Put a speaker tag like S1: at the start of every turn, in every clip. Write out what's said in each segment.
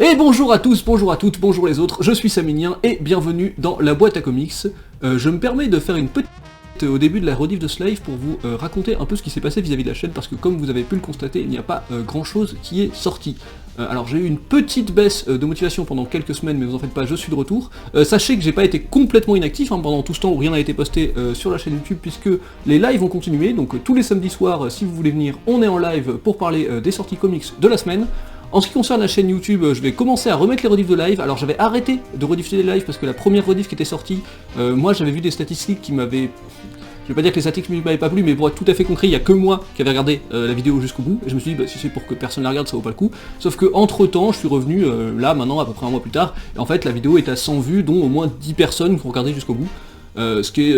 S1: Et bonjour à tous, bonjour à toutes, bonjour les autres, je suis Saminien et bienvenue dans la boîte à comics. Je me permets de faire une petite au début de la rediff de ce live pour vous raconter un peu ce qui s'est passé vis-à-vis de la chaîne parce que comme vous avez pu le constater, il n'y a pas grand chose qui est sorti. Alors j'ai eu une petite baisse de motivation pendant quelques semaines, mais vous en faites pas, je suis de retour. Sachez que j'ai pas été complètement inactif pendant tout ce temps où rien n'a été posté sur la chaîne YouTube puisque les lives ont continué, donc tous les samedis soirs, si vous voulez venir, on est en live pour parler des sorties comics de la semaine. En ce qui concerne la chaîne YouTube, je vais commencer à remettre les rediffs de live. Alors j'avais arrêté de rediffuser les lives parce que la première rediff qui était sortie, moi j'avais vu des statistiques qui m'avaient... Je vais pas dire que les statistiques m'avaient pas plu, mais pour être tout à fait concret, il y a que moi qui avait regardé la vidéo jusqu'au bout, et je me suis dit, bah, si c'est pour que personne la regarde, ça vaut pas le coup. Sauf que entre temps, je suis revenu, là, maintenant, à peu près un mois plus tard, et en fait, la vidéo est à 100 vues, dont au moins 10 personnes qui ont regardé jusqu'au bout. Ce qui est...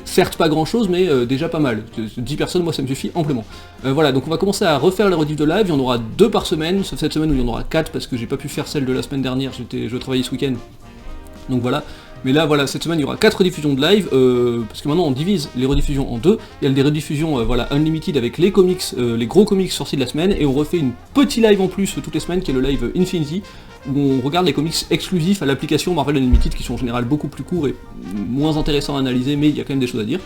S1: certes pas grand chose, mais déjà pas mal. 10 personnes, moi ça me suffit amplement. Voilà, donc on va commencer à refaire les rediffs de live, il y en aura 2 par semaine, sauf cette semaine où il y en aura 4 parce que j'ai pas pu faire celle de la semaine dernière, je travaillais ce week-end. Donc voilà. Mais là, voilà, cette semaine, il y aura 4 rediffusions de live, parce que maintenant on divise les rediffusions en 2. Il y a des rediffusions, voilà, unlimited avec les comics, les gros comics sortis de la semaine, et on refait une petite live en plus toutes les semaines, qui est le live Infinity, où on regarde les comics exclusifs à l'application Marvel Unlimited, qui sont en général beaucoup plus courts et moins intéressants à analyser, mais il y a quand même des choses à dire.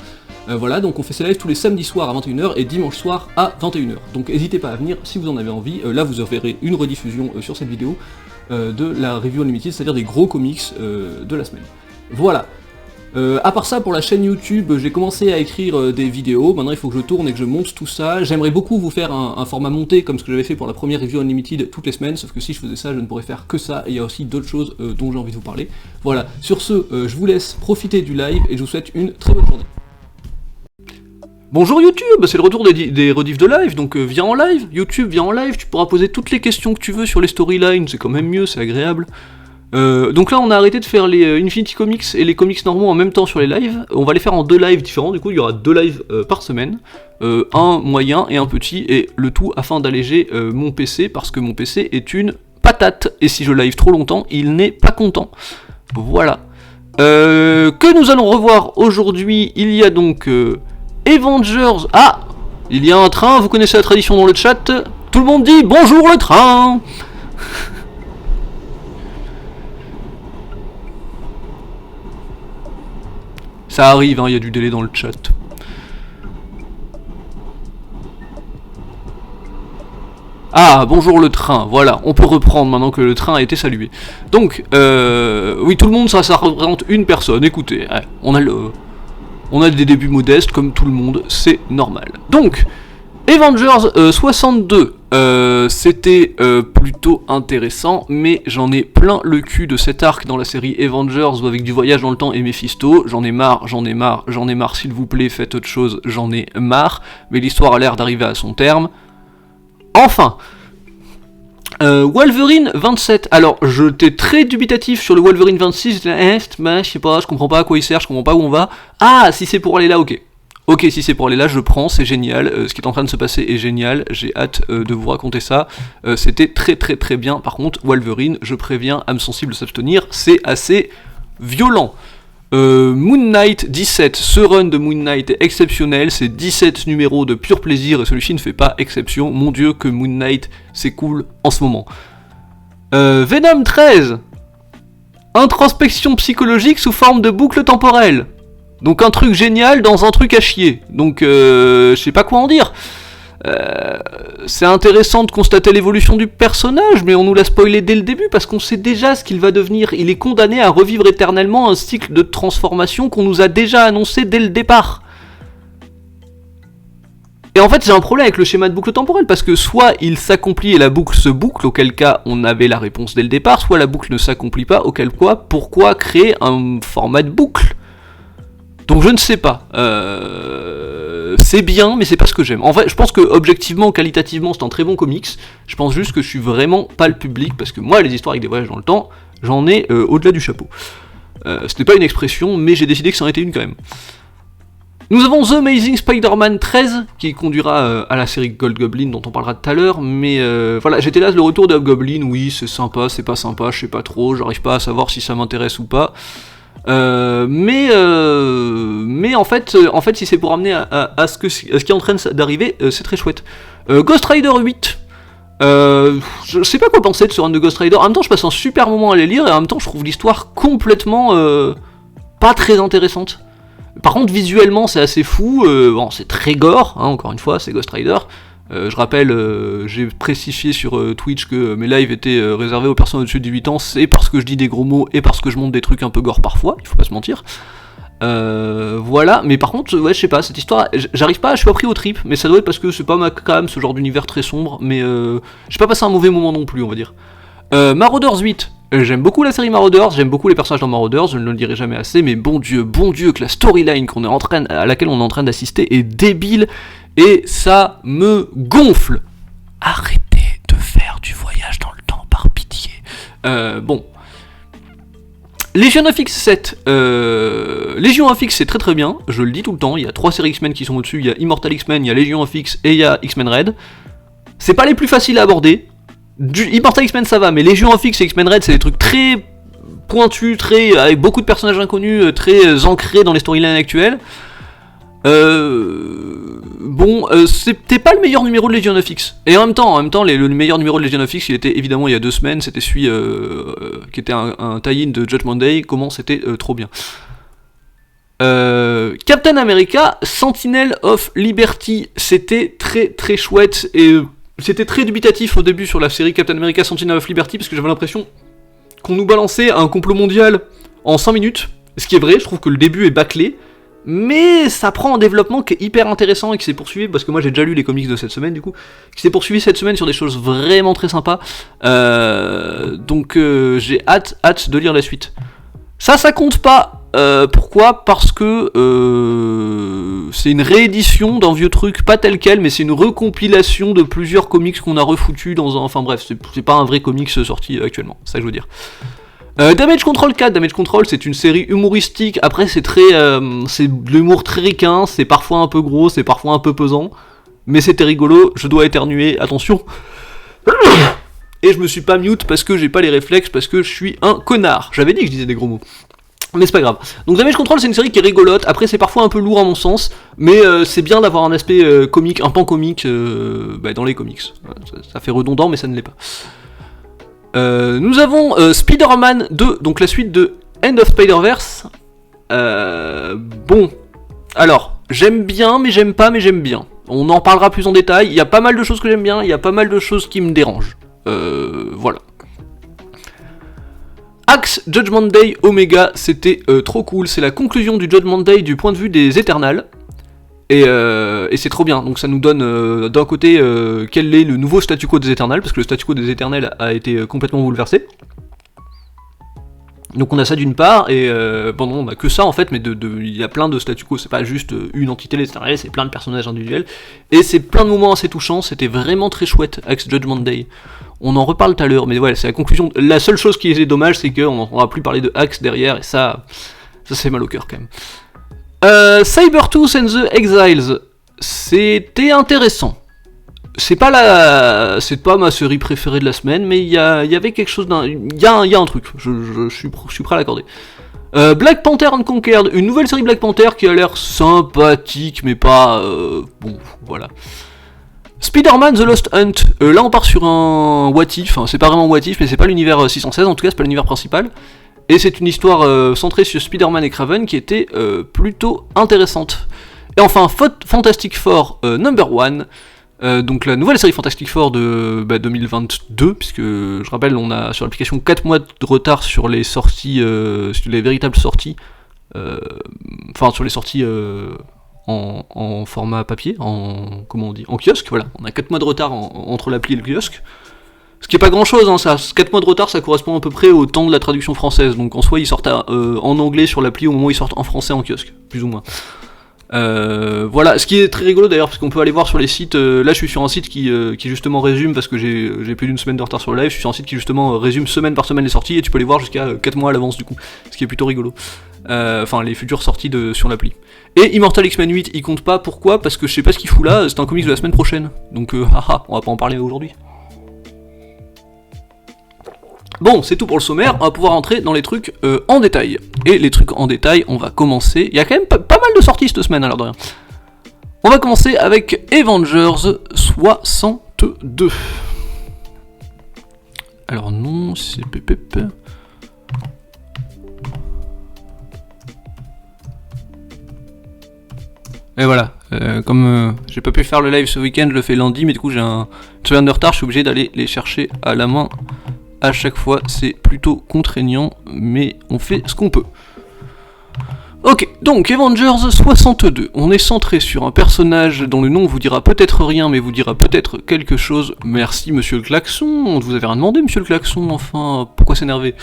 S1: Voilà, donc on fait ces lives tous les samedis soirs à 21h et dimanche soir à 21h. Donc n'hésitez pas à venir si vous en avez envie. Là, vous verrez une rediffusion sur cette vidéo de la review Unlimited, c'est-à-dire des gros comics de la semaine. Voilà. À part ça, pour la chaîne YouTube, j'ai commencé à écrire des vidéos, maintenant il faut que je tourne et que je monte tout ça. J'aimerais beaucoup vous faire un format monté, comme ce que j'avais fait pour la première review Unlimited toutes les semaines, sauf que si je faisais ça, je ne pourrais faire que ça, et il y a aussi d'autres choses dont j'ai envie de vous parler. Voilà, sur ce, je vous laisse profiter du live, et je vous souhaite une très bonne journée. Bonjour YouTube, c'est le retour des rediffs de live, donc viens en live, YouTube, viens en live, tu pourras poser toutes les questions que tu veux sur les storylines, c'est quand même mieux, c'est agréable. Donc là on a arrêté de faire les Infinity Comics et les comics normaux en même temps sur les lives, on va les faire en 2 lives différents, du coup il y aura 2 lives par semaine, un moyen et un petit, et le tout afin d'alléger mon PC, parce que mon PC est une patate, et si je live trop longtemps, il n'est pas content. Voilà. Que nous allons revoir aujourd'hui, il y a donc Avengers... Ah, il y a un train, vous connaissez la tradition dans le chat, tout le monde dit bonjour le train. Ça arrive, il y a du délai dans le chat. Ah, bonjour le train, voilà, on peut reprendre maintenant que le train a été salué. Donc, oui, tout le monde, ça représente une personne, écoutez, on a des débuts modestes, comme tout le monde, c'est normal. Donc, Avengers 62, c'était plutôt intéressant, mais j'en ai plein le cul de cet arc dans la série Avengers avec du voyage dans le temps et Mephisto, j'en ai marre, s'il vous plaît, faites autre chose, j'en ai marre, mais l'histoire a l'air d'arriver à son terme. Enfin, Wolverine 27, alors j'étais très dubitatif sur le Wolverine 26, je sais pas, je comprends pas à quoi il sert, je comprends pas où on va. Ah, si c'est pour aller là, ok. Ok, si c'est pour aller là, je prends, c'est génial, ce qui est en train de se passer est génial, j'ai hâte de vous raconter ça, c'était très bien. Par contre, Wolverine, je préviens, âme sensible s'abstenir, c'est assez violent. Moon Knight 17, ce run de Moon Knight est exceptionnel, c'est 17 numéros de pur plaisir, et celui-ci ne fait pas exception, mon dieu que Moon Knight c'est cool en ce moment. Venom 13, introspection psychologique sous forme de boucle temporelle. Donc un truc génial dans un truc à chier. Donc je sais pas quoi en dire. C'est intéressant de constater l'évolution du personnage, mais on nous l'a spoilé dès le début parce qu'on sait déjà ce qu'il va devenir. Il est condamné à revivre éternellement un cycle de transformation qu'on nous a déjà annoncé dès le départ. Et en fait j'ai un problème avec le schéma de boucle temporelle, parce que soit il s'accomplit et la boucle se boucle, auquel cas on avait la réponse dès le départ, soit la boucle ne s'accomplit pas, auquel cas pourquoi créer un format de boucle ? Donc je ne sais pas, c'est bien mais c'est pas ce que j'aime. En vrai je pense que objectivement, qualitativement c'est un très bon comics, je pense juste que je suis vraiment pas le public, parce que moi les histoires avec des voyages dans le temps, j'en ai au-delà du chapeau. C'était pas une expression mais j'ai décidé que ça en était une quand même. Nous avons The Amazing Spider-Man 13, qui conduira à la série Gold Goblin dont on parlera tout à l'heure, mais voilà, j'étais là, le retour de Hobgoblin, oui c'est sympa, c'est pas sympa, je sais pas trop, j'arrive pas à savoir si ça m'intéresse ou pas. Mais en fait, si c'est pour amener à ce qui est en train d'arriver, c'est très chouette. Ghost Rider 8, Je sais pas quoi penser de ce run de Ghost Rider. En même temps, je passe un super moment à les lire et en même temps, je trouve l'histoire complètement pas très intéressante. Par contre, visuellement, c'est assez fou. Bon, c'est très gore, hein, encore une fois, c'est Ghost Rider. Je rappelle, j'ai précisé sur Twitch que mes lives étaient réservés aux personnes au-dessus de 18 ans. C'est parce que je dis des gros mots et parce que je montre des trucs un peu gore parfois, il faut pas se mentir. Voilà, mais par contre, ouais, je sais pas, cette histoire, je suis pas pris au trip, mais ça doit être parce que c'est pas ma cam, ce genre d'univers très sombre, mais j'ai pas passé un mauvais moment non plus, on va dire. Marauders 8, j'aime beaucoup la série Marauders, j'aime beaucoup les personnages dans Marauders, je ne le dirai jamais assez, mais bon Dieu, que la storyline à laquelle on est en train d'assister est débile, et ça me gonfle. Arrêtez de faire du voyage dans le temps, par pitié. Bon. Legion of X 7, Legion of X c'est très très bien, je le dis tout le temps, il y a 3 séries X-Men qui sont au-dessus, il y a Immortal X-Men, il y a Legion of X et il y a X-Men Red. C'est pas les plus faciles à aborder, Immortal X-Men ça va, mais Legion of X et X-Men Red c'est des trucs très pointus, avec beaucoup de personnages inconnus, très ancrés dans les storylines actuelles. C'était pas le meilleur numéro de Legion of X. Et en même temps, le meilleur numéro de Legion of X, il était évidemment il y a 2 semaines, c'était celui qui était un tie-in de Judgment Day, comment c'était trop bien. Captain America, Sentinel of Liberty, c'était très très chouette, et c'était très dubitatif au début sur la série Captain America, Sentinel of Liberty, parce que j'avais l'impression qu'on nous balançait un complot mondial en 5 minutes, ce qui est vrai, je trouve que le début est bâclé, mais ça prend un développement qui est hyper intéressant et qui s'est poursuivi, parce que moi j'ai déjà lu les comics de cette semaine du coup, qui s'est poursuivi cette semaine sur des choses vraiment très sympas, donc j'ai hâte de lire la suite. Ça compte pas, pourquoi ? Parce que c'est une réédition d'un vieux truc, pas tel quel, mais c'est une recompilation de plusieurs comics qu'on a refoutus dans un... Enfin bref, c'est pas un vrai comics sorti actuellement, c'est ça que je veux dire. Damage Control 4, Damage Control c'est une série humoristique, après c'est de l'humour très ricain, c'est parfois un peu gros, c'est parfois un peu pesant, mais c'était rigolo, je dois éternuer, attention. Et je me suis pas mute parce que j'ai pas les réflexes, parce que je suis un connard, j'avais dit que je disais des gros mots. Mais c'est pas grave. Donc Damage Control c'est une série qui est rigolote, après c'est parfois un peu lourd à mon sens, mais c'est bien d'avoir un aspect comique, un pan comique dans les comics. Ça fait redondant mais ça ne l'est pas. Nous avons Spider-Man 2, donc la suite de End of Spider-Verse. Bon, alors, j'aime bien, mais j'aime pas, mais j'aime bien. On en parlera plus en détail, il y a pas mal de choses que j'aime bien, il y a pas mal de choses qui me dérangent. Voilà. Axe Judgment Day Omega, c'était trop cool, c'est la conclusion du Judgment Day du point de vue des Eternals. Et c'est trop bien, donc ça nous donne d'un côté quel est le nouveau statu quo des Eternals, parce que le statu quo des Eternals a été complètement bouleversé. Donc on a ça d'une part, et bon non, on a que ça en fait, mais il y a plein de statu quo, c'est pas juste une entité les Eternals, c'est plein de personnages individuels, et c'est plein de moments assez touchants, c'était vraiment très chouette, Axe Judgment Day. On en reparle tout à l'heure, mais voilà, c'est la conclusion. La seule chose qui est dommage, c'est qu'on n'entendra plus parler de Axe derrière, et ça c'est mal au cœur quand même. Sabertooth and the Exiles, c'était intéressant. C'est pas ma série préférée de la semaine, mais il y avait quelque chose il y a un truc, je suis prêt à l'accorder. Black Panther Unconquered, une nouvelle série Black Panther qui a l'air sympathique, mais pas... bon, voilà. Spider-Man The Lost Hunt, là on part sur un what if, c'est pas vraiment what if, mais c'est pas l'univers 616, en tout cas c'est pas l'univers principal. Et c'est une histoire centrée sur Spider-Man et Kraven qui était plutôt intéressante. Et enfin, Fantastic Four Number 1, donc la nouvelle série Fantastic Four de 2022, puisque je rappelle, on a sur l'application 4 mois de retard sur les sorties, sur les véritables sorties, enfin sur les sorties en format papier, comment on dit, en kiosque, voilà. On a 4 mois de retard entre l'appli et le kiosque. Ce qui est pas grand chose, hein, 4 mois de retard ça correspond à peu près au temps de la traduction française, donc en soi ils sortent en anglais sur l'appli au moment où ils sortent en français en kiosque, plus ou moins. Voilà, ce qui est très rigolo d'ailleurs, parce qu'on peut aller voir sur les sites, là je suis sur un site qui justement résume, parce que j'ai plus d'une semaine de retard sur le live, je suis sur un site qui justement résume semaine par semaine les sorties, et tu peux les voir jusqu'à 4 mois à l'avance du coup, ce qui est plutôt rigolo. Enfin les futures sorties sur l'appli. Et Immortal X-Men 8 il compte pas, pourquoi ? Parce que je sais pas ce qu'il fout là, c'est un comics de la semaine prochaine, donc haha, on va pas en parler aujourd'hui. Bon, c'est tout pour le sommaire, on va pouvoir entrer dans les trucs en détail. Et les trucs en détail, on va commencer... Il y a quand même pas mal de sorties cette semaine, alors de rien. On va commencer avec Avengers 62. Alors non, c'est pépép. Et voilà, comme j'ai pas pu faire le live ce week-end, je le fais lundi, mais du coup j'ai une semaine de retard, je suis obligé d'aller les chercher à la main à chaque fois, c'est plutôt contraignant, mais on fait ce qu'on peut. Ok, donc Avengers 62, on est centré sur un personnage dont le nom vous dira peut-être rien, mais vous dira peut-être quelque chose. Merci monsieur le klaxon, vous avez rien demandé monsieur le klaxon, enfin, pourquoi s'énerver?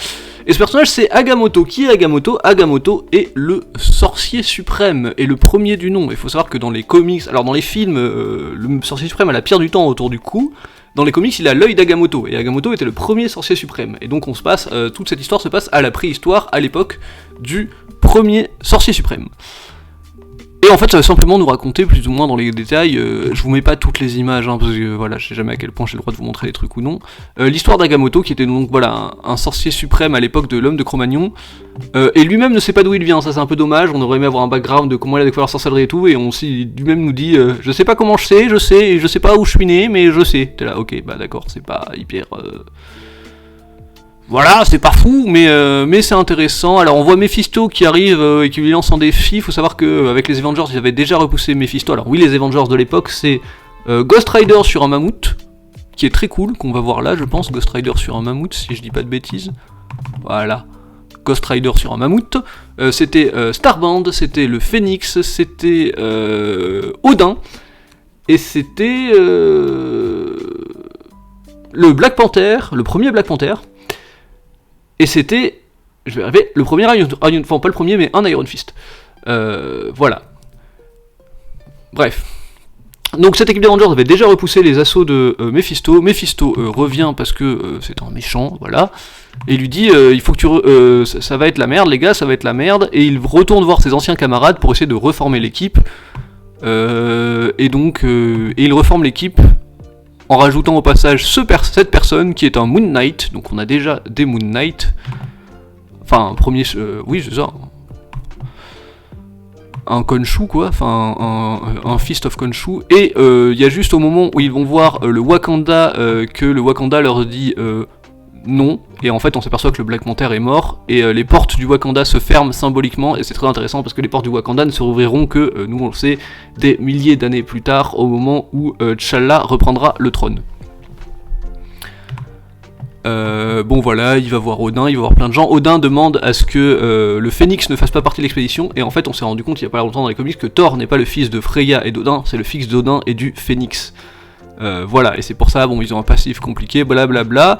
S1: Et ce personnage c'est Agamotto. Qui est Agamotto? Agamotto est le sorcier suprême, et le premier du nom. Il faut savoir que dans les comics, alors dans les films, le sorcier suprême a la pierre du temps autour du cou. Dans les comics, il a l'œil d'Agamotto, et Agamotto était le premier sorcier suprême. Et donc toute cette histoire se passe à la préhistoire, à l'époque du premier sorcier suprême. Et en fait, ça va simplement nous raconter plus ou moins dans les détails, je vous mets pas toutes les images, hein, parce que voilà, je sais jamais à quel point j'ai le droit de vous montrer des trucs ou non, l'histoire d'Agamotto, qui était donc voilà un sorcier suprême à l'époque de l'homme de Cro-Magnon, et lui-même ne sait pas d'où il vient, ça c'est un peu dommage, on aurait aimé avoir un background de comment il a découvert la sorcellerie et tout, et lui-même nous dit, je sais pas comment je sais pas où je suis né, mais je sais. T'es là, ok, bah d'accord, c'est pas hyper... Voilà, c'est pas fou, mais c'est intéressant. Alors on voit Mephisto qui arrive et qui lui lance un défi. Faut savoir qu'avec les Avengers, ils avaient déjà repoussé Mephisto. Alors oui, les Avengers de l'époque, c'est Ghost Rider sur un mammouth, qui est très cool, qu'on va voir là, je pense. Ghost Rider sur un mammouth, si je dis pas de bêtises. Voilà. Ghost Rider sur un mammouth. C'était Starband, c'était le Phénix, c'était Odin, et c'était le Black Panther, le premier Black Panther. Et c'était, je vais arriver, le premier enfin pas le premier, mais un Iron Fist. Voilà. Bref. Donc cette équipe d'Avengers avait déjà repoussé les assauts de Mephisto. Mephisto revient parce que c'est un méchant, voilà. Et il lui dit, il faut que ça va être la merde, les gars, ça va être la merde. Et il retourne voir ses anciens camarades pour essayer de reformer l'équipe. Et donc, il reforme l'équipe en rajoutant au passage cette personne qui est un Moon Knight. Donc on a déjà des Moon Knight. Enfin, un premier... oui, c'est ça. Un Khonshu, quoi. Enfin, un Fist of Khonshu. Et il y a juste au moment où ils vont voir le Wakanda, que le Wakanda leur dit non. Et en fait, on s'aperçoit que le Black Panther est mort. Et les portes du Wakanda se ferment symboliquement. Et c'est très intéressant parce que les portes du Wakanda ne se rouvriront que, nous on le sait, des milliers d'années plus tard, au moment où T'Challa reprendra le trône. Bon voilà, il va voir Odin, il va voir plein de gens. Odin demande à ce que le Phénix ne fasse pas partie de l'expédition. Et en fait, on s'est rendu compte il y a pas longtemps dans les comics que Thor n'est pas le fils de Freya et d'Odin, c'est le fils d'Odin et du Phénix. Voilà, et c'est pour ça, bon, ils ont un passif compliqué, blablabla.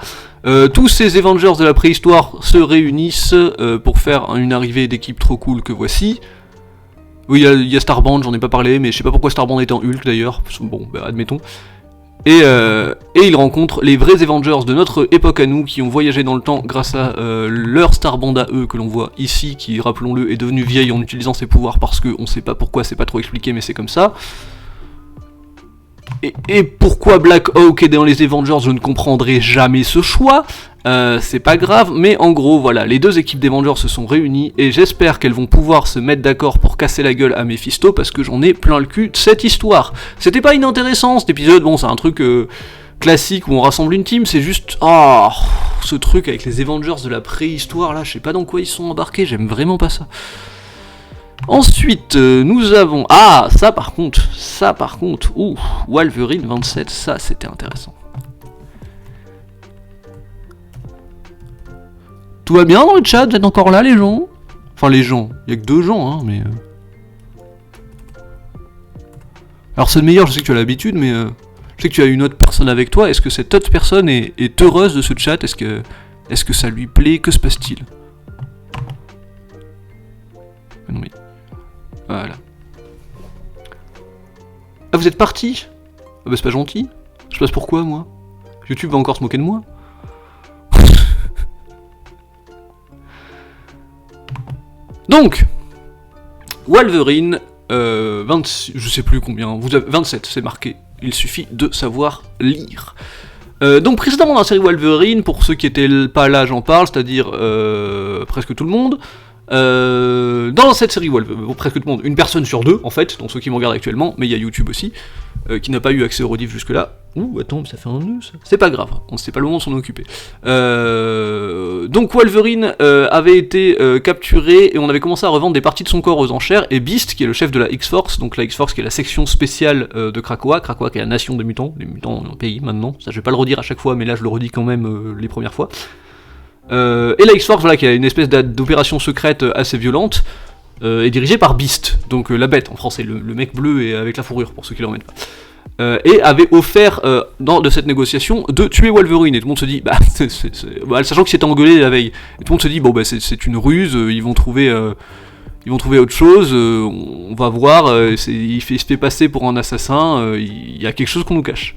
S1: Tous ces Avengers de la préhistoire se réunissent pour faire une arrivée d'équipe trop cool que voici. Oui, il y a Starband, j'en ai pas parlé, mais je sais pas pourquoi Starband est en Hulk d'ailleurs, bon, bah, admettons. Et ils rencontrent les vrais Avengers de notre époque à nous, qui ont voyagé dans le temps grâce à leur Starband à eux, que l'on voit ici, qui, rappelons-le, est devenu vieille en utilisant ses pouvoirs parce que on sait pas pourquoi, c'est pas trop expliqué, mais c'est comme ça. Et pourquoi Black Hawk est dans les Avengers, je ne comprendrai jamais ce choix, c'est pas grave, mais en gros, voilà, les deux équipes d'Avengers se sont réunies, et j'espère qu'elles vont pouvoir se mettre d'accord pour casser la gueule à Mephisto, parce que j'en ai plein le cul de cette histoire. C'était pas inintéressant, cet épisode, bon, c'est un truc classique où on rassemble une team, c'est juste, ce truc avec les Avengers de la préhistoire, là, je sais pas dans quoi ils sont embarqués, j'aime vraiment pas ça. Ensuite, nous avons... ça par contre, Wolverine 27, ça c'était intéressant. Tout va bien dans le chat, vous êtes encore là les gens? Enfin les gens, il y a que 2 gens, hein, mais... Alors c'est le meilleur, je sais que tu as l'habitude, mais... je sais que tu as une autre personne avec toi, est-ce que cette autre personne est heureuse de ce chat? Est-ce que ça lui plaît? Que se passe-t-il? Non mais... Voilà. Ah, vous êtes parti? Ah bah c'est pas gentil. Je passe pourquoi, moi? YouTube va encore se moquer de moi? Donc, Wolverine, 26, je sais plus combien, vous avez 27, c'est marqué. Il suffit de savoir lire. Donc précédemment dans la série Wolverine, pour ceux qui étaient pas là, j'en parle, c'est-à-dire presque tout le monde. Dans cette série presque tout le monde, une personne sur deux en fait, dans ceux qui me regardent actuellement, mais il y a YouTube aussi, qui n'a pas eu accès au rediff jusque là. Ouh, attends, ça fait un nœud ça. C'est pas grave, c'est pas le moment de s'en occuper. Donc Wolverine avait été capturé et on avait commencé à revendre des parties de son corps aux enchères, et Beast, qui est le chef de la X-Force, donc la X-Force qui est la section spéciale de Krakoa qui est la nation des mutants, les mutants ont un pays maintenant, ça je vais pas le redire à chaque fois, mais là je le redis quand même les premières fois. Et la X-Force, voilà, qui a une espèce d'opération secrète assez violente, est dirigée par Beast, donc la bête en français, le mec bleu et avec la fourrure, pour ceux qui le remettent pas. Et avait offert, de cette négociation, de tuer Wolverine, et tout le monde se dit, sachant qu'il s'était engueulé la veille, et tout le monde se dit, c'est une ruse, ils vont trouver autre chose, on va voir, il se fait passer pour un assassin, il y a quelque chose qu'on nous cache.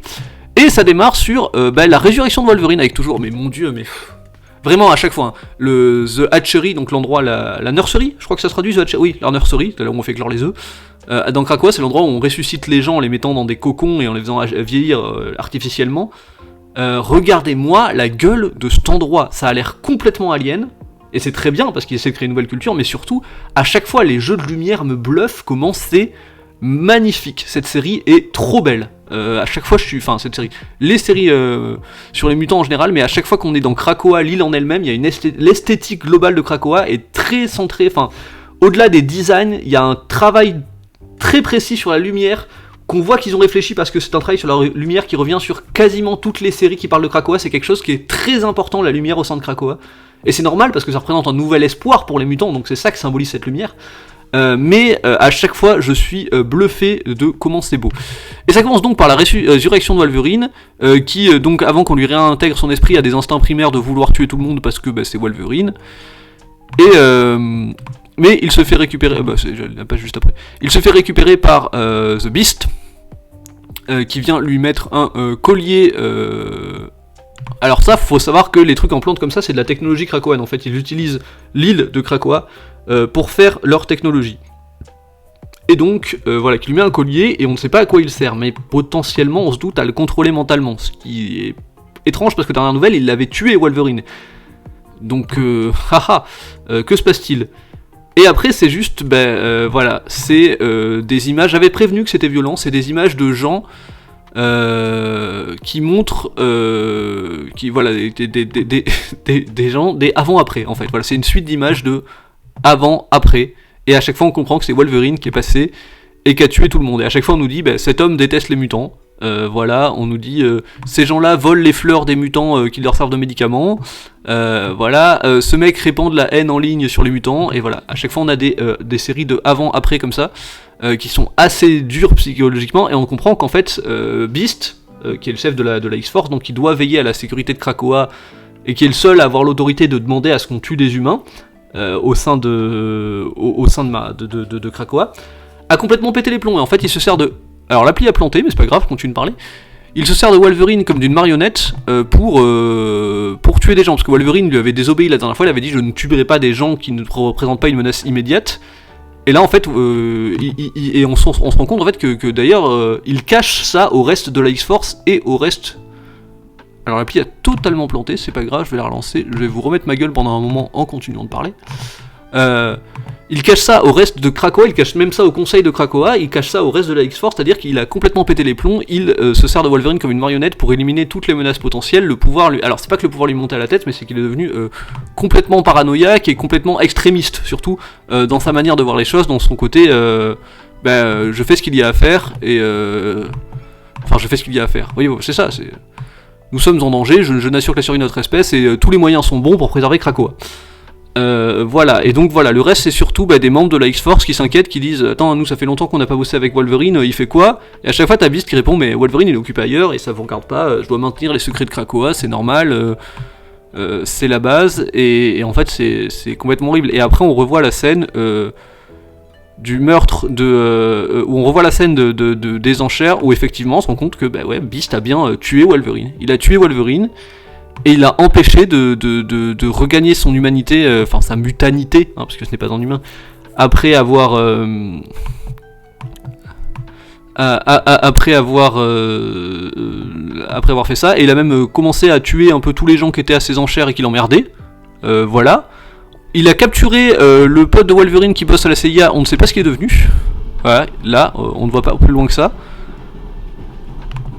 S1: Et ça démarre sur la résurrection de Wolverine, avec toujours, mais mon dieu, mais... Vraiment à chaque fois, hein. The Hatchery, donc l'endroit, la nursery, je crois que ça se traduit, la nursery, c'est là où on fait clore les œufs. Dans Krakoa, c'est l'endroit où on ressuscite les gens en les mettant dans des cocons et en les faisant vieillir artificiellement. Regardez-moi la gueule de cet endroit, ça a l'air complètement alien, et c'est très bien parce qu'il essaie de créer une nouvelle culture, mais surtout, à chaque fois, les jeux de lumière me bluffent comment c'est magnifique. Cette série est trop belle. À chaque fois, cette série, les séries sur les mutants en général, mais à chaque fois qu'on est dans Krakoa, l'île en elle-même, il y a l'esthétique globale de Krakoa est très centrée. Enfin, au-delà des designs, il y a un travail très précis sur la lumière qu'on voit qu'ils ont réfléchi parce que c'est un travail sur la lumière qui revient sur quasiment toutes les séries qui parlent de Krakoa. C'est quelque chose qui est très important, la lumière au sein de Krakoa, et c'est normal parce que ça représente un nouvel espoir pour les mutants, donc c'est ça que symbolise cette lumière. Mais à chaque fois je suis bluffé de comment c'est beau. Et ça commence donc par la résurrection de Wolverine, qui donc avant qu'on lui réintègre son esprit a des instincts primaires de vouloir tuer tout le monde parce que c'est Wolverine. Et mais il se fait récupérer, c'est la page juste après. Il se fait récupérer par The Beast, qui vient lui mettre un collier. Alors ça, faut savoir que les trucs en plante comme ça, c'est de la technologie krakoane. En fait, ils utilisent l'île de Krakoa pour faire leur technologie. Et donc, voilà, qui lui met un collier, et on ne sait pas à quoi il sert, mais potentiellement, on se doute à le contrôler mentalement, ce qui est étrange, parce que dans la nouvelle, il l'avait tué, Wolverine. Donc, que se passe-t-il ? Et après, c'est juste, voilà, c'est des images, j'avais prévenu que c'était violent, c'est des images de gens qui montrent, voilà, des gens, des avant-après, en fait, voilà, c'est une suite d'images de avant-après, et à chaque fois on comprend que c'est Wolverine qui est passé et qui a tué tout le monde, et à chaque fois on nous dit cet homme déteste les mutants, voilà, on nous dit ces gens-là volent les fleurs des mutants qui leur servent de médicaments, voilà, ce mec répand de la haine en ligne sur les mutants, et voilà, à chaque fois on a des séries de avant-après comme ça, qui sont assez dures psychologiquement, et on comprend qu'en fait Beast, qui est le chef de la X-Force, donc qui doit veiller à la sécurité de Krakoa, et qui est le seul à avoir l'autorité de demander à ce qu'on tue des humains, au sein de Krakoa, a complètement pété les plombs, et en fait il se sert de... Alors l'appli a planté, mais c'est pas grave, continue de parler. Il se sert de Wolverine comme d'une marionnette pour tuer des gens, parce que Wolverine lui avait désobéi la dernière fois, il avait dit je ne tuerai pas des gens qui ne représentent pas une menace immédiate, et là en fait, on se rend compte en fait que d'ailleurs il cache ça au reste de la X-Force et au reste... Alors l'appli a totalement planté, c'est pas grave, je vais la relancer, je vais vous remettre ma gueule pendant un moment en continuant de parler. Il cache ça au reste de Krakoa, il cache même ça au conseil de Krakoa, il cache ça au reste de la X-Force, c'est-à-dire qu'il a complètement pété les plombs, il se sert de Wolverine comme une marionnette pour éliminer toutes les menaces potentielles, le pouvoir lui... Alors c'est pas que le pouvoir lui montait à la tête, mais c'est qu'il est devenu complètement paranoïaque et complètement extrémiste, surtout dans sa manière de voir les choses, dans son côté je fais ce qu'il y a à faire, et... Enfin je fais ce qu'il y a à faire, oui c'est ça, c'est... Nous sommes en danger, je n'assure que la survie de notre espèce, et tous les moyens sont bons pour préserver Krakoa. Voilà, et donc voilà, le reste c'est surtout des membres de la X-Force qui s'inquiètent, qui disent attends, nous ça fait longtemps qu'on n'a pas bossé avec Wolverine, il fait quoi? Et à chaque fois t'as Beast qui répond mais Wolverine il est occupé ailleurs et ça vous regarde pas, je dois maintenir les secrets de Krakoa, c'est normal, c'est la base, et en fait c'est complètement horrible. Et après on revoit la scène du meurtre où on revoit la scène des enchères, où effectivement on se rend compte que Beast a bien tué Wolverine, il a tué Wolverine, et il a empêché de regagner son humanité, enfin sa mutanité, parce que ce n'est pas un humain, après avoir fait ça. Et il a même commencé à tuer un peu tous les gens qui étaient à ses enchères et qui l'emmerdaient, voilà. il a capturé le pote de Wolverine qui bosse à la CIA, on ne sait pas ce qu'il est devenu. Voilà, là, on ne voit pas plus loin que ça.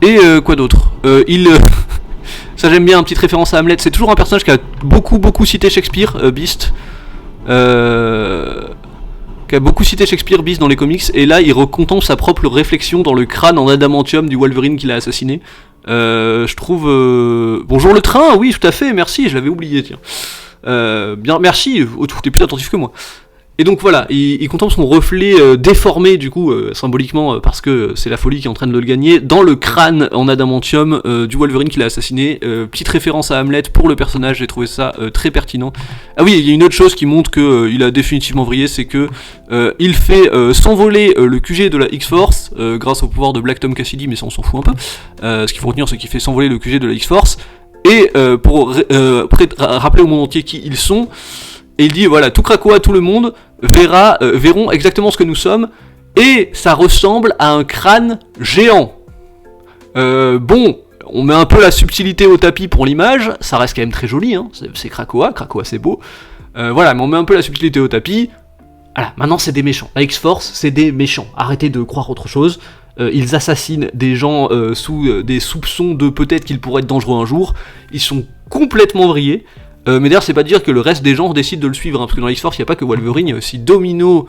S1: Et quoi d'autre ça j'aime bien, une petite référence à Hamlet, c'est toujours un personnage qui a beaucoup cité Shakespeare, Beast. Qui a beaucoup cité Shakespeare, Beast dans les comics, et là il contemple sa propre réflexion dans le crâne en adamantium du Wolverine qu'il a assassiné. Je trouve... Bonjour le train, oui tout à fait, merci, je l'avais oublié, tiens. Bien, merci, t'es plus attentif que moi. Et donc voilà, il contemple son reflet déformé du coup, symboliquement, parce que c'est la folie qui est en train de le gagner, dans le crâne en adamantium du Wolverine qu'il a assassiné. Petite référence à Hamlet pour le personnage, j'ai trouvé ça très pertinent. Ah oui, il y a une autre chose qui montre qu'il a définitivement vrillé, c'est que il fait s'envoler le QG de la X-Force, grâce au pouvoir de Black Tom Cassidy, mais ça on s'en fout un peu. Ce qu'il faut retenir, c'est qu'il fait s'envoler le QG de la X-Force, et pour rappeler au monde entier qui ils sont, et il dit voilà, tout Krakoa, tout le monde verront exactement ce que nous sommes, et ça ressemble à un crâne géant. Bon, on met un peu la subtilité au tapis pour l'image, ça reste quand même très joli, hein, c'est Krakoa c'est beau. Voilà, mais on met un peu la subtilité au tapis. Voilà, maintenant c'est des méchants. La X-Force, c'est des méchants. Arrêtez de croire autre chose. Ils assassinent des gens sous des soupçons de peut-être qu'ils pourraient être dangereux un jour. Ils sont complètement vrillés. Mais d'ailleurs, c'est pas dire que le reste des gens décident de le suivre, hein, parce que dans X-Force, il n'y a pas que Wolverine, il y a aussi Domino,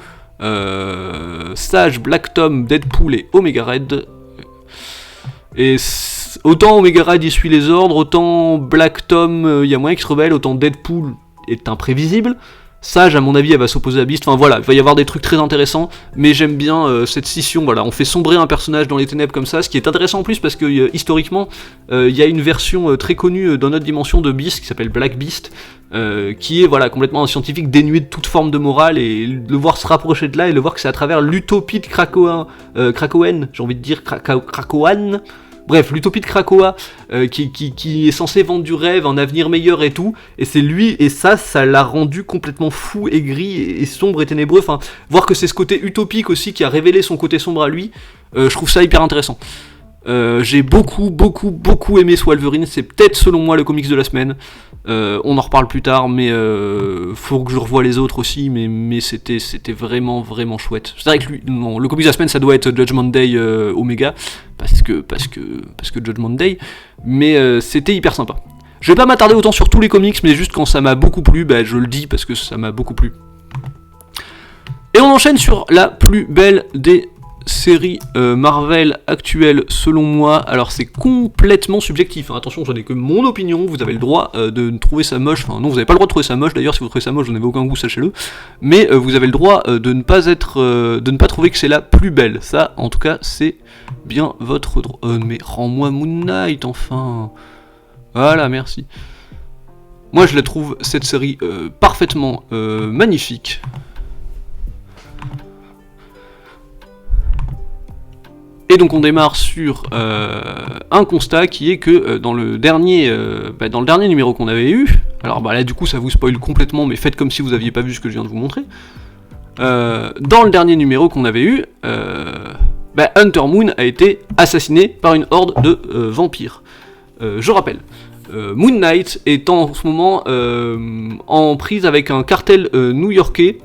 S1: Sage, Black Tom, Deadpool et Omega Red. Et autant Omega Red il suit les ordres, autant Black Tom, il y a moyen qu'il se rebelle, autant Deadpool est imprévisible. Sage, à mon avis, elle va s'opposer à Beast. Enfin voilà, il va y avoir des trucs très intéressants, mais j'aime bien cette scission. Voilà, on fait sombrer un personnage dans les ténèbres comme ça, ce qui est intéressant en plus parce que historiquement, il y a une version très connue dans notre dimension de Beast qui s'appelle Black Beast, qui est voilà complètement un scientifique dénué de toute forme de morale, et le voir se rapprocher de là et le voir que c'est à travers l'utopie de Krakoan, j'ai envie de dire Krakoan. Bref, l'utopie de Krakoa, qui est censé vendre du rêve, un avenir meilleur et tout, et c'est lui, et ça l'a rendu complètement fou et gris et sombre et ténébreux. Enfin, voir que c'est ce côté utopique aussi qui a révélé son côté sombre à lui, je trouve ça hyper intéressant. J'ai beaucoup aimé ce Wolverine, c'est peut-être selon moi le comics de la semaine. On en reparle plus tard, mais faut que je revoie les autres aussi, mais c'était vraiment chouette. C'est vrai que lui, non, le comics de la semaine ça doit être Judgment Day Omega, parce que Judgment Day, mais c'était hyper sympa. Je vais pas m'attarder autant sur tous les comics, mais juste quand ça m'a beaucoup plu, bah, je le dis parce que ça m'a beaucoup plu. Et on enchaîne sur la plus belle des série Marvel actuelle selon moi. Alors c'est complètement subjectif, hein. Attention, j'en ai que mon opinion, vous avez le droit de trouver ça moche, enfin non, vous avez pas le droit de trouver ça moche d'ailleurs, si vous trouvez ça moche vous n'avez aucun goût, sachez-le, mais vous avez le droit de ne pas trouver que c'est la plus belle, ça en tout cas c'est bien votre droit. Mais rends-moi Moon Knight enfin. Voilà, merci. Moi je la trouve cette série parfaitement magnifique. Et donc on démarre sur un constat qui est que dans le dernier numéro qu'on avait eu, alors bah là du coup ça vous spoil complètement, mais faites comme si vous aviez pas vu ce que je viens de vous montrer. Dans le dernier numéro qu'on avait eu, Hunter Moon a été assassiné par une horde de vampires. Je rappelle, Moon Knight est en ce moment en prise avec un cartel new-yorkais.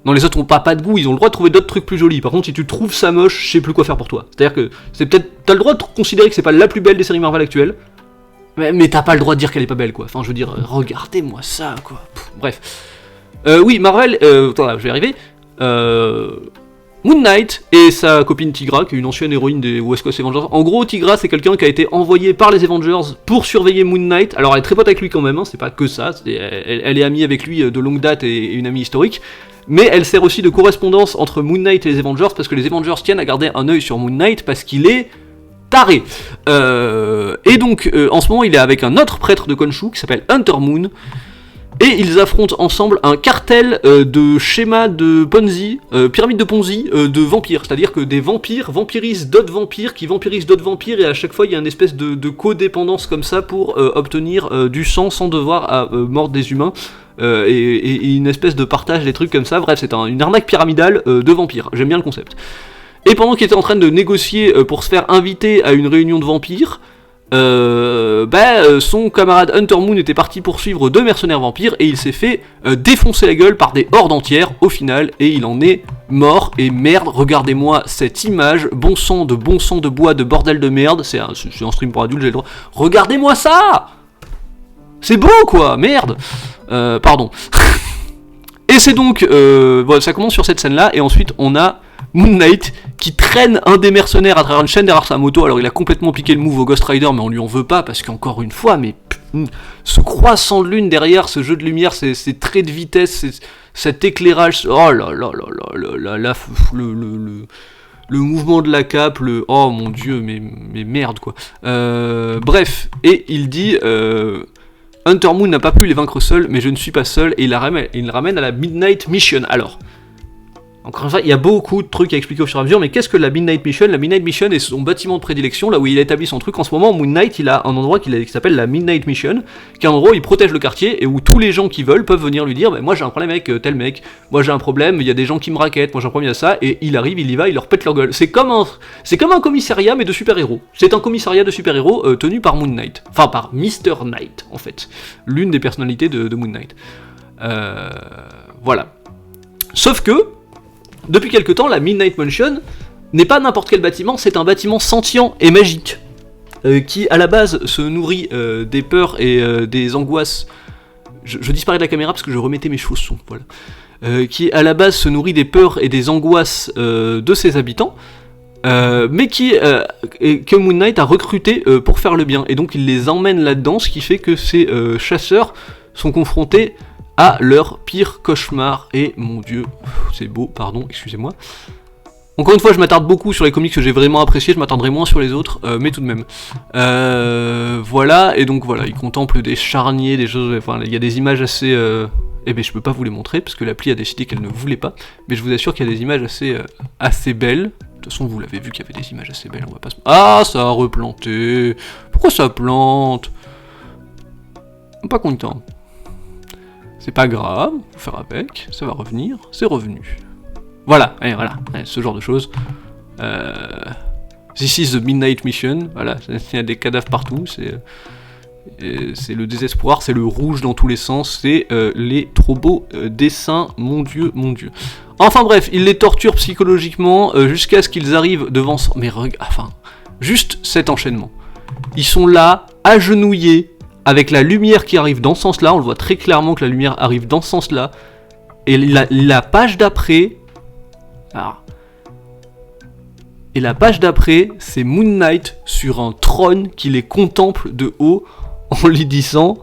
S1: Non, les autres ont pas de goût, ils ont le droit de trouver d'autres trucs plus jolis. Par contre, si tu trouves ça moche, je sais plus quoi faire pour toi. C'est-à-dire que c'est peut-être, t'as le droit de considérer que c'est pas la plus belle des séries Marvel actuelles, mais t'as pas le droit de dire qu'elle est pas belle, quoi. Enfin, je veux dire, regardez-moi ça, quoi. Bref. Oui, Marvel, attends, je vais y arriver. Moon Knight et sa copine Tigra, qui est une ancienne héroïne des West Coast Avengers. En gros, Tigra, c'est quelqu'un qui a été envoyé par les Avengers pour surveiller Moon Knight. Alors, elle est très pote avec lui quand même, hein, c'est pas que ça. Elle est amie avec lui de longue date et une amie historique. Mais elle sert aussi de correspondance entre Moon Knight et les Avengers, parce que les Avengers tiennent à garder un œil sur Moon Knight, parce qu'il est taré. Et donc, en ce moment, il est avec un autre prêtre de Khonshu, qui s'appelle Hunter Moon, et ils affrontent ensemble un cartel de schémas de Ponzi, pyramide de Ponzi, de vampires. C'est-à-dire que des vampires vampirisent d'autres vampires, qui vampirisent d'autres vampires, et à chaque fois, il y a une espèce de codépendance comme ça, pour obtenir du sang sans devoir à mordre des humains. Et une espèce de partage des trucs comme ça, bref c'est une arnaque pyramidale de vampires, j'aime bien le concept. Et pendant qu'il était en train de négocier pour se faire inviter à une réunion de vampires, son camarade Hunter Moon était parti poursuivre 2 mercenaires vampires et il s'est fait défoncer la gueule par des hordes entières au final et il en est mort. Et merde, regardez-moi cette image, bon sang de bois de bordel de merde, c'est un stream pour adultes, j'ai le droit, regardez-moi ça, c'est beau quoi, merde, pardon. Et c'est donc, ça commence sur cette scène-là, et ensuite on a Moon Knight qui traîne un des mercenaires à travers une chaîne derrière sa moto. Alors il a complètement piqué le move au Ghost Rider, mais on lui en veut pas, parce qu'encore une fois, mais ce croissant de lune derrière, ce jeu de lumière, ces traits de vitesse, cet éclairage, oh là là là là là, le mouvement de la cape, oh mon dieu, mais merde quoi. Bref, et il dit... Hunter Moon n'a pas pu les vaincre seul, mais je ne suis pas seul, et il le ramène à la Midnight Mission. Alors, encore une fois, il y a beaucoup de trucs à expliquer au fur et à mesure, mais qu'est-ce que la Midnight Mission ? La Midnight Mission est son bâtiment de prédilection, là où il a établi son truc. En ce moment, Moon Knight, il a un endroit qui s'appelle la Midnight Mission, qui est un endroit où il protège le quartier, et où tous les gens qui veulent peuvent venir lui dire « moi j'ai un problème avec tel mec, moi j'ai un problème, il y a des gens qui me raquettent, moi j'ai un problème à ça », et il arrive, il y va, il leur pète leur gueule. C'est comme un commissariat, mais de super-héros. C'est un commissariat de super-héros tenu par Moon Knight. Enfin, par Mr. Knight, en fait. L'une des personnalités de Moon Knight. Voilà. Sauf que, depuis quelque temps, la Midnight Mansion n'est pas n'importe quel bâtiment, c'est un bâtiment sentient et magique, qui à la base se nourrit des peurs et des angoisses. Je disparais de la caméra parce que je remettais mes chaussons, voilà. Qui à la base se nourrit des peurs et des angoisses de ses habitants, mais que Moon Knight a recruté pour faire le bien, et donc il les emmène là-dedans, ce qui fait que ces chasseurs sont confrontés à leur pire cauchemar. Et mon dieu, c'est beau, pardon, excusez-moi. Encore une fois, je m'attarde beaucoup sur les comics que j'ai vraiment appréciés, je m'attarderai moins sur les autres, mais tout de même. Voilà, et donc voilà, il contemple des charniers, des choses, enfin, il y a des images assez... Eh ben, je peux pas vous les montrer, parce que l'appli a décidé qu'elle ne voulait pas, mais je vous assure qu'il y a des images assez belles. De toute façon, vous l'avez vu qu'il y avait des images assez belles, on va pas se... Ah, ça a replanté. Pourquoi ça plante ? Pas content. C'est pas grave, faut faire avec, ça va revenir, c'est revenu. Voilà, ce genre de choses. This is the Midnight Mission, voilà, il y a des cadavres partout, c'est le désespoir, c'est le rouge dans tous les sens, c'est les trop beaux dessins, mon dieu. Enfin bref, il les torture psychologiquement jusqu'à ce qu'ils arrivent devant... juste cet enchaînement. Ils sont là, agenouillés, avec la lumière qui arrive dans ce sens-là, on le voit très clairement que la lumière arrive dans ce sens-là, et la page d'après... Et la page d'après, c'est Moon Knight sur un trône qui les contemple de haut, en lui disant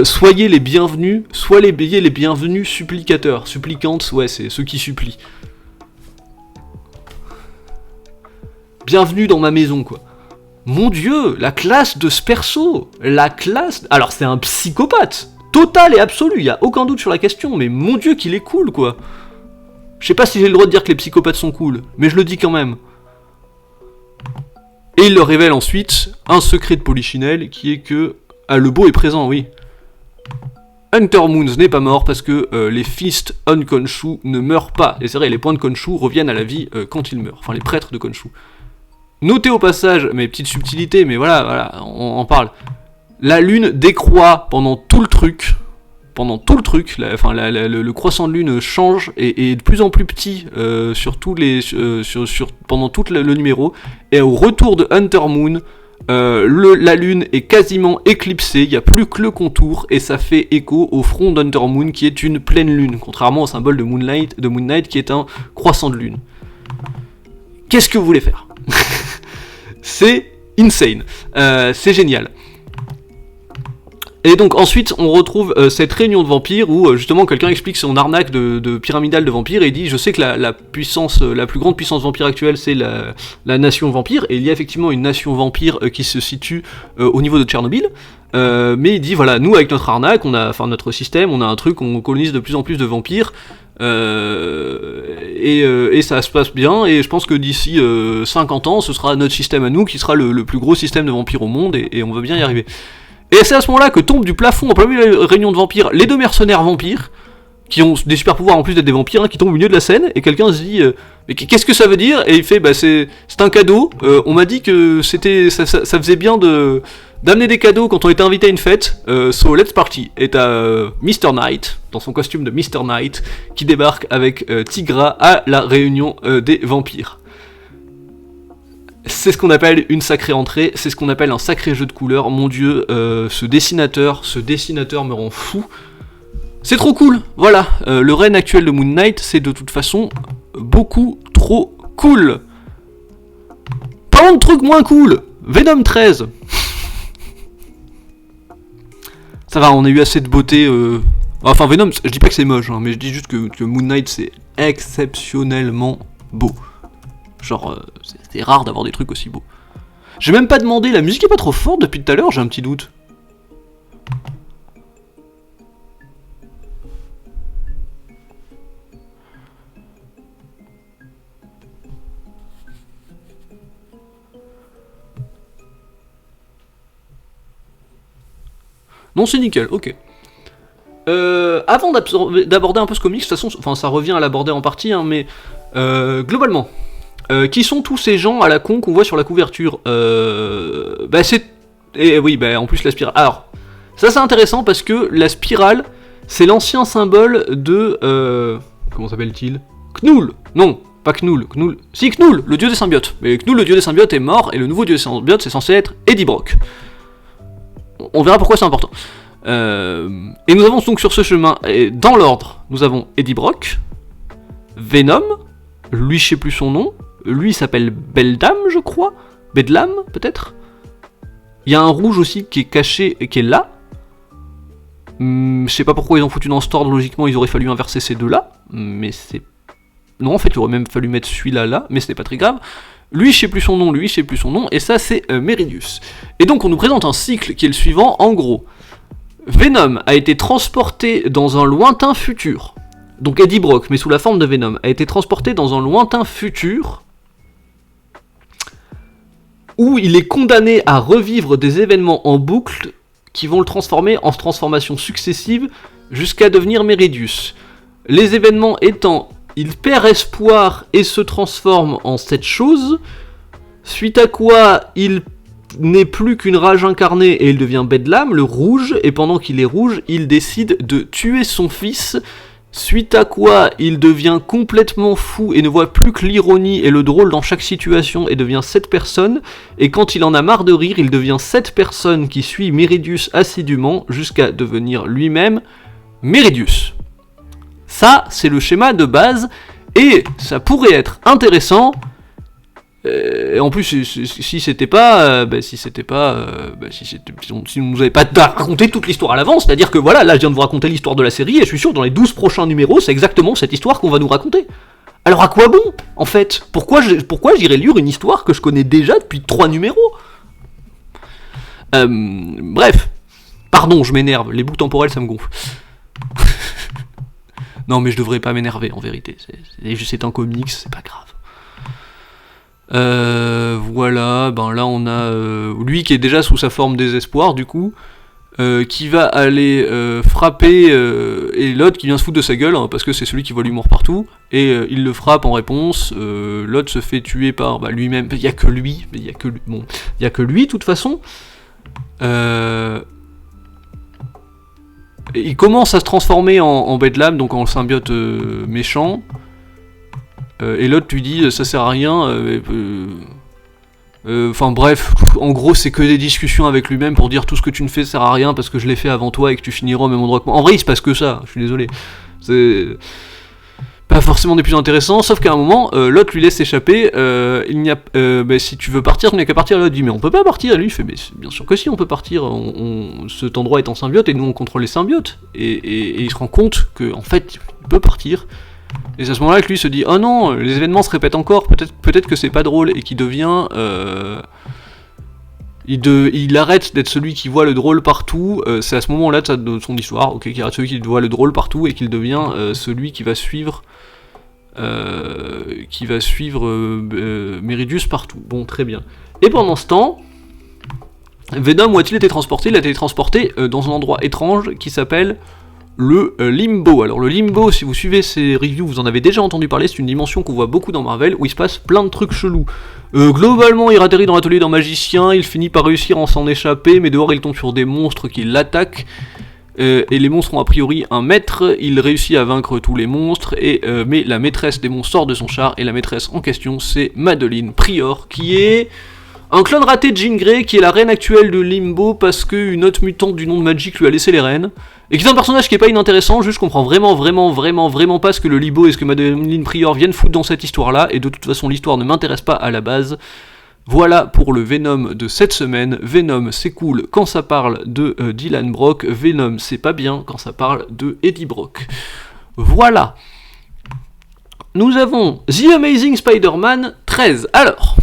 S1: soyez les bienvenus, soyez les bienvenus supplicateurs. Supplicantes, ouais, c'est ceux qui supplient. Bienvenue dans ma maison, quoi. Mon dieu, la classe de ce perso, alors c'est un psychopathe, total et absolu, y a aucun doute sur la question, mais mon dieu qu'il est cool, quoi. Je sais pas si j'ai le droit de dire que les psychopathes sont cool, mais je le dis quand même. Et il leur révèle ensuite un secret de Polichinelle, qui est que... Ah, le beau est présent, oui. Hunter Moon n'est pas mort parce que les Fist on Khonshu ne meurent pas. Et c'est vrai, les points de Khonshu reviennent à la vie quand ils meurent. Enfin, les prêtres de Khonshu. Notez au passage, mes petites subtilités, mais voilà, on en parle. La lune décroît pendant tout le truc. Le croissant de lune change et est de plus en plus petit pendant tout le numéro. Et au retour de Hunter Moon, la lune est quasiment éclipsée, il n'y a plus que le contour, et ça fait écho au front d'Hunter Moon qui est une pleine lune, contrairement au symbole de Moon Knight qui est un croissant de lune. Qu'est-ce que vous voulez faire ? C'est insane, c'est génial. Et donc ensuite on retrouve cette réunion de vampires où justement quelqu'un explique son arnaque de pyramidale de vampires et il dit je sais que la plus grande puissance vampire actuelle c'est la nation vampire, et il y a effectivement une nation vampire qui se situe au niveau de Tchernobyl, mais il dit voilà, nous avec notre arnaque, notre système, on a un truc, on colonise de plus en plus de vampires, et ça se passe bien, et je pense que d'ici 50 ans ce sera notre système à nous qui sera le plus gros système de vampires au monde, et on va bien y arriver. Et c'est à ce moment-là que tombent du plafond, en plein milieu de la réunion de vampires, les deux mercenaires vampires, qui ont des super pouvoirs en plus d'être des vampires, hein, qui tombent au milieu de la scène, et quelqu'un se dit mais qu'est-ce que ça veut dire? Et il fait bah c'est un cadeau, on m'a dit que ça faisait bien d'amener des cadeaux quand on était invité à une fête, so let's party. Et t'as Mr. Knight, dans son costume de Mr. Knight, qui débarque avec Tigra à la réunion des vampires. C'est ce qu'on appelle une sacrée entrée, c'est ce qu'on appelle un sacré jeu de couleurs. Mon dieu, ce dessinateur me rend fou. C'est trop cool, voilà. Le reign actuel de Moon Knight, c'est de toute façon beaucoup trop cool. Parlons de trucs moins cool. Venom 13. Ça va, on a eu assez de beauté. Enfin, Venom, je dis pas que c'est moche, hein, mais je dis juste que Moon Knight, c'est exceptionnellement beau. Genre, c'est rare d'avoir des trucs aussi beaux. J'ai même pas demandé, la musique est pas trop forte depuis tout à l'heure, j'ai un petit doute. Non, c'est nickel, ok. Avant d'aborder un peu ce comics, de toute façon, enfin ça revient à l'aborder en partie, hein, mais globalement, qui sont tous ces gens à la con qu'on voit sur la couverture? Bah c'est... Et oui, bah en plus la spirale... Alors, ça c'est intéressant parce que la spirale, c'est l'ancien symbole de... comment s'appelle-t-il? Knull. Non, pas Knull. Si, Knull, le dieu des symbiotes. Mais Knull, le dieu des symbiotes, est mort, et le nouveau dieu des symbiotes, c'est censé être Eddie Brock. On verra pourquoi c'est important. Et nous avons donc sur ce chemin, et dans l'ordre, nous avons Eddie Brock, Venom, lui je sais plus son nom, lui il s'appelle Beldam je crois, Bedlam peut-être. Il y a un rouge aussi qui est caché, qui est là. Je sais pas pourquoi ils ont foutu dans cet ordre, logiquement il aurait fallu inverser ces deux là, mais c'est... Non en fait il aurait même fallu mettre celui-là là, mais c'était pas très grave. Lui je sais plus son nom, et ça c'est Meridius. Et donc on nous présente un cycle qui est le suivant, en gros. Venom a été transporté dans un lointain futur. Donc Eddie Brock, mais sous la forme de Venom, a été transporté dans un lointain futur où il est condamné à revivre des événements en boucle qui vont le transformer en transformations successives jusqu'à devenir Meridius. Les événements étant, il perd espoir et se transforme en cette chose, suite à quoi il n'est plus qu'une rage incarnée et il devient Bedlam, le rouge, et pendant qu'il est rouge, il décide de tuer son fils, suite à quoi il devient complètement fou et ne voit plus que l'ironie et le drôle dans chaque situation et devient cette personne, et quand il en a marre de rire, il devient cette personne qui suit Meridius assidûment jusqu'à devenir lui-même Meridius. Ça, c'est le schéma de base, et ça pourrait être intéressant. Et en plus, si on nous avait pas raconté toute l'histoire à l'avance, c'est-à-dire que voilà, là je viens de vous raconter l'histoire de la série, et je suis sûr que dans les 12 prochains numéros, c'est exactement cette histoire qu'on va nous raconter. Alors à quoi bon, en fait? Pourquoi j'irais lire une histoire que je connais déjà depuis 3 numéros? Bref. Pardon, je m'énerve, les boucles temporelles ça me gonfle. Non mais je devrais pas m'énerver en vérité, c'est un comics, c'est pas grave. Voilà, ben là on a lui qui est déjà sous sa forme désespoir du coup, qui va aller frapper et l'autre qui vient se foutre de sa gueule, hein, parce que c'est celui qui voit l'humour partout, et il le frappe en réponse, l'autre se fait tuer par lui-même, il y a que lui de toute façon. Il commence à se transformer en Bedlam, donc en symbiote méchant. Et l'autre lui dit ça sert à rien. Enfin bref, en gros c'est que des discussions avec lui-même pour dire tout ce que tu ne fais sert à rien parce que je l'ai fait avant toi et que tu finiras au même endroit que moi. En vrai il se passe que ça, je suis désolé. C'est pas forcément des plus intéressants, sauf qu'à un moment l'autre lui laisse échapper. Si tu veux partir, tu n'as qu'à partir. L'autre dit mais on peut pas partir. Et lui il fait mais bien sûr que si on peut partir. Cet endroit est en symbiote et nous on contrôle les symbiotes. Et il se rend compte que en fait il peut partir. Et c'est à ce moment-là que lui se dit oh non, les événements se répètent encore, peut-être que c'est pas drôle, et qu'il devient il arrête d'être celui qui voit le drôle partout. C'est à ce moment-là de son histoire, ok, qu'il arrête celui qui voit le drôle partout et qu'il devient celui qui va suivre Meridius partout. Bon, très bien. Et pendant ce temps, Venom, où a-t-il été transporté? Il a été transporté dans un endroit étrange qui s'appelle le Limbo. Alors le Limbo, si vous suivez ces reviews, vous en avez déjà entendu parler, c'est une dimension qu'on voit beaucoup dans Marvel, où il se passe plein de trucs chelous. Globalement, il atterrit dans l'atelier d'un magicien, il finit par réussir à s'en échapper, mais dehors il tombe sur des monstres qui l'attaquent, et les monstres ont a priori un maître, il réussit à vaincre tous les monstres, mais la maîtresse des monstres sort de son char, et la maîtresse en question, c'est Madeline Prior, qui est un clone raté de Jean Grey, qui est la reine actuelle de Limbo, parce qu'une autre mutante du nom de Magic lui a laissé les rênes, et qui est un personnage qui est pas inintéressant, juste je comprends vraiment pas ce que le Limbo et ce que Madeline Prior viennent foutre dans cette histoire-là, et de toute façon l'histoire ne m'intéresse pas à la base. Voilà pour le Venom de cette semaine. Venom c'est cool quand ça parle de Dylan Brock, Venom c'est pas bien quand ça parle de Eddie Brock. Voilà. Nous avons The Amazing Spider-Man 13. Alors,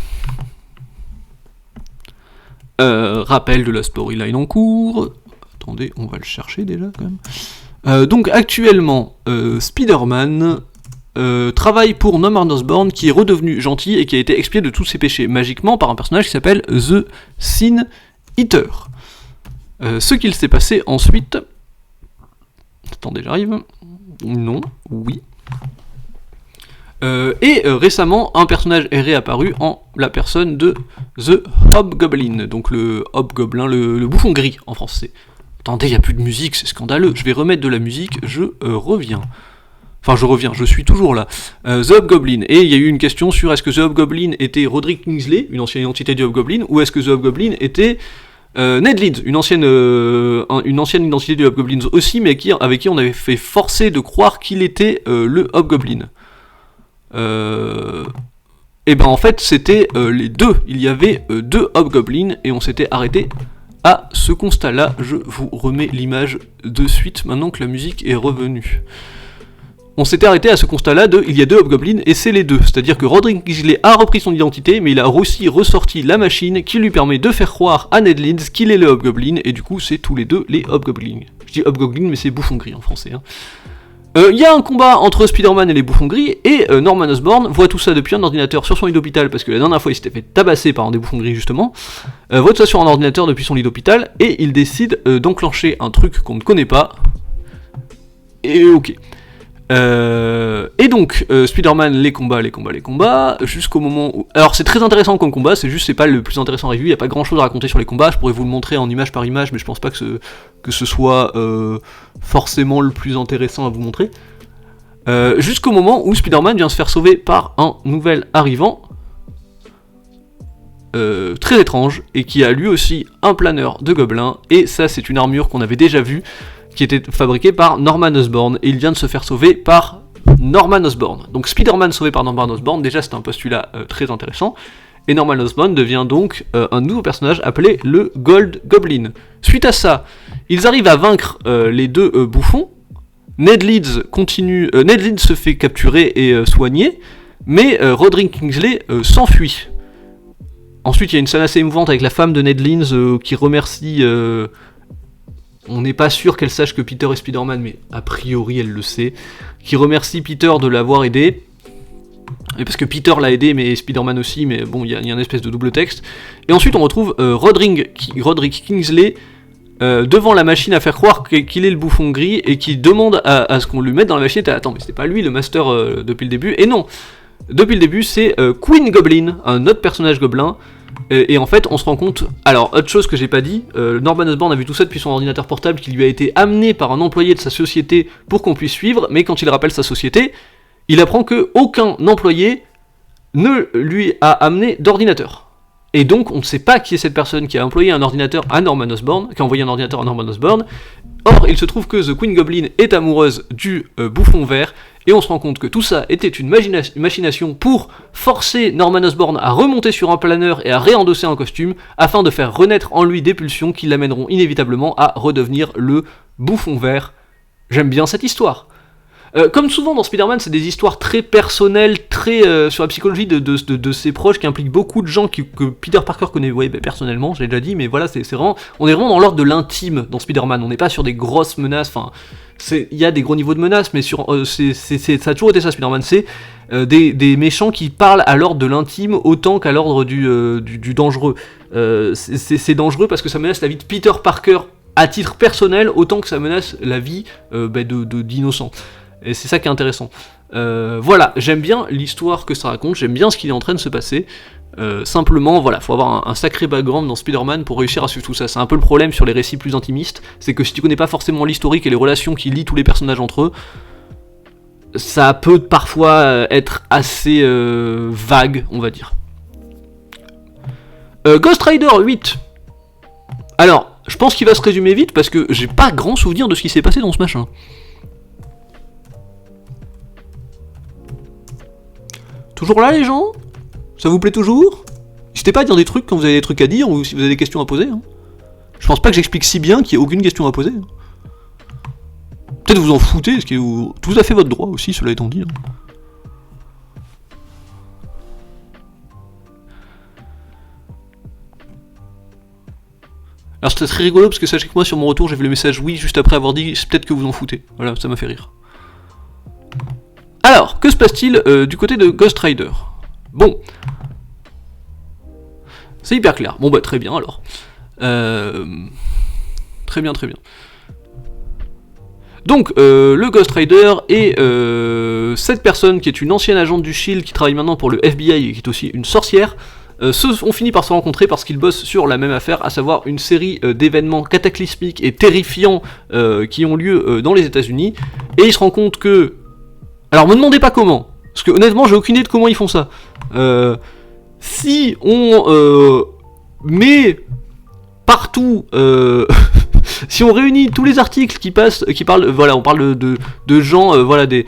S1: rappel de la storyline en cours. Attendez, on va le chercher déjà quand même. Donc actuellement, Spider-Man travaille pour Norman Osborn, qui est redevenu gentil et qui a été expié de tous ses péchés magiquement par un personnage qui s'appelle The Sin Eater. Ce qu'il s'est passé ensuite... Attendez, j'arrive. Non, oui. Récemment, un personnage est réapparu en la personne de The Hobgoblin, donc le Hobgoblin, le bouffon gris en français. Attendez, il n'y a plus de musique, c'est scandaleux. Je vais remettre de la musique, je reviens. Enfin, je suis toujours là. The Hobgoblin. Et il y a eu une question sur est-ce que The Hobgoblin était Roderick Kingsley, une ancienne identité du Hobgoblin, ou est-ce que The Hobgoblin était Ned Leeds, une ancienne identité du Hobgoblin aussi, mais avec qui on avait fait forcer de croire qu'il était le Hobgoblin. Et ben en fait, c'était les deux. Il y avait deux Hobgoblins, et on s'était arrêté à ce constat-là. Je vous remets l'image de suite, maintenant que la musique est revenue. On s'était arrêté à ce constat-là de il y a deux Hobgoblins et c'est les deux. C'est-à-dire que Roderick Kingsley a repris son identité, mais il a aussi ressorti la machine qui lui permet de faire croire à Ned Leeds qu'il est le Hobgoblin, et du coup c'est tous les deux les Hobgoblins. Je dis Hobgoblin, mais c'est bouffon gris en français. Il y a un combat entre Spider-Man et les bouffons gris, et Norman Osborn voit tout ça depuis un ordinateur sur son lit d'hôpital, parce que la dernière fois il s'était fait tabasser par un des bouffons gris justement, voit tout ça sur un ordinateur depuis son lit d'hôpital, et il décide d'enclencher un truc qu'on ne connaît pas, et ok. Et donc Spider-Man les combats jusqu'au moment où... Alors c'est très intéressant comme combat, c'est pas le plus intéressant review, il n'y a pas grand chose à raconter sur les combats, je pourrais vous le montrer en image par image, mais je pense pas que ce soit forcément le plus intéressant à vous montrer. Jusqu'au moment où Spider-Man vient se faire sauver par un nouvel arrivant très étrange, et qui a lui aussi un planeur de gobelins, et ça c'est une armure qu'on avait déjà vue, qui était fabriqué par Norman Osborn, et il vient de se faire sauver par Norman Osborn. Donc Spider-Man sauvé par Norman Osborn, déjà c'est un postulat très intéressant, et Norman Osborn devient donc un nouveau personnage appelé le Gold Goblin. Suite à ça, ils arrivent à vaincre les deux bouffons. Ned Leeds se fait capturer et soigner, mais Roderick Kingsley s'enfuit. Ensuite il y a une scène assez émouvante avec la femme de Ned Leeds qui remercie... On n'est pas sûr qu'elle sache que Peter est Spider-Man, mais a priori elle le sait, qui remercie Peter de l'avoir aidé, et parce que Peter l'a aidé, mais Spider-Man aussi, mais bon, il y a une espèce de double texte. Et ensuite on retrouve Roderick Kingsley devant la machine à faire croire qu'il est le bouffon gris, et qui demande à ce qu'on lui mette dans la machine. Attends, mais c'était pas lui le master depuis le début, et non, depuis le début c'est Queen Goblin, un autre personnage gobelin. Et en fait, on se rend compte... Alors, autre chose que j'ai pas dit, Norman Osborn a vu tout ça depuis son ordinateur portable qui lui a été amené par un employé de sa société pour qu'on puisse suivre, mais quand il rappelle sa société, il apprend que aucun employé ne lui a amené d'ordinateur. Et donc, on ne sait pas qui est cette personne qui a employé un ordinateur à Norman Osborn, qui a envoyé un ordinateur à Norman Osborn. Or, il se trouve que The Queen Goblin est amoureuse du bouffon vert, et on se rend compte que tout ça était une machination pour forcer Norman Osborn à remonter sur un planeur et à réendosser un costume, afin de faire renaître en lui des pulsions qui l'amèneront inévitablement à redevenir le bouffon vert. J'aime bien cette histoire. Comme souvent dans Spider-Man, c'est des histoires très personnelles, très sur la psychologie de ses proches, qui impliquent beaucoup de gens que Peter Parker connaît personnellement, je l'ai déjà dit, mais voilà, c'est vraiment, on est vraiment dans l'ordre de l'intime dans Spider-Man, on n'est pas sur des grosses menaces, enfin, il y a des gros niveaux de menaces, mais ça a toujours été ça Spider-Man, c'est des méchants qui parlent à l'ordre de l'intime autant qu'à l'ordre du dangereux. C'est dangereux parce que ça menace la vie de Peter Parker à titre personnel, autant que ça menace la vie d'innocents. Et c'est ça qui est intéressant. Voilà, j'aime bien l'histoire que ça raconte, j'aime bien ce qui est en train de se passer. Simplement, voilà, faut avoir un sacré background dans Spider-Man pour réussir à suivre tout ça. C'est un peu le problème sur les récits plus intimistes, c'est que si tu connais pas forcément l'historique et les relations qui lient tous les personnages entre eux, ça peut parfois être assez vague, on va dire. Ghost Rider 8. Alors, je pense qu'il va se résumer vite parce que j'ai pas grand souvenir de ce qui s'est passé dans ce machin. Toujours là les gens ? Ça vous plaît toujours ? N'hésitez pas à dire des trucs quand vous avez des trucs à dire ou si vous avez des questions à poser. Hein. Je pense pas que j'explique si bien qu'il n'y ait aucune question à poser. Hein. Peut-être vous en foutez, ce qui est tout à fait votre droit aussi, cela étant dit. Hein. Alors c'était très rigolo parce que sachez que moi sur mon retour j'ai vu le message oui juste après avoir dit c'est peut-être que vous en foutez. Voilà, ça m'a fait rire. Alors, que se passe-t-il du côté de Ghost Rider ? Bon. C'est hyper clair. Bon bah très bien alors. Très bien. Donc, le Ghost Rider est cette personne qui est une ancienne agente du SHIELD qui travaille maintenant pour le FBI et qui est aussi une sorcière, ont fini par se rencontrer parce qu'ils bossent sur la même affaire, à savoir une série d'événements cataclysmiques et terrifiants qui ont lieu dans les États-Unis, et ils se rendent compte que... Alors me demandez pas comment, parce que honnêtement j'ai aucune idée de comment ils font ça. Si on met partout... si on réunit tous les articles qui parlent, voilà, on parle de gens, voilà, des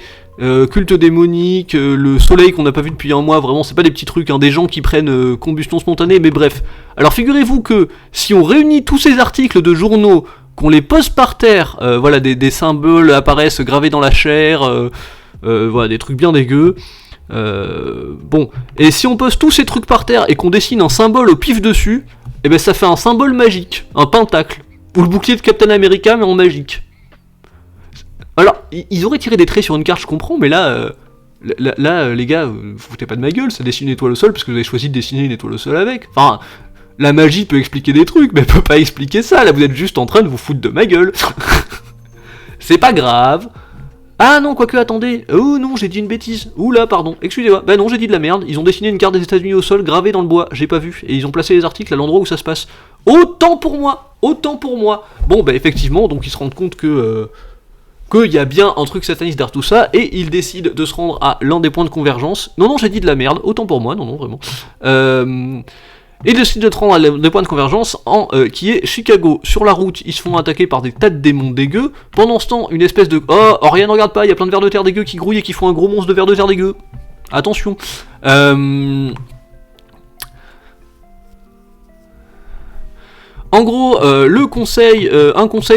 S1: cultes démoniques, le soleil qu'on n'a pas vu depuis un mois, vraiment, c'est pas des petits trucs, hein, des gens qui prennent combustion spontanée, mais bref. Alors figurez-vous que si on réunit tous ces articles de journaux, qu'on les pose par terre, voilà, des symboles apparaissent gravés dans la chair, voilà, des trucs bien dégueux. Bon, et si on pose tous ces trucs par terre et qu'on dessine un symbole au pif dessus, et ben ça fait un symbole magique, un pentacle. Ou le bouclier de Captain America, mais en magique. Alors, ils auraient tiré des traits sur une carte, je comprends, mais là, les gars, vous foutez pas de ma gueule, ça dessine une étoile au sol parce que vous avez choisi de dessiner une étoile au sol avec. Enfin, la magie peut expliquer des trucs, mais elle peut pas expliquer ça, là vous êtes juste en train de vous foutre de ma gueule. C'est pas grave. Ah non, quoique, attendez. Oh non, j'ai dit une bêtise. Oula, pardon, excusez-moi. Bah non, j'ai dit de la merde. Ils ont dessiné une carte des États-Unis au sol, gravée dans le bois, j'ai pas vu. Et ils ont placé les articles à l'endroit où ça se passe. Autant pour moi. Bon, bah effectivement, donc ils se rendent compte que qu'il y a bien un truc sataniste derrière tout ça, et ils décident de se rendre à l'un des points de convergence. Non, j'ai dit de la merde. Autant pour moi, non, vraiment. Ils décident de se rendre à l'un des points de convergence qui est Chicago. Sur la route, ils se font attaquer par des tas de démons dégueux. Pendant ce temps, une espèce de... Oh, rien ne regarde pas, il y a plein de vers de terre dégueux qui grouillent et qui font un gros monstre de vers de terre dégueu. Attention. En gros, un conseil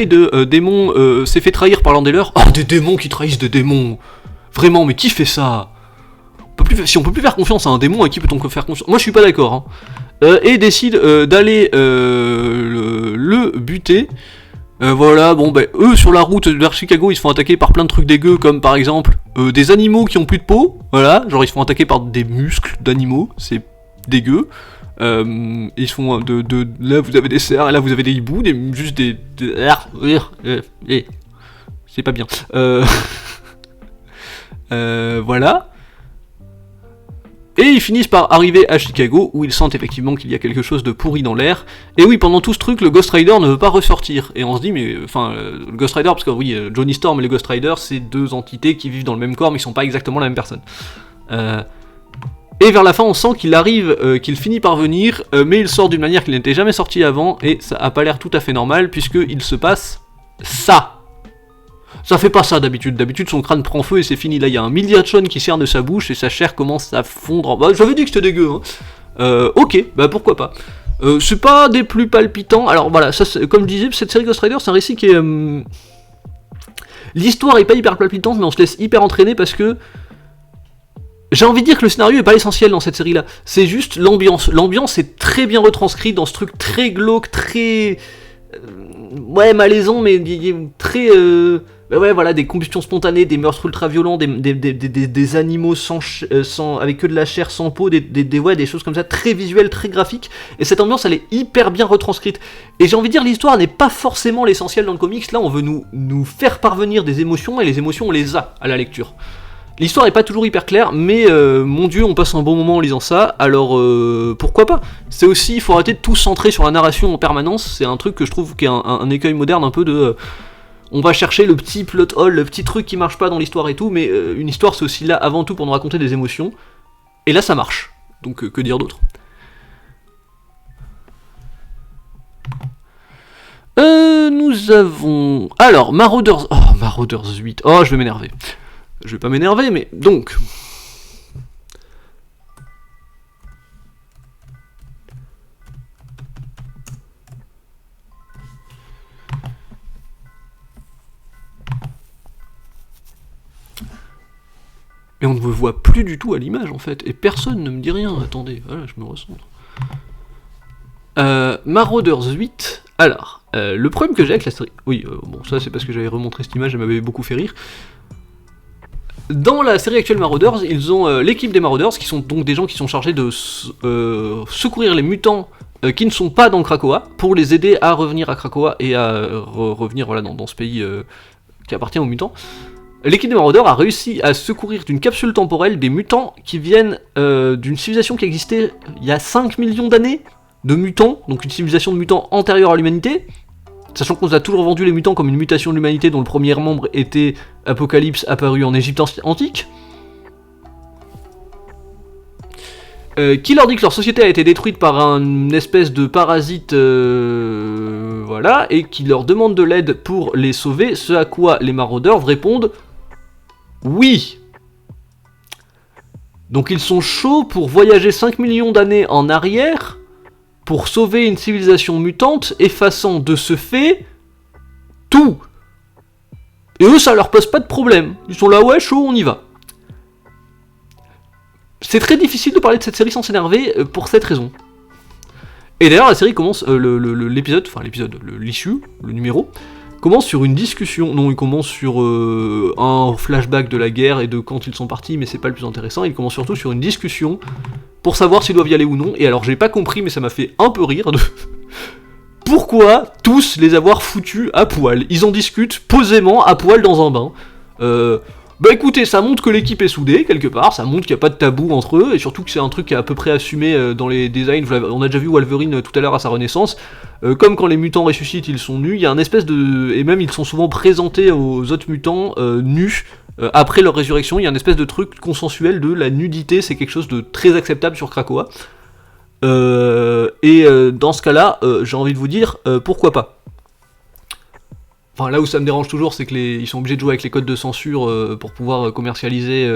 S1: de démons s'est fait trahir par l'un des leurs. Oh, des démons qui trahissent des démons. Vraiment, mais qui fait ça ? Si on peut plus faire confiance à un démon, à qui peut-on faire confiance ? Moi, je suis pas d'accord, hein. Et décide d'aller le buter. Voilà, bon, ben, eux, sur la route vers Chicago, ils se font attaquer par plein de trucs dégueux, comme par exemple des animaux qui ont plus de peau. Voilà, genre ils se font attaquer par des muscles d'animaux, c'est dégueu. Ils se font là vous avez des cerfs, et là vous avez des hiboux, juste des c'est pas bien. Voilà. Et ils finissent par arriver à Chicago, où ils sentent effectivement qu'il y a quelque chose de pourri dans l'air. Et oui, pendant tout ce truc, le Ghost Rider ne veut pas ressortir. Et on se dit, mais enfin, le Ghost Rider, parce que oui, Johnny Storm et le Ghost Rider, c'est deux entités qui vivent dans le même corps, mais ils sont pas exactement la même personne. Et vers la fin, on sent qu'il arrive, qu'il finit par venir, mais il sort d'une manière qu'il n'était jamais sorti avant, et ça a pas l'air tout à fait normal, puisqu'il se passe ça. Ça fait pas ça d'habitude, son crâne prend feu et c'est fini, là il y a un milliard qui sert de sa bouche et sa chair commence à fondre. Bah j'avais dit que c'était dégueu, hein. Ok, bah pourquoi pas. C'est pas des plus palpitants, alors voilà, ça, comme je disais, cette série Ghost Rider c'est un récit qui est... L'histoire est pas hyper palpitante, mais on se laisse hyper entraîner parce que... J'ai envie de dire que le scénario est pas essentiel dans cette série-là, c'est juste l'ambiance. L'ambiance est très bien retranscrite dans ce truc très glauque, très... ouais, malaisant, mais très...
S2: bah ouais, voilà, des combustions spontanées, des meurtres ultra violents, des animaux avec que de la chair sans peau, des choses comme ça, très visuelles, très graphiques, et cette ambiance elle est hyper bien retranscrite. Et j'ai envie de dire, l'histoire n'est pas forcément l'essentiel dans le comics, là on veut nous faire parvenir des émotions, et les émotions on les a à la lecture. L'histoire est pas toujours hyper claire, mais mon dieu, on passe un bon moment en lisant ça, alors pourquoi pas. C'est aussi, il faut arrêter de tout centrer sur la narration en permanence, c'est un truc que je trouve qui est un écueil moderne un peu de... on va chercher le petit plot hole, le petit truc qui marche pas dans l'histoire et tout, mais une histoire c'est aussi là avant tout pour nous raconter des émotions, et là ça marche, donc que dire d'autre. Nous avons... Alors, Marauders... Oh, Marauders 8, oh je vais m'énerver. Je vais pas m'énerver, mais donc... Et on ne me voit plus du tout à l'image en fait, et personne ne me dit rien, attendez, voilà, je me recentre. Marauders 8, alors, le problème que j'ai avec la série... Oui, bon, ça c'est parce que j'avais remontré cette image, elle m'avait beaucoup fait rire. Dans la série actuelle Marauders, ils ont l'équipe des Marauders, qui sont donc des gens qui sont chargés de secourir les mutants qui ne sont pas dans Krakoa, pour les aider à revenir à Krakoa et à revenir voilà, dans ce pays qui appartient aux mutants. L'équipe des Marauders a réussi à secourir d'une capsule temporelle des mutants qui viennent d'une civilisation qui existait il y a 5 millions d'années, de mutants, donc une civilisation de mutants antérieure à l'humanité, sachant qu'on nous a toujours vendu les mutants comme une mutation de l'humanité dont le premier membre était Apocalypse apparu en Égypte antique, qui leur dit que leur société a été détruite par une espèce de parasite, voilà, et qui leur demande de l'aide pour les sauver, ce à quoi les Marauders répondent « Oui ». Donc ils sont chauds pour voyager 5 millions d'années en arrière pour sauver une civilisation mutante, effaçant de ce fait tout. Et eux, ça leur pose pas de problème. Ils sont là, ouais, chaud, on y va. C'est très difficile de parler de cette série sans s'énerver pour cette raison. Et d'ailleurs, la série commence, l'issue, le numéro, commence sur une discussion. Non, il commence sur un flashback de la guerre et de quand ils sont partis, mais c'est pas le plus intéressant. Il commence surtout sur une discussion pour savoir s'ils doivent y aller ou non. Et alors, j'ai pas compris, mais ça m'a fait un peu rire de... Pourquoi tous les avoir foutus à poil? Ils en discutent posément à poil dans un bain. Bah écoutez, ça montre que l'équipe est soudée, quelque part, ça montre qu'il n'y a pas de tabou entre eux, et surtout que c'est un truc qui est à peu près assumé dans les designs. On a déjà vu Wolverine tout à l'heure à sa renaissance, comme quand les mutants ressuscitent, ils sont nus, il y a un espèce de... et même ils sont souvent présentés aux autres mutants nus, après leur résurrection, il y a un espèce de truc consensuel de la nudité, c'est quelque chose de très acceptable sur Krakoa. Dans ce cas-là, j'ai envie de vous dire, pourquoi pas. Enfin, là où ça me dérange toujours, c'est qu'ils sont obligés de jouer avec les codes de censure pour pouvoir commercialiser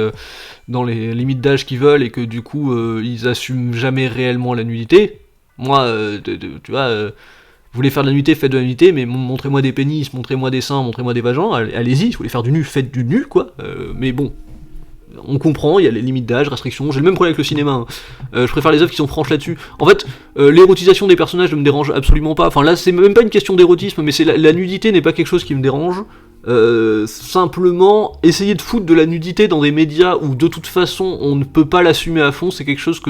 S2: dans les limites d'âge qu'ils veulent, et que du coup, ils assument jamais réellement la nudité. Moi, tu vois, vous voulez faire de la nudité, faites de la nudité, mais montrez-moi des pénis, montrez-moi des seins, montrez-moi des vagins, allez-y, si vous voulez faire du nu, faites du nu, quoi. Mais bon, on comprend, il y a les limites d'âge, restrictions, j'ai le même problème avec le cinéma, hein. Je préfère les œuvres qui sont franches là-dessus. En fait, l'érotisation des personnages ne me dérange absolument pas, enfin là c'est même pas une question d'érotisme, mais c'est la nudité n'est pas quelque chose qui me dérange. Simplement, essayer de foutre de la nudité dans des médias où de toute façon on ne peut pas l'assumer à fond, c'est quelque chose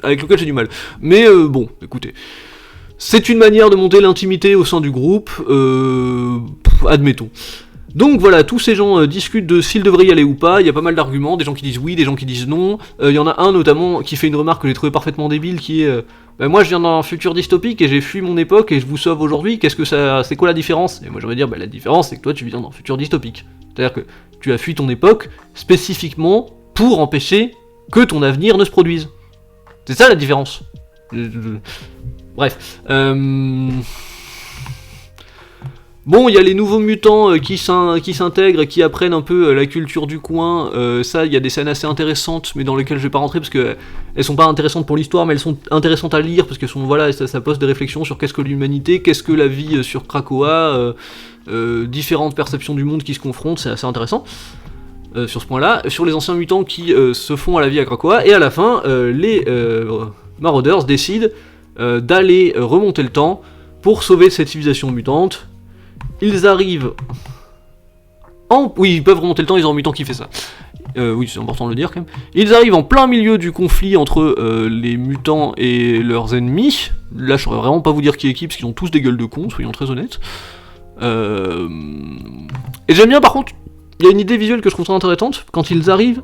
S2: avec lequel j'ai du mal. Mais bon, écoutez, c'est une manière de monter l'intimité au sein du groupe, admettons. Donc voilà, tous ces gens discutent de s'ils devraient y aller ou pas, il y a pas mal d'arguments, des gens qui disent oui, des gens qui disent non, il y en a un notamment qui fait une remarque que j'ai trouvé parfaitement débile, qui est moi je viens d'un futur dystopique et j'ai fui mon époque et je vous sauve aujourd'hui, c'est quoi la différence? Et moi j'aimerais dire, la différence c'est que toi tu viens d'un futur dystopique, c'est-à-dire que tu as fui ton époque spécifiquement pour empêcher que ton avenir ne se produise. C'est ça la différence. Bref, bon, il y a les nouveaux mutants qui s'intègrent, qui apprennent un peu la culture du coin, ça, il y a des scènes assez intéressantes, mais dans lesquelles je vais pas rentrer, parce que elles sont pas intéressantes pour l'histoire, mais elles sont intéressantes à lire, parce que ça pose des réflexions sur qu'est-ce que l'humanité, qu'est-ce que la vie sur Krakoa, différentes perceptions du monde qui se confrontent, c'est assez intéressant, sur ce point-là, sur les anciens mutants qui se font à la vie à Krakoa, et à la fin, les Marauders décident d'aller remonter le temps pour sauver cette civilisation mutante. Ils arrivent Oui, ils peuvent remonter le temps, ils ont un mutant qui fait ça. Oui, c'est important de le dire quand même. Ils arrivent en plein milieu du conflit entre les mutants et leurs ennemis. Là, je saurais vraiment pas vous dire qui est qui, parce qu'ils ont tous des gueules de cons, soyons très honnêtes. Et j'aime bien, par contre, il y a une idée visuelle que je trouve très intéressante. Quand ils arrivent,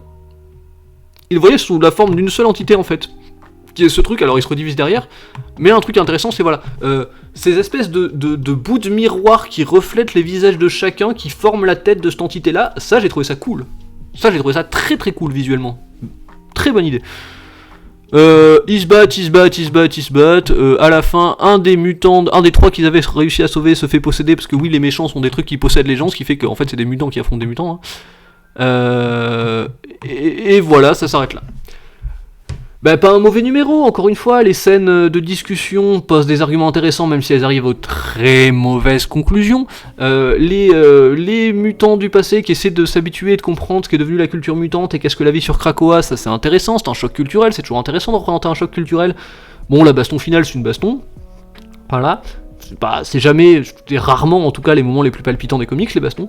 S2: ils voyaient sous la forme d'une seule entité, en fait. Qui est ce truc, alors ils se redivisent derrière. Mais un truc intéressant, c'est voilà, ces espèces de bouts de miroir qui reflètent les visages de chacun, qui forment la tête de cette entité-là. Ça, j'ai trouvé ça cool. Ça, j'ai trouvé ça très très cool visuellement. Très bonne idée. Ils se battent. À la fin, un des mutants, un des trois qu'ils avaient réussi à sauver se fait posséder, parce que oui, les méchants sont des trucs qui possèdent les gens, ce qui fait qu'en fait, c'est des mutants qui affrontent des mutants. Hein. Et voilà, ça s'arrête là. Bah, pas un mauvais numéro, encore une fois, les scènes de discussion posent des arguments intéressants, même si elles arrivent aux très mauvaises conclusions. Les mutants du passé qui essaient de s'habituer et de comprendre ce qu'est devenu la culture mutante et qu'est-ce que la vie sur Krakoa, ça c'est intéressant, c'est un choc culturel, c'est toujours intéressant de représenter un choc culturel. Bon, la baston finale, c'est une baston. Voilà. C'est jamais, c'est rarement en tout cas les moments les plus palpitants des comics, les bastons.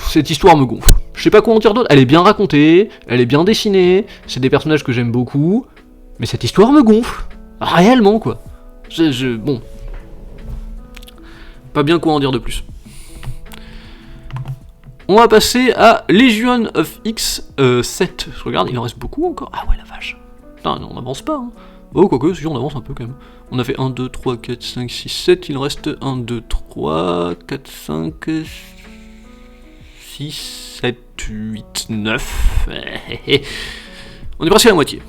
S2: Cette histoire me gonfle. Je sais pas quoi en dire d'autre, elle est bien racontée, elle est bien dessinée, c'est des personnages que j'aime beaucoup, mais cette histoire me gonfle. Réellement, quoi. Bon. Pas bien quoi en dire de plus. On va passer à Legion of X 7. Je regarde, il en reste beaucoup encore. Ah ouais, la vache. Putain, on avance pas, hein. Oh, quoique, si, on avance un peu quand même. On a fait 1, 2, 3, 4, 5, 6, 7, il en reste 1, 2, 3, 4, 5, 6, 7, 8, 9. On est presque à la moitié.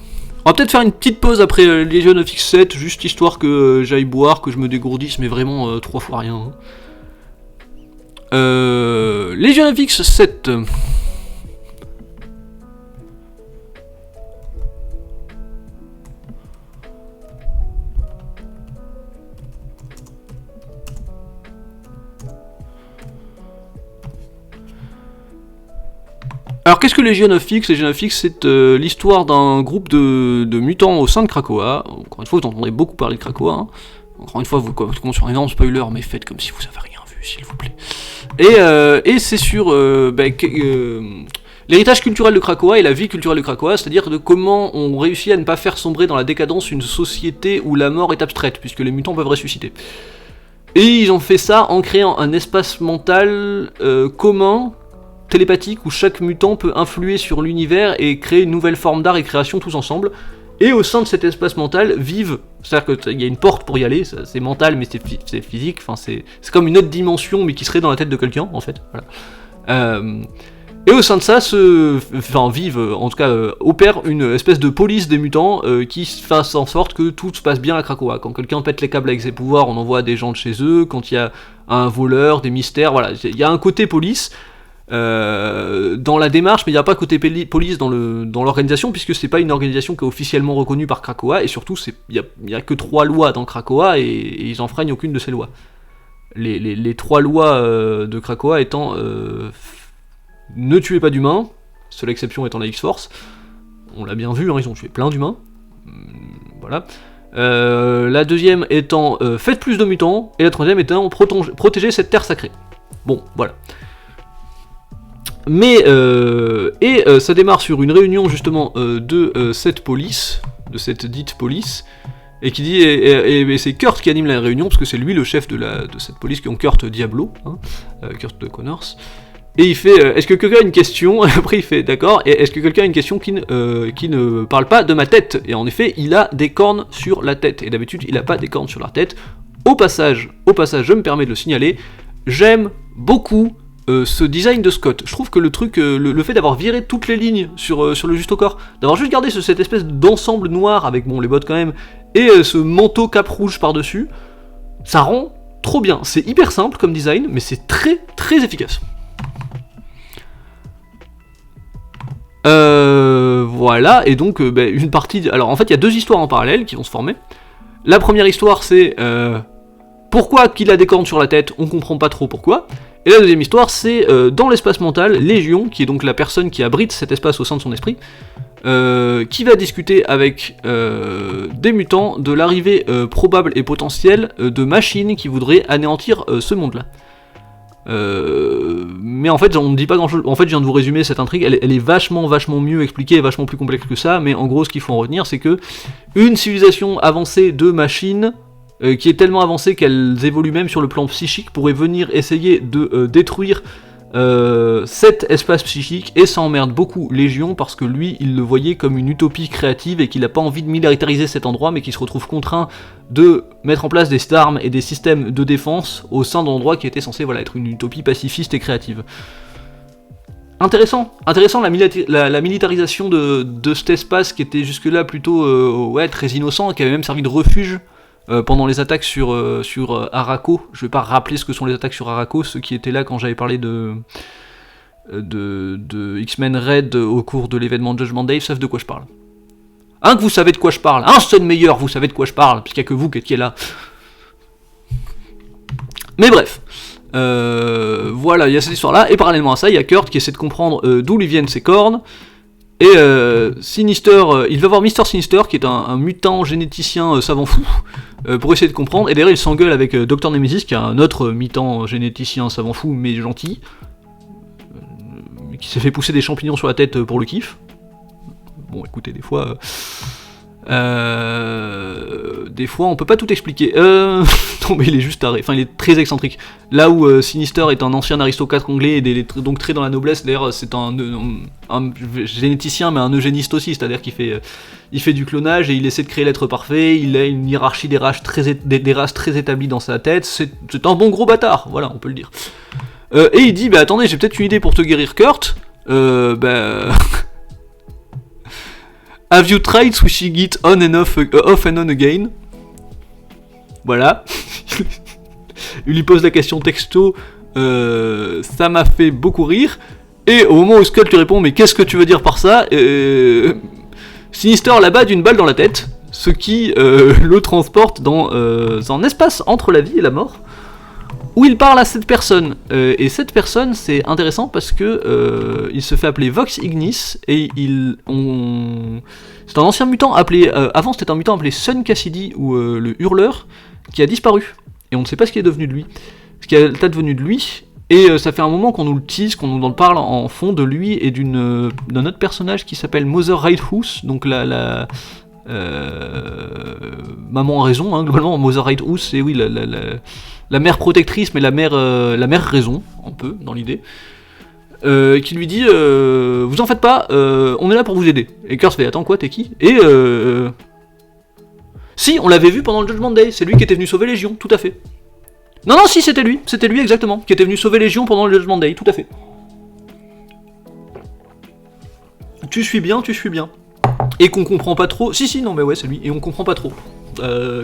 S2: On va peut-être faire une petite pause après Legion of X7, juste histoire que j'aille boire, que je me dégourdisse, mais vraiment 3 fois rien. Legion of X7. Alors qu'est-ce que Legion of X ? Legion of X, c'est l'histoire d'un groupe de mutants au sein de Krakoa. Encore une fois, vous entendrez beaucoup parler de Krakoa. Hein. Encore une fois, vous commencez sur un énorme spoiler, mais faites comme si vous avez rien vu, s'il vous plaît. Et c'est sur l'héritage culturel de Krakoa et la vie culturelle de Krakoa, c'est-à-dire de comment on réussit à ne pas faire sombrer dans la décadence une société où la mort est abstraite, puisque les mutants peuvent ressusciter. Et ils ont fait ça en créant un espace mental commun, télépathique, où chaque mutant peut influer sur l'univers et créer une nouvelle forme d'art et création tous ensemble. Et au sein de cet espace mental vivent, c'est-à-dire qu'il y a une porte pour y aller, c'est mental mais c'est physique, enfin c'est comme une autre dimension mais qui serait dans la tête de quelqu'un en fait. Voilà. Et au sein de ça, opère une espèce de police des mutants qui fasse en sorte que tout se passe bien à Krakoa. Quand quelqu'un pète les câbles avec ses pouvoirs, on envoie des gens de chez eux, quand il y a un voleur, des mystères, voilà, il y a un côté police. Dans la démarche, mais il n'y a pas côté police dans l'organisation, puisque c'est pas une organisation qui est officiellement reconnue par Krakoa, et surtout il y a que 3 lois dans Krakoa, et ils enfreignent aucune de ces lois. Les 3 lois de Krakoa étant ne tuez pas d'humains, seule exception étant la X-Force, on l'a bien vu, hein, ils ont tué plein d'humains, voilà. La deuxième étant faites plus de mutants, et la troisième étant protéger cette terre sacrée. Bon, voilà. Mais ça démarre sur une réunion justement de cette police, de cette dite police, et qui dit et c'est Kurt qui anime la réunion parce que c'est lui le chef de cette police, qui est Kurt Diablo, hein, Kurt Connors. Et il fait est-ce que quelqu'un a une question ? Après il fait d'accord. Et est-ce que quelqu'un a une question qui ne parle pas de ma tête ? Et en effet il a des cornes sur la tête. Et d'habitude il a pas des cornes sur la tête. Au passage, je me permets de le signaler. J'aime beaucoup ce design de Scott. Je trouve que le truc, le fait d'avoir viré toutes les lignes sur le juste au corps, d'avoir juste gardé cette espèce d'ensemble noir avec les bottes quand même, et ce manteau cap rouge par-dessus, ça rend trop bien. C'est hyper simple comme design, mais c'est très très efficace. Voilà, et donc une partie... Alors en fait il y a 2 histoires en parallèle qui vont se former. La première histoire c'est pourquoi qu'il a des cornes sur la tête, on comprend pas trop pourquoi. Et la deuxième histoire, c'est dans l'espace mental, Légion, qui est donc la personne qui abrite cet espace au sein de son esprit, qui va discuter avec des mutants de l'arrivée probable et potentielle de machines qui voudraient anéantir ce monde-là. Mais en fait, on ne dit pas grand chose. En fait, je viens de vous résumer cette intrigue. Elle est vachement mieux expliquée, vachement plus complexe que ça. Mais en gros, ce qu'il faut en retenir, c'est que une civilisation avancée de machines, qui est tellement avancée qu'elles évoluent même sur le plan psychique, pourrait venir essayer de détruire cet espace psychique, et ça emmerde beaucoup Légion parce que lui il le voyait comme une utopie créative et qu'il n'a pas envie de militariser cet endroit, mais qu'il se retrouve contraint de mettre en place des armes et des systèmes de défense au sein d'endroits qui étaient censés être une utopie pacifiste et créative. Intéressant la militarisation de cet espace qui était jusque-là plutôt très innocent, qui avait même servi de refuge pendant les attaques sur Arakko. Je vais pas rappeler ce que sont les attaques sur Arakko, ceux qui étaient là quand j'avais parlé de X-Men Red au cours de l'événement Judgment Day savent de quoi je parle. Que vous savez de quoi je parle, c'est le meilleur, vous savez de quoi je parle, puisqu'il n'y a que vous qui est là. Mais bref, voilà, il y a cette histoire-là, et parallèlement à ça, il y a Kurt qui essaie de comprendre d'où lui viennent ses cornes. Et Sinister, il va voir Mister Sinister, qui est un mutant généticien savant fou, pour essayer de comprendre, et d'ailleurs il s'engueule avec Dr Nemesis, qui est un autre mutant généticien savant fou, mais gentil, qui s'est fait pousser des champignons sur la tête pour le kiff. Bon, écoutez, des fois on peut pas tout expliquer. Non, mais il est juste taré, enfin il est très excentrique. Là où Sinister est un ancien aristocrate anglais et donc très dans la noblesse, d'ailleurs c'est un généticien mais un eugéniste aussi, c'est-à-dire qu'il fait du clonage et il essaie de créer l'être parfait, il a une hiérarchie des races très établie dans sa tête, c'est un bon gros bâtard, voilà, on peut le dire. Et il dit, attendez, j'ai peut-être une idée pour te guérir, Kurt, Have you tried switching it on and off and on again? Voilà. Il lui pose la question texto, ça m'a fait beaucoup rire. Et au moment où Skull lui répond, mais qu'est-ce que tu veux dire par ça? Sinister l'abat d'une balle dans la tête, ce qui le transporte dans un espace entre la vie et la mort, où il parle à cette personne. Et cette personne, c'est intéressant parce que il se fait appeler Vox Ignis, et c'est un ancien mutant appelé... avant c'était un mutant appelé Sun Cassidy, ou le Hurleur, qui a disparu. Et on ne sait pas ce qui est devenu de lui. Ce qui est devenu de lui, et ça fait un moment qu'on nous le tease, qu'on nous en parle en fond de lui et d'un autre personnage qui s'appelle Mother Righthouse, donc la maman a raison, hein, globalement, Mother Righthouse, c'est oui, la mère protectrice, mais la mère raison, un peu, dans l'idée, qui lui dit vous en faites pas, on est là pour vous aider. Et Kurt fait attends quoi, t'es qui? Et si, on l'avait vu pendant le Judgment Day, c'est lui qui était venu sauver Légion, tout à fait. Non, si, c'était lui exactement, qui était venu sauver Légion pendant le Judgment Day, tout à fait. Tu suis bien. Et qu'on comprend pas trop, non mais ouais c'est lui, et on comprend pas trop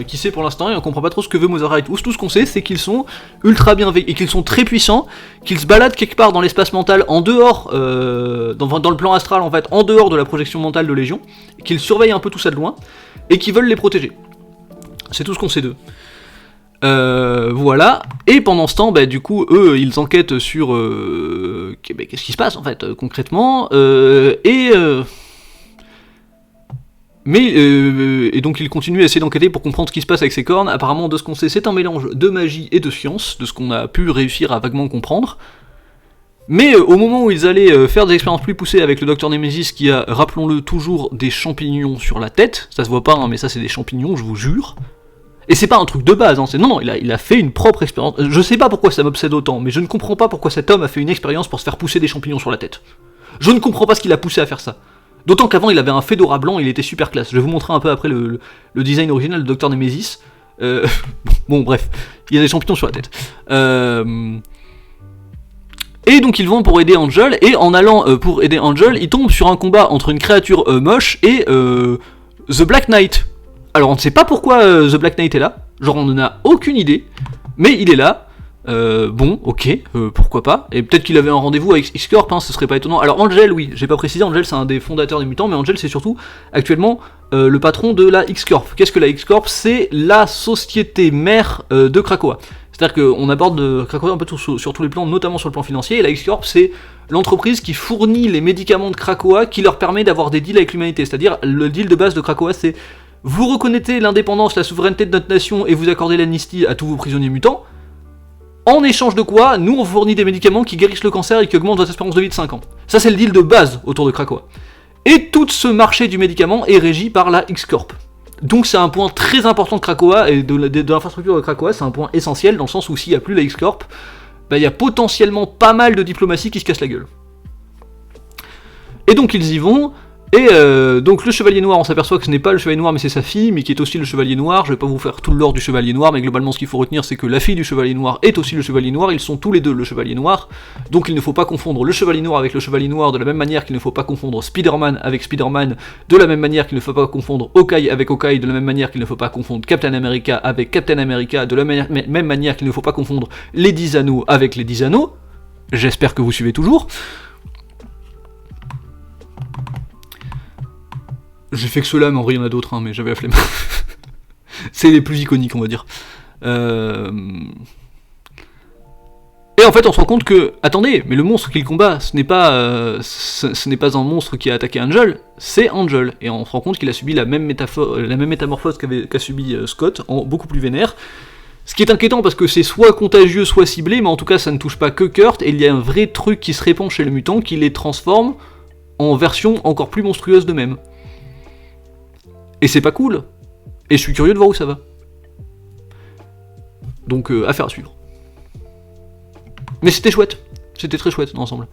S2: qui c'est pour l'instant, et on comprend pas trop ce que veut Mother Righthouse. Tout ce qu'on sait, c'est qu'ils sont ultra bienveillants, et qu'ils sont très puissants, qu'ils se baladent quelque part dans l'espace mental, en dehors, dans le plan astral en fait, en dehors de la projection mentale de Légion, qu'ils surveillent un peu tout ça de loin, et qu'ils veulent les protéger. C'est tout ce qu'on sait d'eux. Voilà, et pendant ce temps, du coup, eux, ils enquêtent sur qu'est-ce qui se passe en fait, concrètement, et donc il continue à essayer d'enquêter pour comprendre ce qui se passe avec ses cornes. Apparemment, de ce qu'on sait, c'est un mélange de magie et de science, de ce qu'on a pu réussir à vaguement comprendre. Mais au moment où ils allaient faire des expériences plus poussées avec le Dr Nemesis, qui a, rappelons-le, toujours des champignons sur la tête, ça se voit pas, hein, mais ça c'est des champignons, je vous jure. Et c'est pas un truc de base, hein, non, il a fait une propre expérience. Je sais pas pourquoi ça m'obsède autant, mais je ne comprends pas pourquoi cet homme a fait une expérience pour se faire pousser des champignons sur la tête. Je ne comprends pas ce qui l'a poussé à faire ça. D'autant qu'avant il avait un fedora blanc, il était super classe. Je vais vous montrer un peu après le design original de Dr Nemesis. Bon bref, il y a des champignons sur la tête. Et donc ils vont pour aider Angel, et en allant pour aider Angel, ils tombent sur un combat entre une créature moche et The Black Knight. Alors on ne sait pas pourquoi The Black Knight est là, genre on n'en a aucune idée, mais il est là. Bon, ok, pourquoi pas. Et peut-être qu'il avait un rendez-vous avec X-Corp, hein, ce serait pas étonnant. Alors Angel, oui, j'ai pas précisé, Angel c'est un des fondateurs des mutants, mais Angel c'est surtout actuellement le patron de la X-Corp. Qu'est-ce que la X-Corp? C'est la société mère de Krakoa. C'est-à-dire qu'on aborde Krakoa un peu sur tous les plans, notamment sur le plan financier, et la X-Corp c'est l'entreprise qui fournit les médicaments de Krakoa qui leur permet d'avoir des deals avec l'humanité. C'est-à-dire le deal de base de Krakoa c'est vous reconnaissez l'indépendance, la souveraineté de notre nation et vous accordez l'amnistie à tous vos prisonniers mutants. En échange de quoi, nous on fournit des médicaments qui guérissent le cancer et qui augmentent votre espérance de vie de 5 ans. Ça c'est le deal de base autour de Krakoa. Et tout ce marché du médicament est régi par la X-Corp. Donc c'est un point très important de Krakoa et de l'infrastructure de Krakoa, c'est un point essentiel dans le sens où s'il n'y a plus la X-Corp, il y a potentiellement pas mal de diplomatie qui se casse la gueule. Et donc ils y vont, et donc le Chevalier Noir, on s'aperçoit que ce n'est pas le Chevalier Noir mais c'est sa fille, mais qui est aussi le Chevalier Noir. Je vais pas vous faire tout le lore du Chevalier Noir, mais globalement ce qu'il faut retenir c'est que la fille du Chevalier Noir est aussi le Chevalier Noir, ils sont tous les deux le Chevalier Noir, donc il ne faut pas confondre le Chevalier Noir avec le Chevalier Noir, de la même manière qu'il ne faut pas confondre Spider-Man avec Spider-Man, de la même manière qu'il ne faut pas confondre Hawkeye avec Hawkeye, de la même manière qu'il ne faut pas confondre Captain America avec Captain America, de la même manière qu'il ne faut pas confondre les 10 anneaux avec les 10 anneaux. J'espère que vous suivez toujours. J'ai fait que ceux-là, mais en vrai, il y en a d'autres, hein, mais j'avais la flemme. C'est les plus iconiques, on va dire. Et en fait, on se rend compte que, attendez, mais le monstre qu'il combat, ce n'est pas un monstre qui a attaqué Angel, c'est Angel. Et on se rend compte qu'il a subi la même métamorphose qu'a subi Scott, en beaucoup plus vénère. Ce qui est inquiétant parce que c'est soit contagieux, soit ciblé, mais en tout cas, ça ne touche pas que Kurt, et il y a un vrai truc qui se répand chez le mutant qui les transforme en versions encore plus monstrueuses d'eux-mêmes. Et c'est pas cool. Et je suis curieux de voir où ça va. Donc, affaire à suivre. Mais c'était chouette. C'était très chouette dans l'ensemble.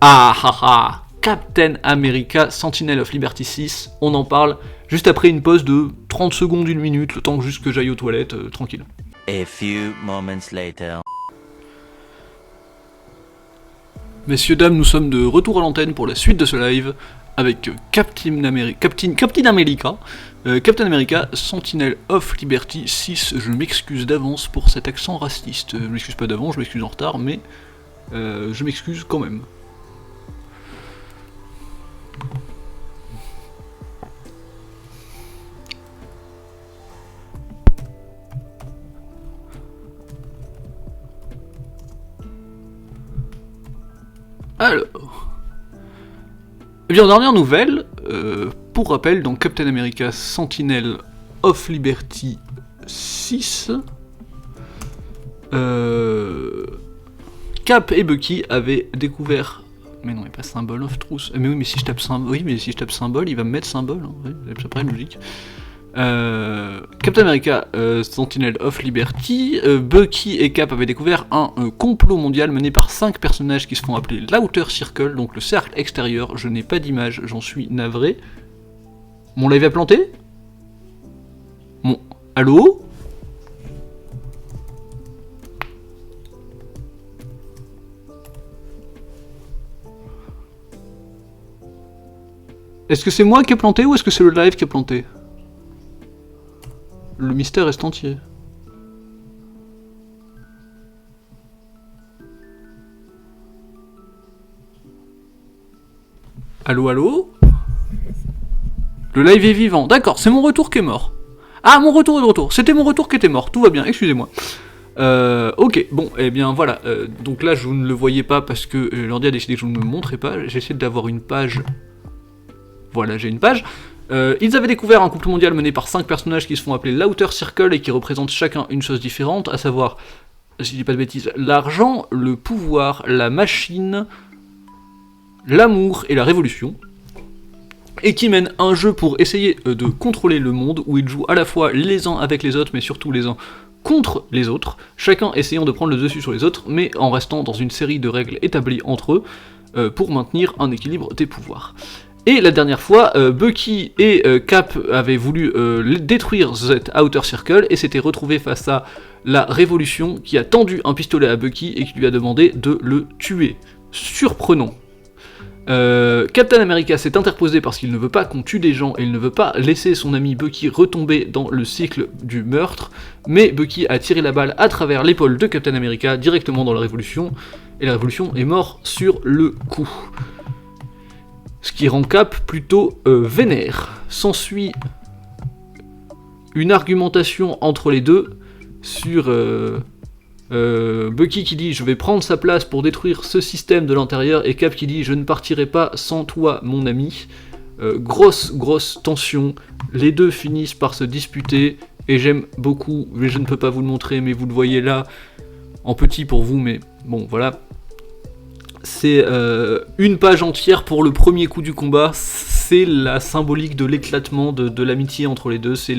S2: Ah ah ah, Captain America Sentinel of Liberty 6. On en parle juste après une pause de 30 secondes, 1 minute, le temps que juste que j'aille aux toilettes, tranquille.
S3: A few moments later.
S1: Messieurs, dames, nous sommes de retour à l'antenne pour la suite de ce live avec Captain America Sentinel of Liberty 6. Je m'excuse d'avance pour cet accent raciste. Je m'excuse pas d'avance, je m'excuse en retard, mais je m'excuse quand même. Alors... Eh bien, dernière nouvelle, pour rappel, dans Captain America Sentinel of Liberty 6, Cap et Bucky avaient découvert... Mais non, il n'y a pas Symbol of Truth. Mais oui, mais si je tape symbole, il va me mettre symbole, hein. Oui, ça paraît logique. Captain America Sentinel of Liberty, Bucky et Cap avaient découvert un complot mondial mené par 5 personnages qui se font appeler l'Outer Circle, donc le cercle extérieur. Je n'ai pas d'image, j'en suis navré. Mon live a planté ? Bon, allô ? Est-ce que c'est moi qui ai planté ou est-ce que c'est le live qui a planté ? Le mystère reste entier. Allô, allô ? Le live est vivant. D'accord, c'est mon retour qui est mort. Ah, mon retour est de retour. C'était mon retour qui était mort. Tout va bien, excusez-moi. Ok, bon, eh bien voilà. Donc là, je ne le voyais pas parce que l'ordi a décidé que je ne me montrais pas. J'essaie d'avoir une page. Voilà, j'ai une page. Ils avaient découvert un couple mondial mené par 5 personnages qui se font appeler l'Outer Circle et qui représentent chacun une chose différente, à savoir, si je dis pas de bêtises, l'argent, le pouvoir, la machine, l'amour et la révolution, et qui mènent un jeu pour essayer de contrôler le monde, où ils jouent à la fois les uns avec les autres, mais surtout les uns contre les autres, chacun essayant de prendre le dessus sur les autres, mais en restant dans une série de règles établies entre eux, pour maintenir un équilibre des pouvoirs. Et la dernière fois, Bucky et Cap avaient voulu détruire cet Outer Circle et s'étaient retrouvés face à la Révolution qui a tendu un pistolet à Bucky et qui lui a demandé de le tuer. Surprenant. Captain America s'est interposé parce qu'il ne veut pas qu'on tue des gens et il ne veut pas laisser son ami Bucky retomber dans le cycle du meurtre, mais Bucky a tiré la balle à travers l'épaule de Captain America directement dans la Révolution, et la Révolution est morte sur le coup. Ce qui rend Cap plutôt vénère. S'ensuit une argumentation entre les deux sur Bucky qui dit « Je vais prendre sa place pour détruire ce système de l'intérieur » et Cap qui dit « Je ne partirai pas sans toi, mon ami ». Grosse tension. Les deux finissent par se disputer et j'aime beaucoup, mais je ne peux pas vous le montrer, mais vous le voyez là,
S2: en petit pour vous, mais bon, voilà. C'est une page entière pour le premier coup du combat, c'est la symbolique de l'éclatement de l'amitié entre les deux, c'est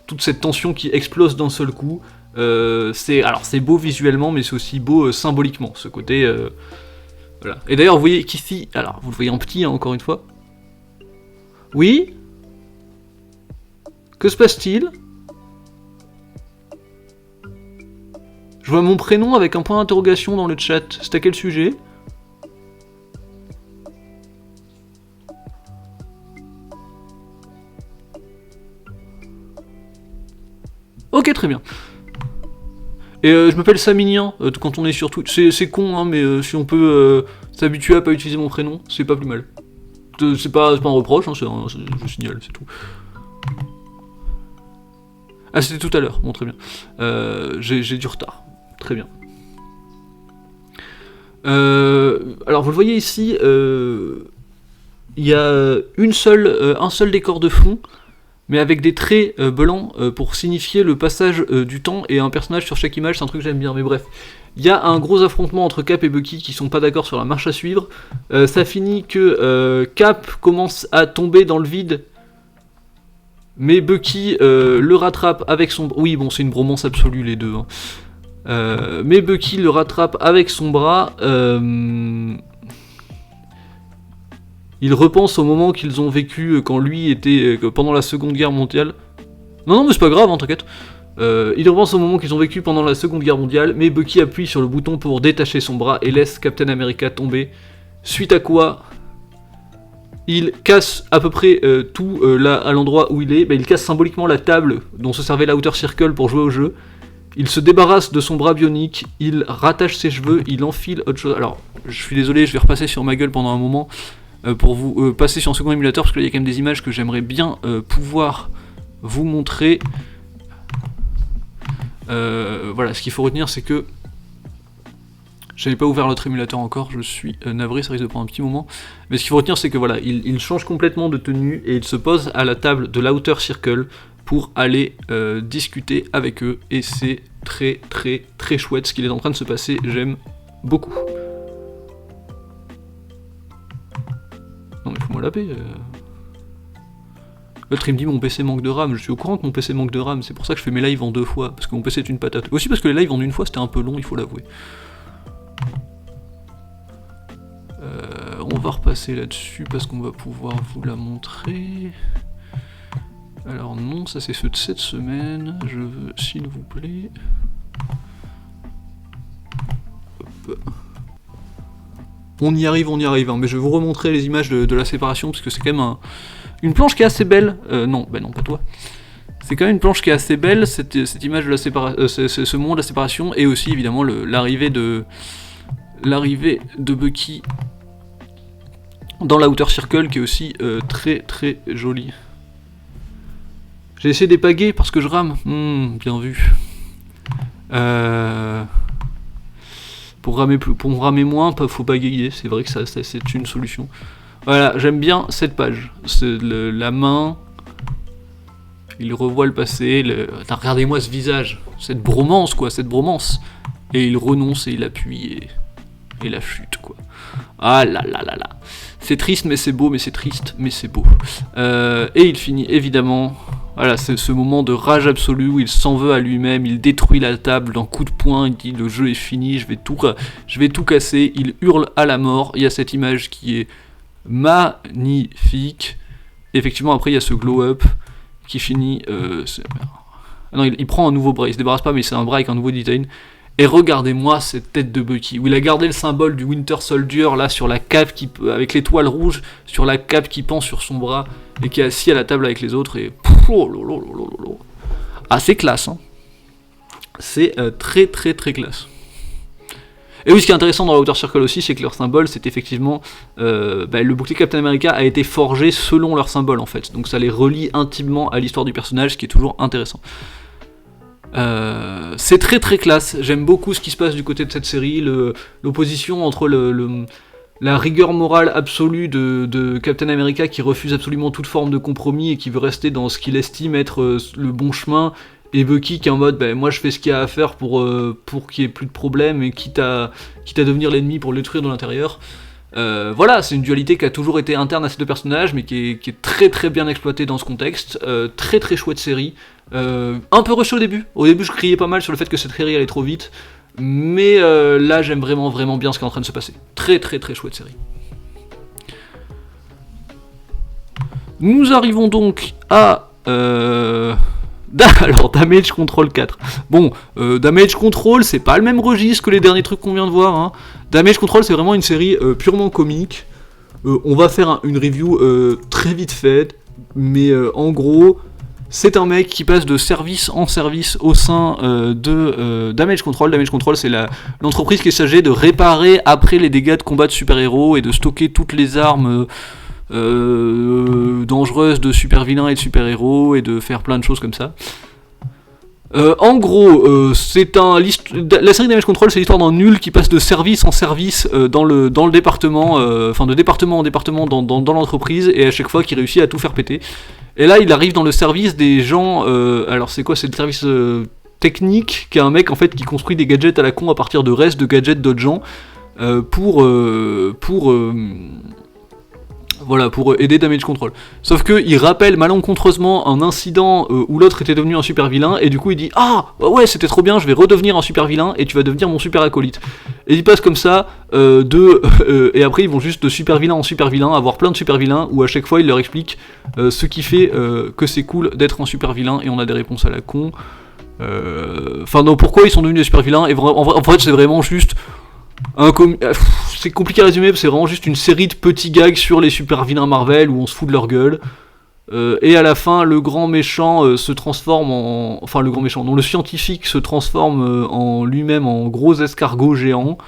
S2: toute cette tension qui explose d'un seul coup. C'est beau visuellement, mais c'est aussi beau symboliquement, ce côté... voilà. Et d'ailleurs, vous voyez qu'ici, alors vous le voyez en petit, hein, encore une fois. Oui ? Que se passe-t-il ? Je vois mon prénom avec un point d'interrogation dans le chat, c'est à quel sujet ? Ok, très bien. Et je m'appelle Saminien, quand on est sur Twitch. C'est con, hein, mais si on peut s'habituer à pas utiliser mon prénom, c'est pas plus mal. C'est pas un reproche, hein, je signale, c'est tout. Ah, c'était tout à l'heure, bon, très bien. J'ai du retard, très bien. Alors, vous le voyez ici, il y a un seul décor de fond, mais avec des traits blancs pour signifier le passage du temps et un personnage sur chaque image, c'est un truc que j'aime bien, mais bref. Il y a un gros affrontement entre Cap et Bucky qui sont pas d'accord sur la marche à suivre. Ça finit que Cap commence à tomber dans le vide, mais Bucky le rattrape avec son... Oui, bon, c'est une bromance absolue les deux. Hein. Mais Bucky le rattrape avec son bras... Il repense au moment qu'ils ont vécu quand lui était pendant la Seconde Guerre mondiale. Non, mais c'est pas grave, hein, t'inquiète. Il repense au moment qu'ils ont vécu pendant la Seconde Guerre mondiale, mais Bucky appuie sur le bouton pour détacher son bras et laisse Captain America tomber. Suite à quoi, il casse à peu près tout là à l'endroit où il est. Il casse symboliquement la table dont se servait la Outer Circle pour jouer au jeu. Il se débarrasse de son bras bionique, il rattache ses cheveux, il enfile autre chose. Alors, je suis désolé, je vais repasser sur ma gueule pendant un moment. Pour vous passer sur un second émulateur, parce qu'il y a quand même des images que j'aimerais bien pouvoir vous montrer. Voilà, ce qu'il faut retenir, c'est que j'avais pas ouvert l'autre émulateur encore, je suis navré, ça risque de prendre un petit moment. Mais ce qu'il faut retenir, c'est que voilà, il change complètement de tenue et il se pose à la table de l'Outer Circle pour aller discuter avec eux. Et c'est très très très chouette ce qu'il est en train de se passer, j'aime beaucoup. Non mais fous-moi la paix. L'autre il me dit mon PC manque de RAM, je suis au courant que mon PC manque de RAM, c'est pour ça que je fais mes lives en 2 fois, parce que mon PC est une patate. Aussi parce que les lives en 1 fois c'était un peu long, il faut l'avouer. On va repasser là-dessus parce qu'on va pouvoir vous la montrer. Alors non, ça c'est ceux de cette semaine, je veux s'il vous plaît... Hop. On y arrive, hein. Mais je vais vous remontrer les images de la séparation, parce que c'est quand même une planche qui est assez belle. Non, pas toi. C'est quand même une planche qui est assez belle, cette image de la séparation, ce moment de la séparation, et aussi évidemment l'arrivée de Bucky dans la Outer Circle, qui est aussi très très jolie. J'ai essayé d'épaguer parce que je rame. Bien vu. Pour ramer moins, faut bagayer, c'est vrai que ça c'est une solution. Voilà, j'aime bien cette page. La main, il revoit le passé, regardez-moi ce visage, cette bromance quoi, cette bromance. Et il renonce et il appuie et la chute quoi. Ah là là là là. C'est triste mais c'est beau, mais c'est triste mais c'est beau. Et il finit évidemment... Voilà, c'est ce moment de rage absolue où il s'en veut à lui-même, il détruit la table d'un coup de poing, il dit le jeu est fini, je vais tout casser, il hurle à la mort, il y a cette image qui est magnifique. Et effectivement après il y a ce glow-up qui finit... non, il prend un nouveau bras, il se débarrasse pas mais c'est un bras avec un nouveau design. Et regardez-moi cette tête de Bucky, où il a gardé le symbole du Winter Soldier là sur la cape avec l'étoile rouge sur la cape qui pend sur son bras et qui est assis à la table avec les autres et ah c'est classe hein. C'est très très très classe. Et oui, ce qui est intéressant dans la Outer Circle aussi, c'est que leur symbole, c'est effectivement le bouclier Captain America a été forgé selon leur symbole en fait, donc ça les relie intimement à l'histoire du personnage, ce qui est toujours intéressant. C'est très très classe, j'aime beaucoup ce qui se passe du côté de cette série, l'opposition entre la rigueur morale absolue de Captain America qui refuse absolument toute forme de compromis et qui veut rester dans ce qu'il estime être le bon chemin, et Bucky qui est en mode moi je fais ce qu'il y a à faire pour qu'il y ait plus de problème et quitte à devenir l'ennemi pour le détruire de l'intérieur. Voilà, c'est une dualité qui a toujours été interne à ces deux personnages, mais qui est très très bien exploitée dans ce contexte. Très très chouette série. Un peu rushée au début. Au début, je criais pas mal sur le fait que cette série allait trop vite. Mais là, j'aime vraiment vraiment bien ce qui est en train de se passer. Très très très chouette série. Nous arrivons donc à... Alors, Damage Control 4. Bon, Damage Control, c'est pas le même registre que les derniers trucs qu'on vient de voir. Hein. Damage Control, c'est vraiment une série purement comique. On va faire une review très vite faite, mais en gros, c'est un mec qui passe de service en service au sein de Damage Control. Damage Control, c'est l'entreprise qui est chargée de réparer après les dégâts de combat de super-héros et de stocker toutes les armes... dangereuses de super vilains et de super héros et de faire plein de choses comme ça. En gros, la série Damage Control, c'est l'histoire d'un nul qui passe de service en service dans le département, de département en département dans l'entreprise, et à chaque fois qu'il réussit à tout faire péter. Et là, il arrive dans le service des gens. Alors, c'est quoi? C'est le service technique, qui est un mec en fait qui construit des gadgets à la con à partir de restes de gadgets d'autres gens pour aider Damage Control. Sauf que il rappelle malencontreusement un incident où l'autre était devenu un super vilain, et du coup il dit ouais c'était trop bien, je vais redevenir un super vilain et tu vas devenir mon super acolyte. Et il passe comme ça et après ils vont juste de super vilain en super vilain, avoir plein de super vilains où à chaque fois il leur explique ce qui fait que c'est cool d'être un super vilain, et on a des réponses à la con. Pourquoi ils sont devenus des super vilains, et en fait c'est vraiment juste c'est compliqué à résumer, c'est vraiment juste une série de petits gags sur les super vilains Marvel où on se fout de leur gueule. Et à la fin, le grand méchant se transforme en... Enfin, le grand méchant, non, le scientifique se transforme en lui-même en gros escargot géant.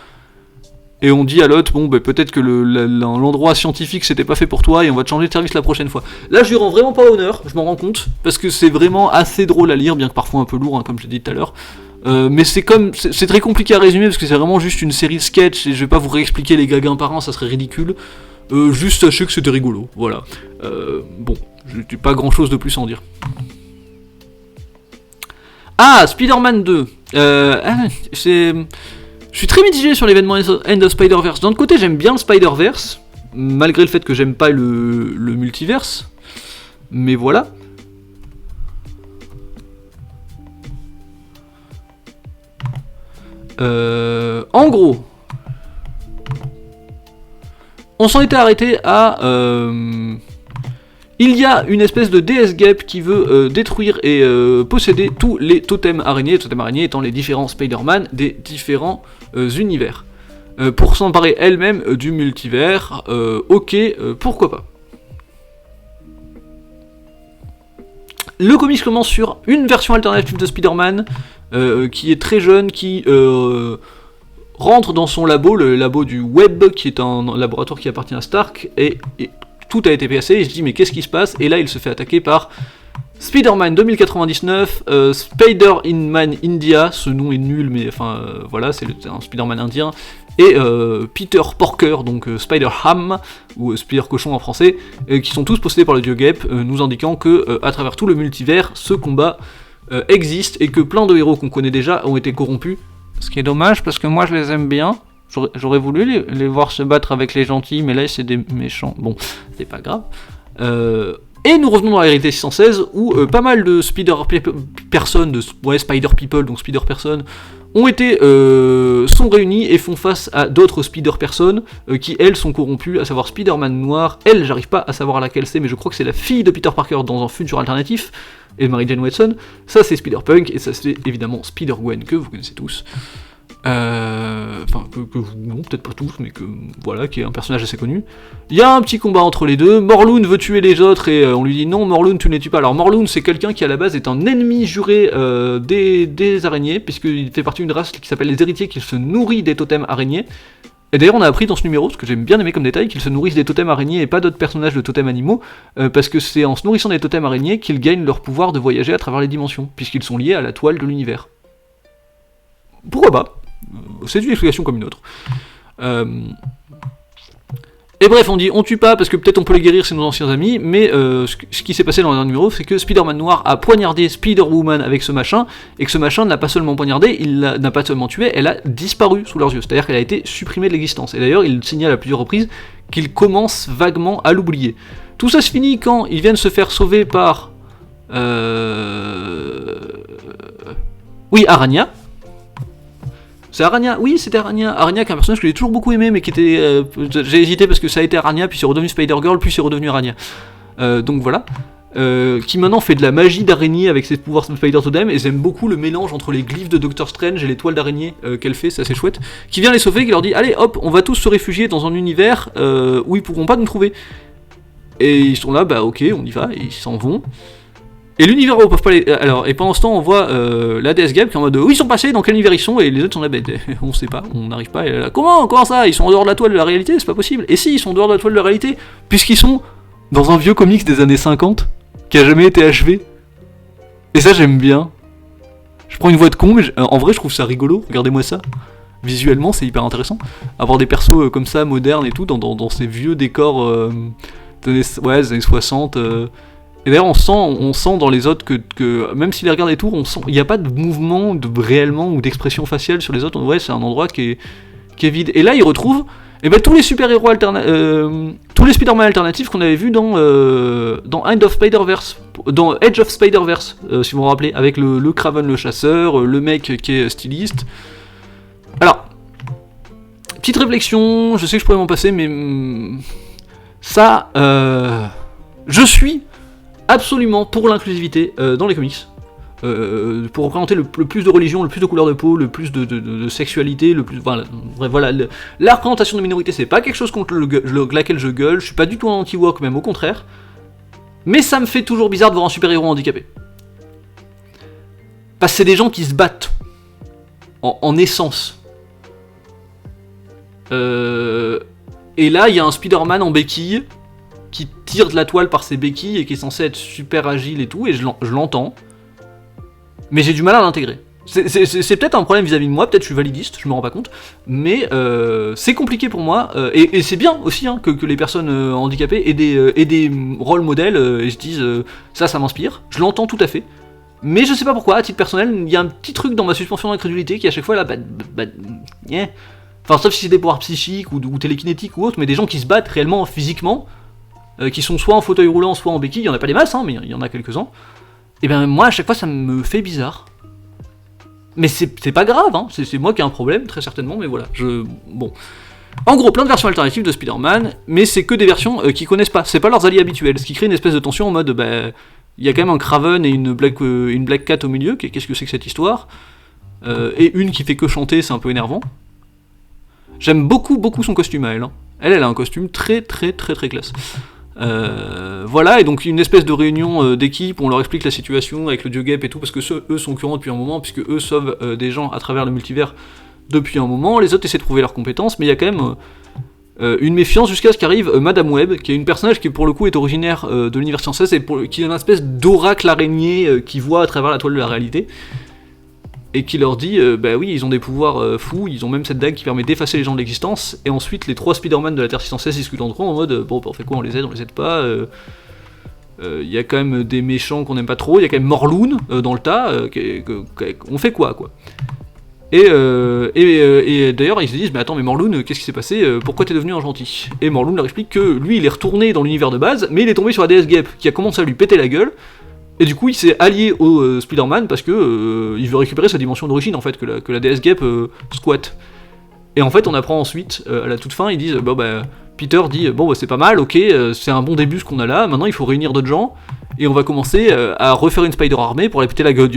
S2: Et on dit à l'autre, peut-être que l'endroit scientifique c'était pas fait pour toi et on va te changer de service la prochaine fois. Là, je lui rends vraiment pas honneur, je m'en rends compte, parce que c'est vraiment assez drôle à lire, bien que parfois un peu lourd, comme je l'ai dit tout à l'heure. Mais c'est très compliqué à résumer parce que c'est vraiment juste une série de sketch et je vais pas vous réexpliquer les gags un par un, ça serait ridicule. Juste sachez que c'était rigolo, voilà. J'ai pas grand chose de plus à en dire. Spider-Man 2. Je suis très mitigé sur l'événement End of Spider-Verse. D'un côté, j'aime bien le Spider-Verse, malgré le fait que j'aime pas le multiverse. Mais voilà. En gros, on s'en était arrêté à... il y a une espèce de déesse guêpe qui veut détruire et posséder tous les totems araignées étant les différents Spider-Man des différents univers. Pour s'emparer elle-même du multivers, pourquoi pas. Le comics commence sur une version alternative de Spider-Man, qui est très jeune, qui rentre dans son labo, le labo du Web, qui est un laboratoire qui appartient à Stark, et tout a été cassé, il se dit mais qu'est-ce qui se passe, et là il se fait attaquer par Spider-Man 2099, Spider-Man India, ce nom est nul mais voilà, c'est un Spider-Man indien, et Peter Porker, donc Spider-Ham, ou Spider-Cochon en français, qui sont tous possédés par le dieu Guêpe, nous indiquant que à travers tout le multivers, ce combat existe, et que plein de héros qu'on connaît déjà ont été corrompus. Ce qui est dommage, parce que moi je les aime bien. J'aurais voulu les voir se battre avec les gentils, mais là c'est des méchants. Bon, c'est pas grave. Et nous revenons dans la réalité 616, où pas mal de Spider-Personnes, Spider-People, donc Spider-Personnes, sont réunis et font face à d'autres Spider-Personnes qui, elles, sont corrompues, à savoir Spider-Man Noir. Elle, j'arrive pas à savoir laquelle c'est, mais je crois que c'est la fille de Peter Parker dans un futur alternatif, et Mary Jane Watson. Ça, c'est Spider-Punk, et ça, c'est évidemment Spider-Gwen, que vous connaissez tous. Non, peut-être pas tous, mais qui est un personnage assez connu. Il y a un petit combat entre les deux. Morlun veut tuer les autres et on lui dit non, Morlun, tu ne les tues pas. Alors Morlun, c'est quelqu'un qui à la base est un ennemi juré des araignées, puisqu'il fait partie d'une race qui s'appelle les héritiers, qui se nourrit des totems araignées. Et d'ailleurs on a appris dans ce numéro, ce que j'ai bien aimé comme détail, qu'ils se nourrissent des totems araignées et pas d'autres personnages de totems animaux, parce que c'est en se nourrissant des totems araignées qu'ils gagnent leur pouvoir de voyager à travers les dimensions, puisqu'ils sont liés à la toile de l'univers. Pourquoi pas ? C'est une explication comme une autre. Et bref, on dit on tue pas parce que peut-être on peut les guérir, c'est nos anciens amis, mais ce qui s'est passé dans le dernier numéro, c'est que Spider-Man Noir a poignardé Spider-Woman avec ce machin, et que ce machin n'a pas seulement poignardé, il n'a pas seulement tué, elle a disparu sous leurs yeux, c'est-à-dire qu'elle a été supprimée de l'existence. Et d'ailleurs, il signale à plusieurs reprises qu'il commence vaguement à l'oublier. Tout ça se finit quand ils viennent se faire sauver par... Oui, Aranya. C'est Aranya, oui c'était Aranya. Aranya qui est un personnage que j'ai toujours beaucoup aimé mais qui était... j'ai hésité parce que ça a été Aranya, puis c'est redevenu Spider-Girl, puis c'est redevenu Aranya. Donc voilà. Qui maintenant fait de la magie d'araignée avec ses pouvoirs Spider-Totem, et j'aime beaucoup le mélange entre les glyphes de Doctor Strange et les toiles d'araignée qu'elle fait, c'est assez chouette. Qui vient les sauver, qui leur dit allez hop, on va tous se réfugier dans un univers où ils pourront pas nous trouver. Et ils sont là, bah ok, on y va, et ils s'en vont. Et l'univers où ils peuvent pas les... Alors, et pendant ce temps, on voit la DS Gap qui est en mode où ils sont passés, dans quel univers ils sont, et les autres sont là, bah, on sait pas, on n'arrive pas. Et là, comment ça? Ils sont en dehors de la toile de la réalité, c'est pas possible. Et si, ils sont en dehors de la toile de la réalité, puisqu'ils sont dans un vieux comics des années 50 qui a jamais été achevé. Et ça, j'aime bien. Je prends une voix de con, mais en vrai, je trouve ça rigolo. Regardez-moi ça. Visuellement, c'est hyper intéressant. Avoir des persos comme ça, modernes et tout, dans ces vieux décors des années 60. Et d'ailleurs, on sent dans les autres que même s'ils les regardent et tout, il n'y a pas de mouvement réellement ou d'expression faciale sur les autres. Ouais, c'est un endroit qui est vide. Et là, ils retrouvent tous les super-héros tous les Spider-Man alternatifs qu'on avait vus dans Edge of Spider-Verse, si vous vous rappelez, avec le Kraven le chasseur, le mec qui est styliste. Alors, petite réflexion, je sais que je pourrais m'en passer, mais ça, je suis absolument pour l'inclusivité dans les comics. Pour représenter le plus de religion, le plus de couleurs de peau, le plus de sexualité, le plus... Voilà, la représentation de minorité, c'est pas quelque chose contre laquelle je gueule, je suis pas du tout un anti-woke, même au contraire. Mais ça me fait toujours bizarre de voir un super-héros handicapé. Parce que c'est des gens qui se battent. En essence. Et là, il y a un Spider-Man en béquille qui tire de la toile par ses béquilles et qui est censé être super agile et tout, et je l'entends. Mais j'ai du mal à l'intégrer. C'est peut-être un problème vis-à-vis de moi, peut-être je suis validiste, je me rends pas compte, mais c'est compliqué pour moi, et c'est bien aussi hein, que les personnes handicapées aient des rôles modèles et se disent ça m'inspire, je l'entends tout à fait, mais je sais pas pourquoi, à titre personnel, il y a un petit truc dans ma suspension d'incrédulité qui à chaque fois là, enfin sauf si c'est des pouvoirs psychiques ou télékinétiques ou autres, mais des gens qui se battent réellement physiquement, qui sont soit en fauteuil roulant, soit en béquille, il y en a pas des masses, hein, mais il y en a quelques-uns. Et bien moi à chaque fois ça me fait bizarre. Mais c'est pas grave, hein. C'est moi qui ai un problème, très certainement, mais voilà, bon. En gros, plein de versions alternatives de Spider-Man, mais c'est que des versions qu'ils connaissent pas, c'est pas leurs alliés habituels, ce qui crée une espèce de tension en mode, il y a quand même un Kraven et une Black Cat au milieu, qu'est-ce que c'est que cette histoire, et une qui fait que chanter, c'est un peu énervant. J'aime beaucoup son costume à elle, hein. Elle a un costume très classe. Voilà, et donc une espèce de réunion d'équipe, on leur explique la situation avec le dieu Gep et tout, parce que eux sont courants depuis un moment, puisque eux sauvent des gens à travers le multivers depuis un moment, les autres essaient de trouver leurs compétences, mais il y a quand même une méfiance jusqu'à ce qu'arrive Madame Web, qui est une personnage qui pour le coup est originaire de l'univers 116, et qui est une espèce d'oracle araignée qui voit à travers la toile de la réalité, et qui leur dit, oui, ils ont des pouvoirs fous, ils ont même cette dague qui permet d'effacer les gens de l'existence, et ensuite les 3 Spider-Man de la Terre 616 discutent entre eux en mode, on fait quoi, on les aide pas, y a quand même des méchants qu'on aime pas trop, il y a quand même Morlun dans le tas, on fait quoi. Et d'ailleurs ils se disent, mais attends, mais Morlun, qu'est-ce qui s'est passé, pourquoi t'es devenu un gentil? Et Morlun leur explique que lui il est retourné dans l'univers de base, mais il est tombé sur la DS Gep, qui a commencé à lui péter la gueule, et du coup il s'est allié au Spider-Man parce que il veut récupérer sa dimension d'origine en fait, que la DS Gep squatte. Et en fait on apprend ensuite, à la toute fin, ils disent, Peter dit, c'est pas mal, ok, c'est un bon début ce qu'on a là, maintenant il faut réunir d'autres gens, et on va commencer à refaire une Spider-Armée pour aller péter la gueule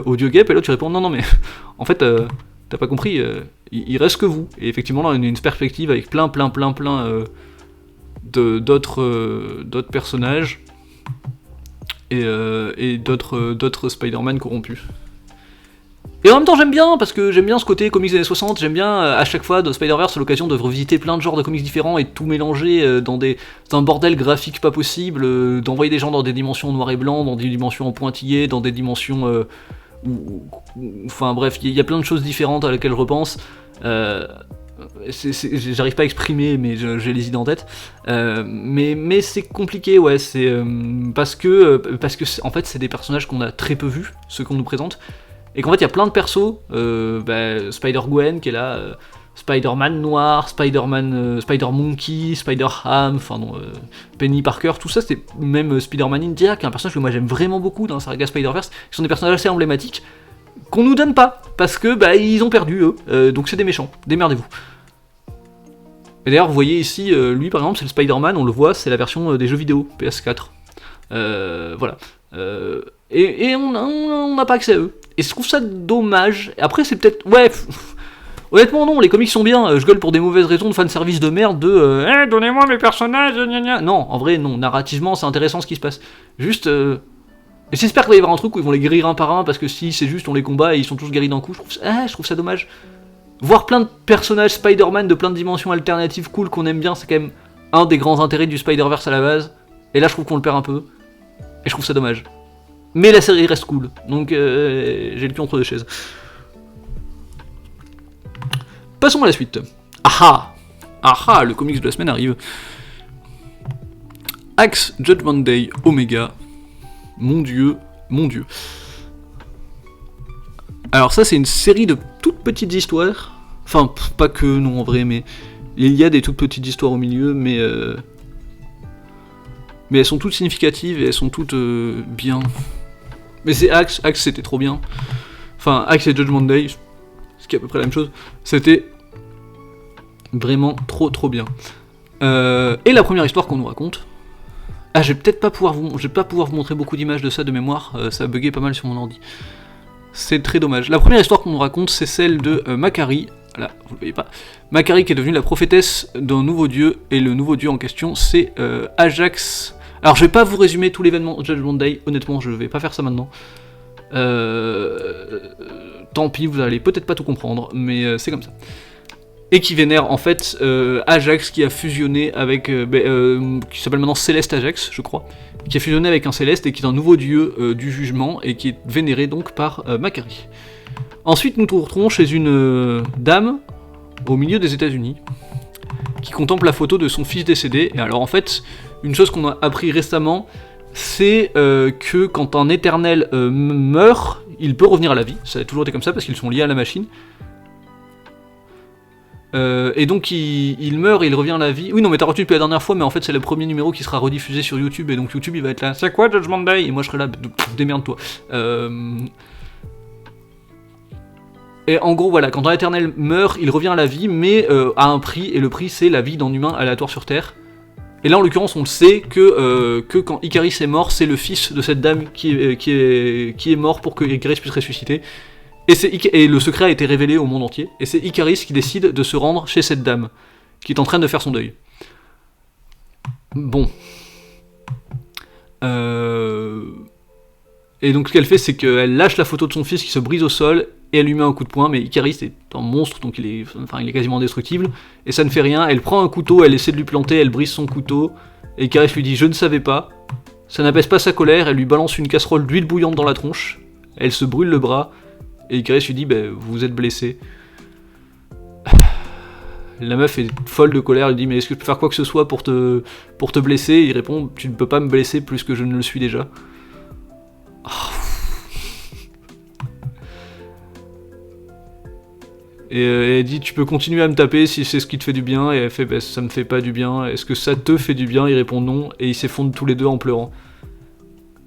S2: au dieu Gep, et là tu réponds, non mais, en fait, t'as pas compris, il reste que vous. Et effectivement là on a une perspective avec plein d'autres personnages, et d'autres Spider-Man corrompus. Et en même temps j'aime bien, parce que j'aime bien ce côté comics des années 60, j'aime bien à chaque fois de Spider-Verse l'occasion de revisiter plein de genres de comics différents et de tout mélanger dans un bordel graphique pas possible, d'envoyer des gens dans des dimensions noir et blanc, dans des dimensions en pointillés, dans des dimensions... enfin bref, il y a plein de choses différentes à laquelle je repense. j'arrive pas à exprimer, mais j'ai les idées en tête. Mais c'est compliqué, ouais, c'est parce que en fait c'est des personnages qu'on a très peu vus, ceux qu'on nous présente, et qu'en fait il y a plein de persos, Spider-Gwen qui est là, Spider-Man noir, Spider-Monkey, Spider-Ham, Penny Parker, tout ça, c'est même Spider-Man India, qui est un personnage que moi j'aime vraiment beaucoup dans la saga Spider-Verse, qui sont des personnages assez emblématiques, qu'on nous donne pas, parce que ils ont perdu eux, donc c'est des méchants, démerdez-vous. Et d'ailleurs vous voyez ici, lui par exemple c'est le Spider-Man, on le voit, c'est la version des jeux vidéo, PS4. Voilà. Et on n'a pas accès à eux. Et je trouve ça dommage, après c'est peut-être... Ouais, honnêtement non, les comics sont bien, je gueule pour des mauvaises raisons de fanservice de merde, donnez-moi mes personnages, gna gna. Non, en vrai non, narrativement c'est intéressant ce qui se passe. Juste... J'espère qu'il va y avoir un truc où ils vont les guérir un par un, parce que si c'est juste on les combat et ils sont tous guéris d'un coup, je trouve ça dommage. Voir plein de personnages Spider-Man de plein de dimensions alternatives cool qu'on aime bien, c'est quand même un des grands intérêts du Spider-Verse à la base. Et là je trouve qu'on le perd un peu, et je trouve ça dommage. Mais la série reste cool, donc j'ai le cul entre deux chaises. Passons à la suite. Ah, le comics de la semaine arrive. Axe Judgment Day Omega. Mon dieu. Alors ça c'est une série de toutes petites histoires. Enfin, pas que non en vrai, mais il y a des toutes petites histoires au milieu, mais elles sont toutes significatives et elles sont toutes bien. Mais c'est Axe c'était trop bien. Enfin, Axe et Judgment Day, ce qui est à peu près la même chose, c'était vraiment trop bien. Et la première histoire qu'on nous raconte... Ah, je vais pas pouvoir vous montrer beaucoup d'images de ça de mémoire, ça a bugué pas mal sur mon ordi. C'est très dommage. La première histoire qu'on nous raconte, c'est celle de Makkari. Là, vous le voyez pas. Makkari qui est devenue la prophétesse d'un nouveau dieu, et le nouveau dieu en question, c'est Ajax. Alors, je vais pas vous résumer tout l'événement Judgment Day, honnêtement, je vais pas faire ça maintenant. Tant pis, vous allez peut-être pas tout comprendre, mais c'est comme ça. Et qui vénère en fait Ajax qui a fusionné avec, qui s'appelle maintenant Céleste Ajax, je crois, qui a fusionné avec un Céleste et qui est un nouveau dieu du jugement et qui est vénéré donc par Makkari. Ensuite nous nous retrouvons chez une dame au milieu des États-Unis qui contemple la photo de son fils décédé. Et alors en fait, une chose qu'on a appris récemment, c'est que quand un éternel meurt, il peut revenir à la vie. Ça a toujours été comme ça parce qu'ils sont liés à la machine. Et donc il meurt et il revient à la vie. Oui non mais t'as retenu depuis la dernière fois, mais en fait c'est le premier numéro qui sera rediffusé sur YouTube, et donc YouTube il va être là, c'est quoi Judgment Day? Et moi je serai là, démerde-toi. Et en gros voilà, quand un éternel meurt, il revient à la vie, mais à un prix, et le prix c'est la vie d'un humain aléatoire sur Terre. Et là en l'occurrence on le sait que quand Icaris est mort, c'est le fils de cette dame qui est mort pour que Icaris puisse ressusciter. Et le secret a été révélé au monde entier, et c'est Icaris qui décide de se rendre chez cette dame, qui est en train de faire son deuil. Bon. Et donc ce qu'elle fait, c'est qu'elle lâche la photo de son fils qui se brise au sol, et elle lui met un coup de poing, mais Icaris est un monstre, donc il est quasiment indestructible, et ça ne fait rien. Elle prend un couteau, elle essaie de lui planter, elle brise son couteau, et Icaris lui dit « je ne savais pas ». Ça n'apaise pas sa colère, elle lui balance une casserole d'huile bouillante dans la tronche, elle se brûle le bras, et Icaris lui dit vous êtes blessé. La meuf est folle de colère, elle lui dit mais est-ce que je peux faire quoi que ce soit pour te blesser? Il répond tu ne peux pas me blesser plus que je ne le suis déjà. Et elle dit tu peux continuer à me taper si c'est ce qui te fait du bien, et elle fait ça me fait pas du bien, est-ce que ça te fait du bien? Il répond non, et ils s'effondrent tous les deux en pleurant.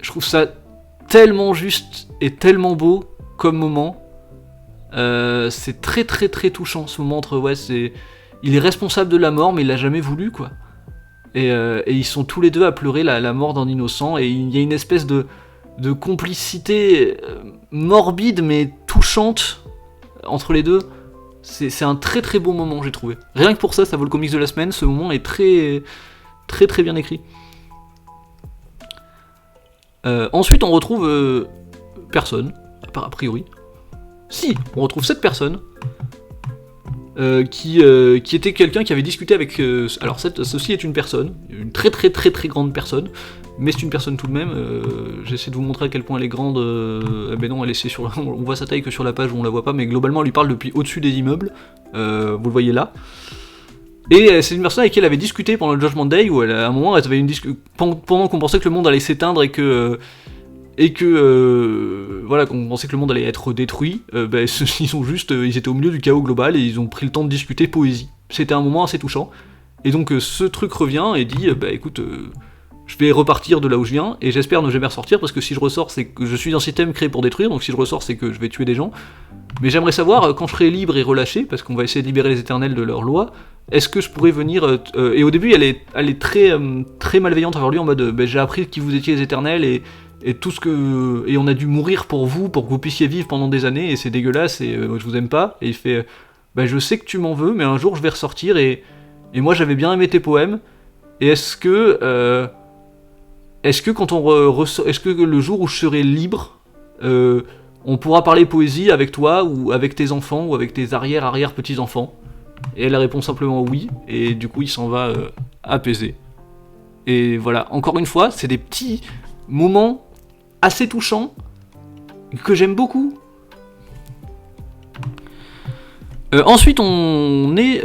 S2: Je trouve ça tellement juste et tellement beau comme moment. C'est très touchant ce moment entre il est responsable de la mort mais il l'a jamais voulu quoi. Et ils sont tous les deux à pleurer la mort d'un innocent, et il y a une espèce de complicité morbide mais touchante entre les deux. C'est un très beau moment, j'ai trouvé. Rien que pour ça vaut le comics de la semaine. Ce moment est très bien écrit. Ensuite on retrouve personne a priori. Si, on retrouve cette personne qui était quelqu'un qui avait discuté avec... alors ceci est une personne, une très grande personne, mais c'est une personne tout de même. J'essaie de vous montrer à quel point elle est grande. Ben non, elle est sur. On voit sa taille que sur la page où on la voit pas, mais globalement, elle lui parle depuis au-dessus des immeubles. Vous le voyez là. Et c'est une personne avec qui elle avait discuté pendant le Judgment Day, où à un moment, elle avait une discussion pendant qu'on pensait que le monde allait s'éteindre et que voilà, qu'on pensait que le monde allait être détruit. Ils étaient au milieu du chaos global et ils ont pris le temps de discuter poésie. C'était un moment assez touchant. Et donc ce truc revient et dit, écoute. Je vais repartir de là où je viens, et j'espère ne jamais ressortir, parce que si je ressors, c'est que je suis un système créé pour détruire, donc si je ressors, c'est que je vais tuer des gens. Mais j'aimerais savoir, quand je serai libre et relâché, parce qu'on va essayer de libérer les éternels de leur loi, est-ce que je pourrais venir... et au début, elle est très, très malveillante envers lui, en mode, j'ai appris qui vous étiez les éternels, et tout ce que... Et on a dû mourir pour que vous puissiez vivre pendant des années, et c'est dégueulasse, et je vous aime pas. Et il fait, je sais que tu m'en veux, mais un jour je vais ressortir, et moi j'avais bien aimé tes poèmes, et est-ce que quand est-ce que le jour où je serai libre, on pourra parler poésie avec toi, ou avec tes enfants, ou avec tes arrière-petits-enfants? Et elle répond simplement oui, et du coup il s'en va apaisé. Et voilà, encore une fois, c'est des petits moments assez touchants, que j'aime beaucoup. Ensuite, on est...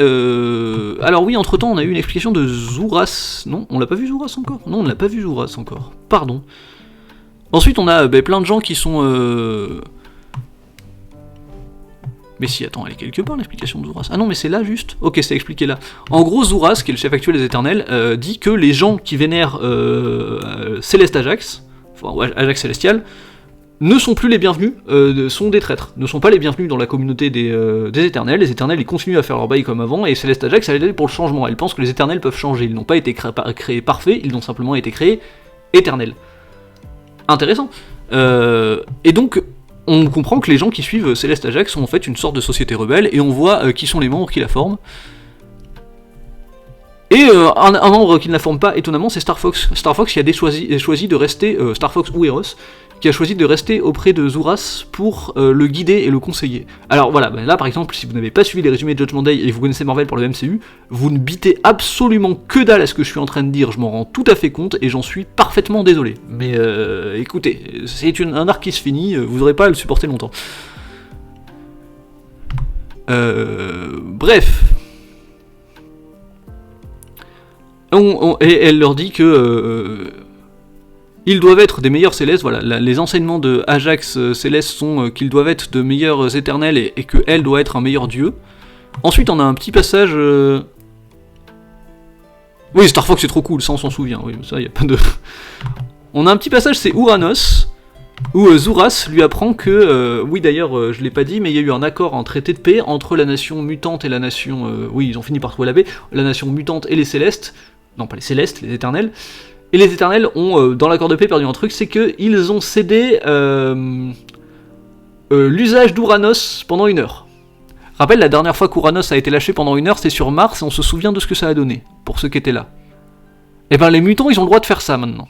S2: Alors oui, entre-temps, on a eu une explication de Zouras. Non, on l'a pas vu Zouras encore. Non, on l'a pas vu Zouras encore. Pardon. Ensuite, on a plein de gens qui sont... Mais si, attends, elle est quelque part, l'explication de Zouras. Ah non, mais c'est là, juste. Ok, c'est expliqué là. En gros, Zouras, qui est le chef actuel des Éternels, dit que les gens qui vénèrent Céleste Ajax, enfin, Ajax Célestial, ne sont plus les bienvenus, sont des traîtres, ne sont pas les bienvenus dans la communauté des Éternels. Les Éternels, ils continuent à faire leur bail comme avant, et Céleste Ajax, elle est là pour le changement. Elle pense que les Éternels peuvent changer. Ils n'ont pas été créés parfaits, ils ont simplement été créés éternels. Intéressant. Et donc, on comprend que les gens qui suivent Céleste Ajax sont en fait une sorte de société rebelle, et on voit qui sont les membres qui la forment. Et un membre qui ne la forme pas, étonnamment, c'est Star Fox. Star Fox qui a choisi de rester, Star Fox ou Eros, qui a choisi de rester auprès de Zouras pour le guider et le conseiller. Alors voilà, là par exemple, si vous n'avez pas suivi les résumés de Judgment Day et vous connaissez Marvel pour le MCU, vous ne bitez absolument que dalle à ce que je suis en train de dire, je m'en rends tout à fait compte et j'en suis parfaitement désolé. Mais écoutez, c'est un arc qui se finit, vous n'aurez pas à le supporter longtemps. Bref... Et elle leur dit que ils doivent être des meilleurs célestes. Voilà, les enseignements de Ajax Céleste sont qu'ils doivent être de meilleurs éternels et que elle doit être un meilleur dieu. Ensuite, on a un petit passage. Oui, Star Fox c'est trop cool, ça on s'en souvient. Oui, ça y a pas de. On a un petit passage, c'est Uranos, où Zouras lui apprend que, oui d'ailleurs je l'ai pas dit, mais il y a eu un accord en traité de paix entre la nation mutante et la nation, oui ils ont fini par trouver la paix, la nation mutante et les célestes, non pas les célestes, les éternels, et les éternels ont, dans l'accord de paix, perdu un truc, c'est qu'ils ont cédé l'usage d'Uranos pendant 1 heure. Rappelle, la dernière fois qu'Uranos a été lâché pendant 1 heure, c'est sur Mars, et on se souvient de ce que ça a donné, pour ceux qui étaient là. Et ben les mutants, ils ont le droit de faire ça maintenant.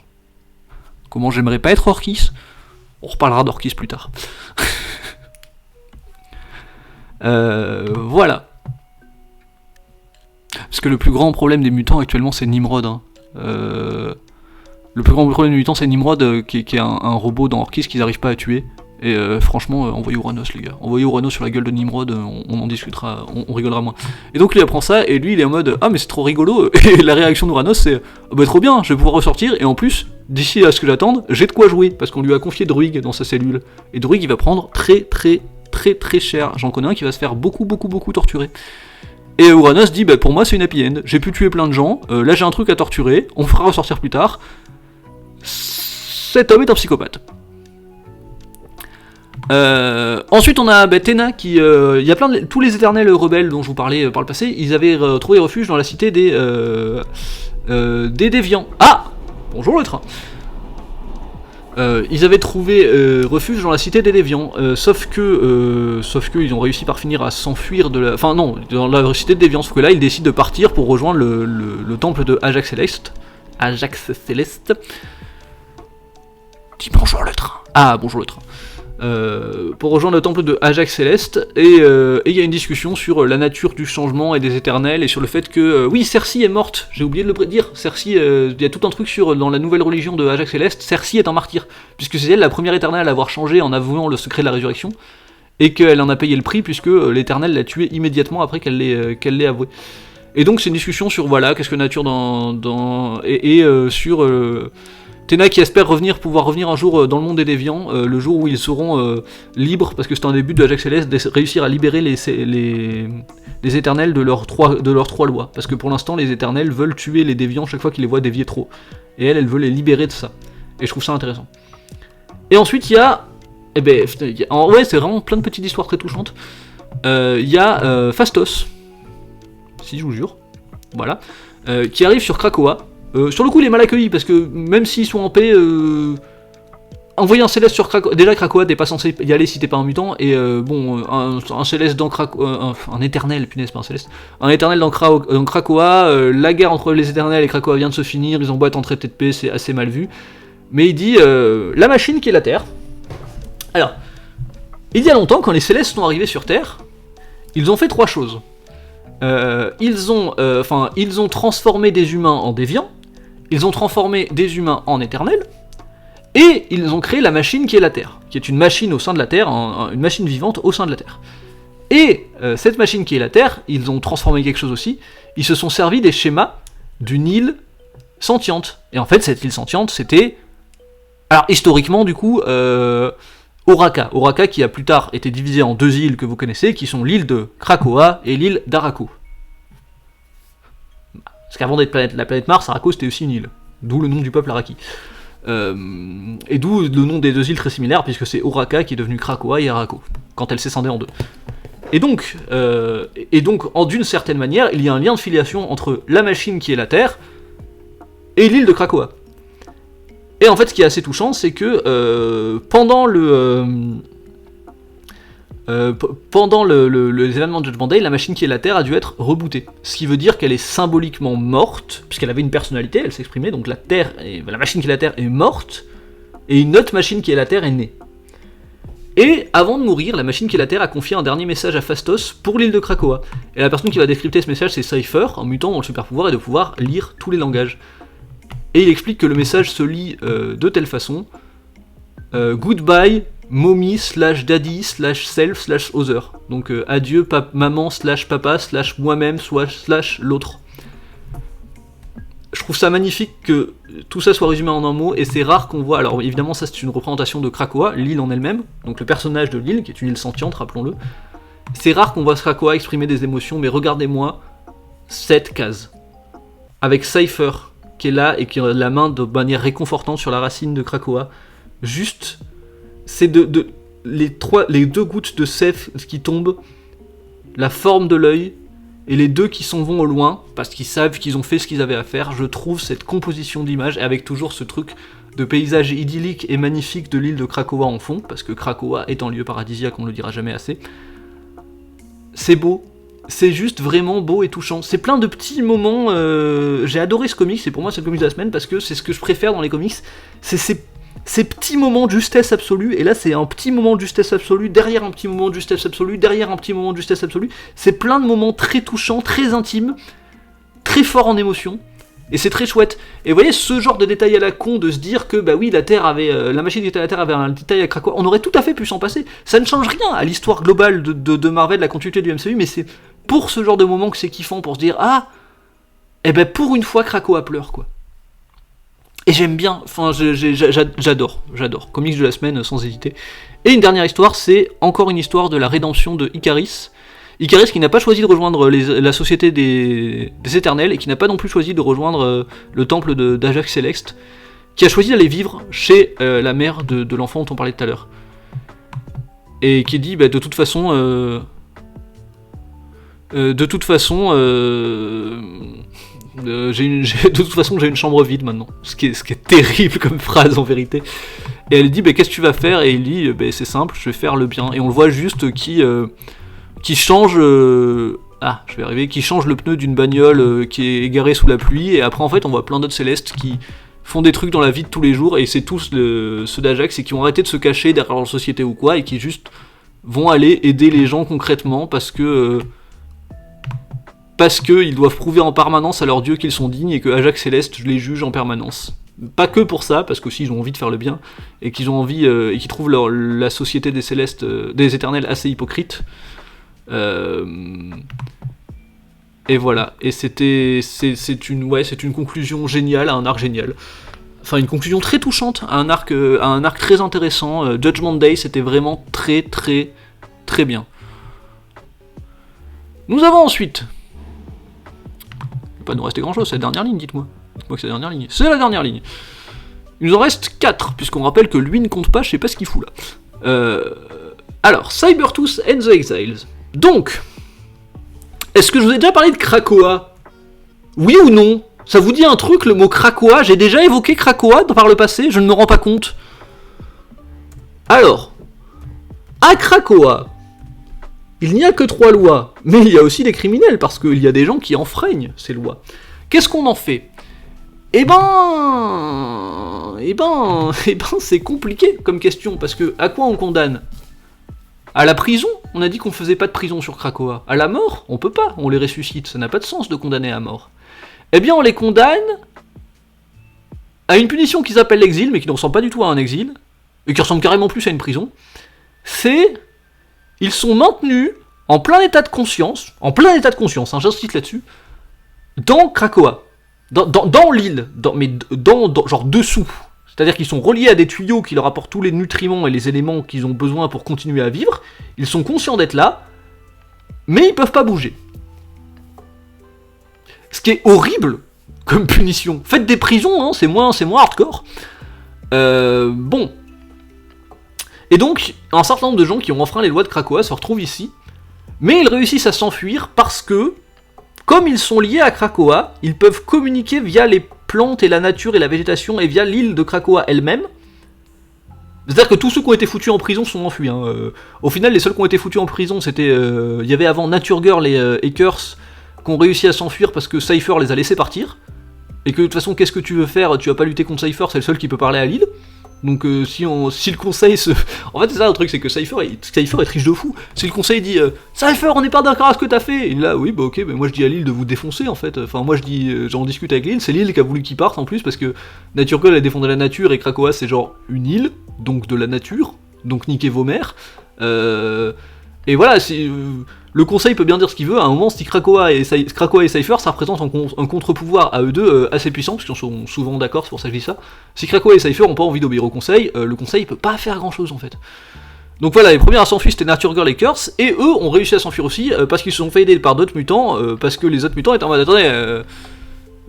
S2: Comment j'aimerais pas être Orkis? On reparlera d'Orkis plus tard. Voilà. Parce que le plus grand problème des mutants actuellement, c'est Nimrod. Hein. Le plus grand problème des mutants, c'est Nimrod, qui est un robot dans Orkis qu'ils n'arrivent pas à tuer. Et franchement, envoyez Uranos, les gars. Envoyez Uranos sur la gueule de Nimrod, on en discutera, on rigolera moins. Et donc lui apprend ça, et lui il est en mode ah mais c'est trop rigolo. Et la réaction d'Uranos c'est ah bah trop bien, je vais pouvoir ressortir, et en plus, d'ici à ce que j'attende, j'ai de quoi jouer, parce qu'on lui a confié Druig dans sa cellule. Et Druig il va prendre très cher. J'en connais un qui va se faire beaucoup torturer. Et Uranos dit bah pour moi c'est une happy end, j'ai pu tuer plein de gens, là j'ai un truc à torturer, on fera ressortir plus tard. Cet homme est un psychopathe. Ensuite on a Théna qui... Il y a plein de... Tous les éternels rebelles dont je vous parlais par le passé, ils avaient trouvé refuge dans la cité des déviants. Ah, bonjour le train. Ils avaient trouvé refuge dans la cité des déviants, sauf que ils ont réussi par finir à s'enfuir de la... Enfin non, dans la cité des déviants, sauf que là ils décident de partir pour rejoindre le temple de Ajax Céleste. Ajax Céleste. Dis bonjour le train. Ah, bonjour le train. pour rejoindre le temple de Ajax Céleste, et il y a une discussion sur la nature du changement et des éternels, et sur le fait que, oui, Cersei est morte, j'ai oublié de le dire, Cersei, il y a tout un truc dans la nouvelle religion de Ajax Céleste, Cersei est un martyr, puisque c'est elle la première éternelle à avoir changé en avouant le secret de la résurrection, et qu'elle en a payé le prix, puisque l'éternel l'a tué immédiatement après qu'elle l'ait avoué. Et donc c'est une discussion sur, voilà, qu'est-ce que nature sur... Téna qui espère pouvoir revenir un jour dans le monde des déviants, le jour où ils seront libres, parce que c'est un des buts de Ajax Céleste, de réussir à libérer les éternels de leurs trois lois, parce que pour l'instant les éternels veulent tuer les déviants chaque fois qu'ils les voient dévier trop, et elle veut les libérer de ça, et je trouve ça intéressant. Et ensuite il y a, ouais, c'est vraiment plein de petites histoires très touchantes, il y a Phastos, si je vous jure, voilà, qui arrive sur Krakoa. Sur le coup, il est mal accueilli parce que même s'ils sont en paix, envoyer un Céleste sur Krakoa. Déjà, Krakoa, t'es pas censé y aller si t'es pas un mutant. Et un Céleste dans Krakoa. Un éternel, punaise, pas un Céleste. Un éternel dans Krakoa. La guerre entre les éternels et Krakoa vient de se finir. Ils ont beau être en traité de paix, c'est assez mal vu. Mais il dit la machine qui est la Terre. Alors, il y a longtemps, quand les Célestes sont arrivés sur Terre, ils ont fait trois choses. Ils ont transformé des humains en déviants. Ils ont transformé des humains en éternels, et ils ont créé la machine qui est la Terre, qui est une machine au sein de la Terre, une machine vivante au sein de la Terre. Et cette machine qui est la Terre, ils ont transformé quelque chose aussi, ils se sont servis des schémas d'une île sentiente. Et en fait, cette île sentiente, c'était... Alors, historiquement, du coup, Oraka. Oraka qui a plus tard été divisée en deux îles que vous connaissez, qui sont l'île de Krakoa et l'île d'Arako. Parce qu'avant d'être la planète Mars, Arako c'était aussi une île, d'où le nom du peuple Araki. Et d'où le nom des deux îles très similaires, puisque c'est Oraka qui est devenue Krakoa et Arako, quand elle s'est scindée en deux. Et donc, d'une certaine manière, il y a un lien de filiation entre la machine qui est la Terre et l'île de Krakoa. Et en fait, ce qui est assez touchant, c'est que pendant les événements de Judgment Day, la machine qui est la Terre a dû être rebootée. Ce qui veut dire qu'elle est symboliquement morte, puisqu'elle avait une personnalité, elle s'exprimait, donc la machine qui est la Terre est morte, et une autre machine qui est la Terre est née. Et avant de mourir, la machine qui est la Terre a confié un dernier message à Phastos pour l'île de Krakoa. Et la personne qui va décrypter ce message, c'est Cypher, un mutant dont le super pouvoir est de pouvoir lire tous les langages. Et il explique que le message se lit de telle façon: Goodbye, mommy / daddy / self / other. Donc adieu maman / papa / moi-même / l'autre. Je trouve ça magnifique que tout ça soit résumé en un mot, et c'est rare qu'on voit. Alors évidemment, ça c'est une représentation de Krakoa, l'île en elle-même, donc le personnage de l'île, qui est une île sentiente, rappelons-le. C'est rare qu'on voit Krakoa exprimer des émotions, mais regardez-moi cette case. Avec Cypher qui est là et qui a la main de manière réconfortante sur la racine de Krakoa. Juste, c'est les deux gouttes de sève qui tombent, la forme de l'œil, et les deux qui s'en vont au loin, parce qu'ils savent qu'ils ont fait ce qu'ils avaient à faire. Je trouve cette composition d'images, avec toujours ce truc de paysage idyllique et magnifique de l'île de Krakoa en fond, parce que Krakoa est un lieu paradisiaque, on ne le dira jamais assez. C'est beau, c'est juste vraiment beau et touchant. C'est plein de petits moments, j'ai adoré ce comics, et pour moi c'est le comics de la semaine, parce que c'est ce que je préfère dans les comics, c'est ces petits moments de justesse absolue, et là c'est un petit moment de justesse absolue, derrière un petit moment de justesse absolue, derrière un petit moment de justesse absolue, c'est plein de moments très touchants, très intimes, très forts en émotion, et c'est très chouette. Et vous voyez, ce genre de détail à la con, de se dire que bah oui, la Terre avait, la machine qui était à la Terre avait un détail à Krakoa, on aurait tout à fait pu s'en passer, ça ne change rien à l'histoire globale de Marvel, de la continuité du MCU, mais c'est pour ce genre de moment que c'est kiffant, pour se dire, ah, et ben pour une fois Krakoa pleure, quoi. Et j'aime bien, enfin j'adore, comics de la semaine sans hésiter. Et une dernière histoire, c'est encore une histoire de la rédemption de Icaris. Icaris qui n'a pas choisi de rejoindre la société des éternels, et qui n'a pas non plus choisi de rejoindre le temple d'Ajax Céleste, qui a choisi d'aller vivre chez la mère de l'enfant dont on parlait tout à l'heure. Et qui dit, bah, de toute façon, j'ai une chambre vide maintenant, ce qui est terrible comme phrase en vérité. Et elle dit, qu'est-ce que tu vas faire? Et il dit, c'est simple, je vais faire le bien. Et on le voit juste qui change, qui change le pneu d'une bagnole qui est égarée sous la pluie. Et après en fait on voit plein d'autres célestes font des trucs dans la vie de tous les jours, et c'est tous ceux d'Ajax, et qui ont arrêté de se cacher derrière leur société ou quoi, et qui juste vont aller aider les gens concrètement parce que ils doivent prouver en permanence à leur dieu qu'ils sont dignes et que Ajax Céleste les juge en permanence. Pas que pour ça, parce qu'aussi ils ont envie de faire le bien et qu'ils ont envie et qu'ils trouvent la société des Célestes, des Éternels assez hypocrite. Et voilà. Et c'est une conclusion géniale à un arc génial. Enfin, une conclusion très touchante à un arc très intéressant. Judgment Day, c'était vraiment très très très bien. Nous avons ensuite. Il va pas nous rester grand chose, c'est la dernière ligne, dites-moi. Dites-moi que c'est la dernière ligne. C'est la dernière ligne. Il nous en reste 4, puisqu'on rappelle que lui ne compte pas, je sais pas ce qu'il fout là. Alors, Cybertooth and the Exiles. Donc, est-ce que je vous ai déjà parlé de Krakoa ? Oui ou non ? Ça vous dit un truc, le mot Krakoa ? J'ai déjà évoqué Krakoa par le passé, je ne me rends pas compte. Alors, à Krakoa, il n'y a que 3 lois, mais il y a aussi des criminels, parce qu'il y a des gens qui enfreignent ces lois. Qu'est-ce qu'on en fait ? Eh ben, c'est compliqué comme question, parce que à quoi on condamne ? À la prison ? On a dit qu'on faisait pas de prison sur Krakoa. À la mort ? On peut pas, on les ressuscite, ça n'a pas de sens de condamner à mort. Eh bien on les condamne à une punition qui s'appelle l'exil, mais qui ne ressemble pas du tout à un exil, et qui ressemble carrément plus à une prison. C'est... Ils sont maintenus en plein état de conscience, j'insiste là-dessus, dans Krakoa. Dans l'île, genre dessous. C'est-à-dire qu'ils sont reliés à des tuyaux qui leur apportent tous les nutriments et les éléments qu'ils ont besoin pour continuer à vivre. Ils sont conscients d'être là, mais ils peuvent pas bouger. Ce qui est horrible comme punition. Faites des prisons, hein, c'est moins hardcore. Bon. Et donc, un certain nombre de gens qui ont enfreint les lois de Krakoa se retrouvent ici, mais ils réussissent à s'enfuir parce que, comme ils sont liés à Krakoa, ils peuvent communiquer via les plantes et la nature et la végétation et via l'île de Krakoa elle-même. C'est-à-dire que tous ceux qui ont été foutus en prison sont enfuis. Hein. Au final, les seuls qui ont été foutus en prison, c'était... Il y avait avant Nature Girl et Hackers qui ont réussi à s'enfuir parce que Cypher les a laissés partir. Et que de toute façon, qu'est-ce que tu veux faire ? Tu vas pas lutter contre Cypher, c'est le seul qui peut parler à l'île. Donc si le conseil se... En fait c'est ça le truc, c'est que Cypher est triche de fou. Si le conseil dit Cypher, on n'est pas d'accord à ce que t'as fait, et là oui bah ok, mais moi je dis à l'île de vous défoncer en fait. Enfin moi je dis, j'en discute avec l'île, c'est l'île qui a voulu qu'il parte en plus parce que Nature Girl a défendu la nature et Krakoa c'est genre une île, donc de la nature, donc niquez vos mères. Et voilà, le conseil peut bien dire ce qu'il veut, à un moment si Krakoa et Cypher ça représente un contre-pouvoir à eux deux assez puissant, parce qu'ils sont souvent d'accord, c'est pour ça que je dis ça. Si Krakoa et Cypher ont pas envie d'obéir au conseil, le conseil peut pas faire grand chose en fait. Donc voilà, les premiers à s'enfuir c'était Nature Girl et Curse, et eux ont réussi à s'enfuir aussi, parce qu'ils se sont fait aider par d'autres mutants, parce que les autres mutants étaient en mode attendez,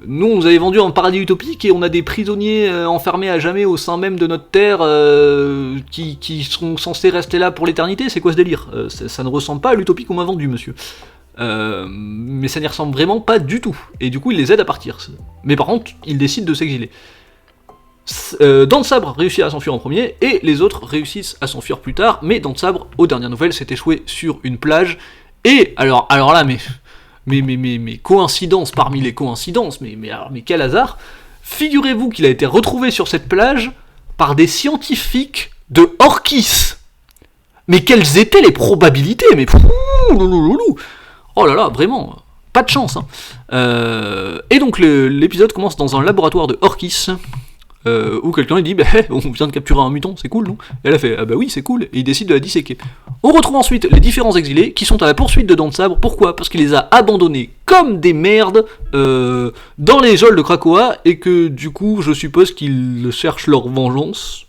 S2: nous on nous avait vendu un paradis utopique et on a des prisonniers enfermés à jamais au sein même de notre terre qui sont censés rester là pour l'éternité, c'est quoi ce délire ? Ça ne ressemble pas à l'utopie qu'on m'a vendu, monsieur. Mais ça n'y ressemble vraiment pas du tout. Et du coup, il les aide à partir. Mais par contre, ils décident de s'exiler. Dents de Sabre réussit à s'enfuir en premier, et les autres réussissent à s'enfuir plus tard, mais Dents de Sabre, aux dernières nouvelles, s'est échoué sur une plage. Et alors là, mais coïncidence parmi les coïncidences, mais quel hasard, figurez-vous qu'il a été retrouvé sur cette plage par des scientifiques de Orkis. Mais quelles étaient les probabilités ? Mais oh là là, vraiment, pas de chance. Hein. Et donc l'épisode commence dans un laboratoire de Orkis, où quelqu'un lui dit bah, on vient de capturer un mutant, c'est cool non ? Et elle a fait ah bah oui c'est cool, et il décide de la disséquer. On retrouve ensuite les différents exilés qui sont à la poursuite de Dents de Sabre. Pourquoi ? Parce qu'il les a abandonnés comme des merdes dans les geôles de Krakoa, et que du coup je suppose qu'ils cherchent leur vengeance.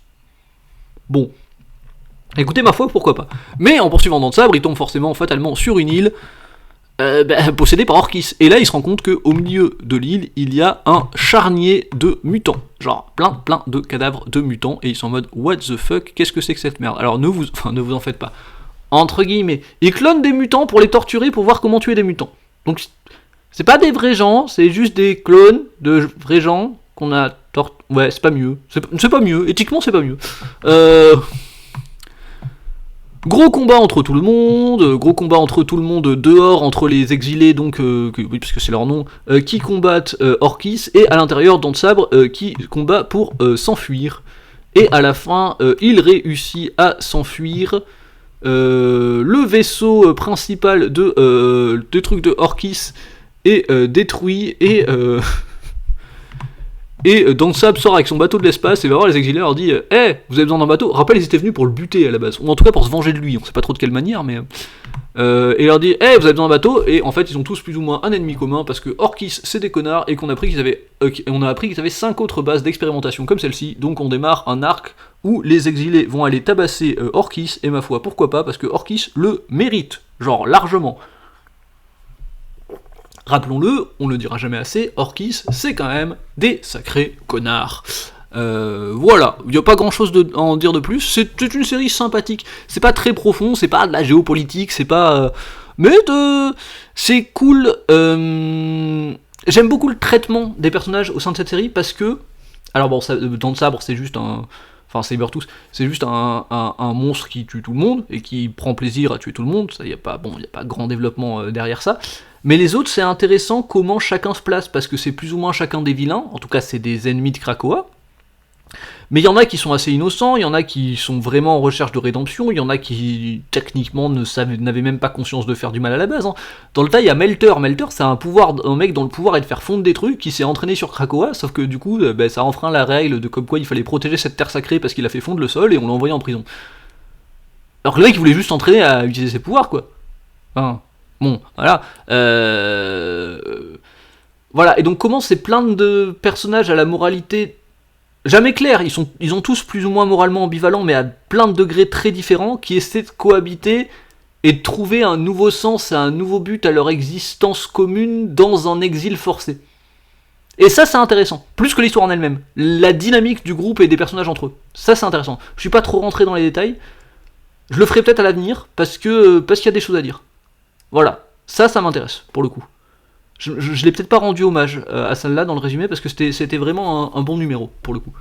S2: Bon, écoutez ma foi, pourquoi pas. Mais en poursuivant Dents de Sabre, il tombe forcément fatalement sur une île possédée par Orkis. Et là il se rend compte qu'au milieu de l'île il y a un charnier de mutants. Genre plein de cadavres de mutants, et ils sont en mode what the fuck, qu'est-ce que c'est que cette merde ? Alors ne vous en faites pas. Entre guillemets, ils clonent des mutants pour les torturer pour voir comment tuer des mutants. Donc c'est pas des vrais gens, c'est juste des clones de vrais gens qu'on a Ouais, c'est pas mieux. C'est pas mieux, éthiquement c'est pas mieux. Gros combat entre tout le monde dehors, entre les exilés, donc, oui, parce que c'est leur nom, qui combattent Orkis, et à l'intérieur, Dents de Sabre, qui combat pour s'enfuir. Et à la fin, il réussit à s'enfuir. Le vaisseau principal de trucs de Orkis est détruit, et Dents de Sabre sort avec son bateau de l'espace et va voir les exilés et leur dit hey, vous avez besoin d'un bateau? Rappelle, ils étaient venus pour le buter à la base, ou en tout cas pour se venger de lui, on sait pas trop de quelle manière, mais. Et il leur dit hey, vous avez besoin d'un bateau? Et en fait, ils ont tous plus ou moins un ennemi commun parce que Orkis c'est des connards et qu'on a appris qu'ils avaient 5 autres bases d'expérimentation comme celle-ci, donc on démarre un arc où les exilés vont aller tabasser Orkis, et ma foi, pourquoi pas, parce que Orkis le mérite, genre largement. Rappelons-le, on le dira jamais assez, Orkis, c'est quand même des sacrés connards. Voilà, il n'y a pas grand-chose à en dire de plus, c'est une série sympathique, c'est pas très profond, c'est pas de la géopolitique, c'est pas... mais c'est cool, j'aime beaucoup le traitement des personnages au sein de cette série, parce que... Alors bon, Dents de Sabre, c'est juste un... Enfin, Sabertooth, c'est juste un monstre qui tue tout le monde, et qui prend plaisir à tuer tout le monde, il n'y a pas grand développement derrière ça. Mais les autres, c'est intéressant comment chacun se place, parce que c'est plus ou moins chacun des vilains, en tout cas c'est des ennemis de Krakoa. Mais il y en a qui sont assez innocents, il y en a qui sont vraiment en recherche de rédemption, il y en a qui techniquement n'avaient même pas conscience de faire du mal à la base. Hein. Dans le tas, il y a Melter. Melter, c'est un mec dont le pouvoir est de faire fondre des trucs, qui s'est entraîné sur Krakoa, sauf que du coup, ça enfreint la règle de comme quoi il fallait protéger cette terre sacrée parce qu'il a fait fondre le sol et on l'a envoyé en prison. Alors que le mec, il voulait juste s'entraîner à utiliser ses pouvoirs, quoi. Enfin, bon, voilà. Voilà, et donc comment c'est plein de personnages à la moralité jamais claire, ils ont tous plus ou moins moralement ambivalents, mais à plein de degrés très différents, qui essaient de cohabiter et de trouver un nouveau sens et un nouveau but à leur existence commune dans un exil forcé. Et ça, c'est intéressant, plus que l'histoire en elle-même. La dynamique du groupe et des personnages entre eux, ça c'est intéressant. Je suis pas trop rentré dans les détails, je le ferai peut-être à l'avenir, parce qu'il y a des choses à dire. Voilà, ça m'intéresse, pour le coup. Je l'ai peut-être pas rendu hommage à celle-là dans le résumé, parce que c'était vraiment un bon numéro, pour le coup.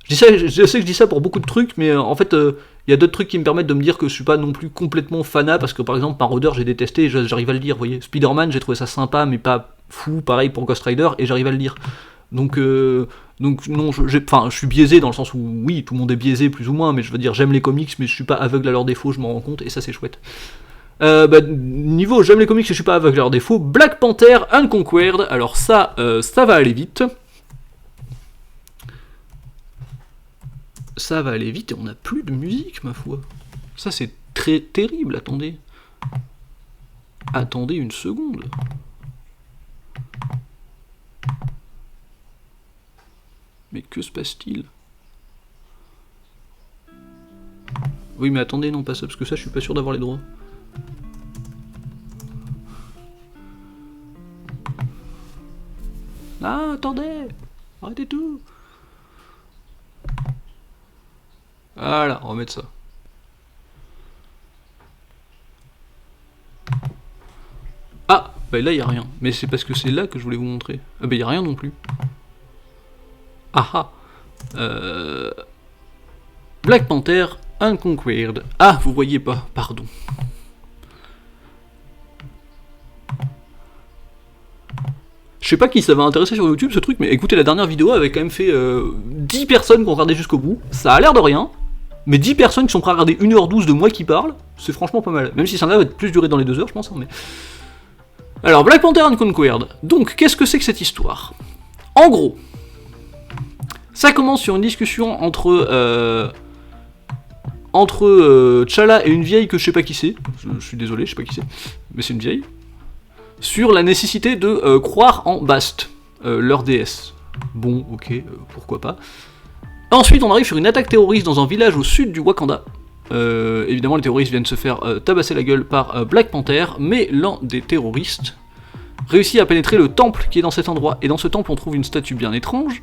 S2: Je sais que je dis ça pour beaucoup de trucs, mais en fait, il y a d'autres trucs qui me permettent de me dire que je suis pas non plus complètement fanat, parce que par exemple, Marauder, j'ai détesté, et j'arrive à le dire, vous voyez. Spider-Man, j'ai trouvé ça sympa, mais pas fou, pareil pour Ghost Rider, et j'arrive à le dire. Donc non, je suis biaisé dans le sens où, oui, tout le monde est biaisé, plus ou moins, mais je veux dire, j'aime les comics, mais je suis pas aveugle à leurs défauts, je m'en rends compte, et ça c'est chouette. Niveau j'aime les comics et je suis pas aveugle à leurs défauts, Black Panther Unconquered, alors ça va aller vite. Ça va aller vite et on n'a plus de musique, ma foi. Ça c'est très terrible, attendez. Attendez une seconde. Mais que se passe-t-il? Oui mais attendez, non pas ça, parce que ça je suis pas sûr d'avoir les droits. Ah, attendez! Arrêtez tout! Voilà, on va mettre ça. Ah! Bah là, il n'y a rien. Mais c'est parce que c'est là que je voulais vous montrer. Ah bah il n'y a rien non plus. Ah ah! Black Panther Unconquered. Ah, vous voyez pas, pardon. Je sais pas qui ça va intéresser sur YouTube ce truc, mais écoutez, la dernière vidéo avait quand même fait 10 personnes qui ont regardé jusqu'au bout. Ça a l'air de rien, mais 10 personnes qui sont prêtes à regarder 1h12 de moi qui parle, c'est franchement pas mal. Même si ça va être plus duré dans les 2 heures, je pense. Hein, mais... Alors, Black Panther Unconquered. Donc, qu'est-ce que c'est que cette histoire? En gros, ça commence sur une discussion entre T'Challa et une vieille que je sais pas qui c'est. Je suis désolé, je sais pas qui c'est, mais c'est une vieille. Sur la nécessité de croire en Bast, leur déesse. Bon, ok, pourquoi pas. Ensuite, on arrive sur une attaque terroriste dans un village au sud du Wakanda. Évidemment, les terroristes viennent se faire tabasser la gueule par Black Panther, mais l'un des terroristes réussit à pénétrer le temple qui est dans cet endroit. Et dans ce temple, on trouve une statue bien étrange,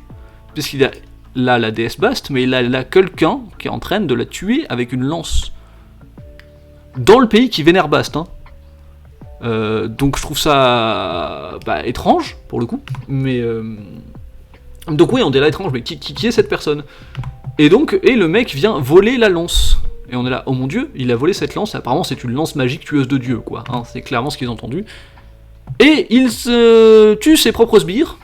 S2: puisqu'il a là la déesse Bast, mais il a là quelqu'un qui est en train de la tuer avec une lance. Dans le pays qui vénère Bast, hein. Donc je trouve ça étrange pour le coup, mais donc oui on dit là étrange, mais qui est cette personne? Et le mec vient voler la lance. Et on est là, oh mon dieu, il a volé cette lance, et apparemment c'est une lance magique tueuse de dieu, quoi. Hein, c'est clairement ce qu'ils ont entendu. Et il se tue ses propres sbires,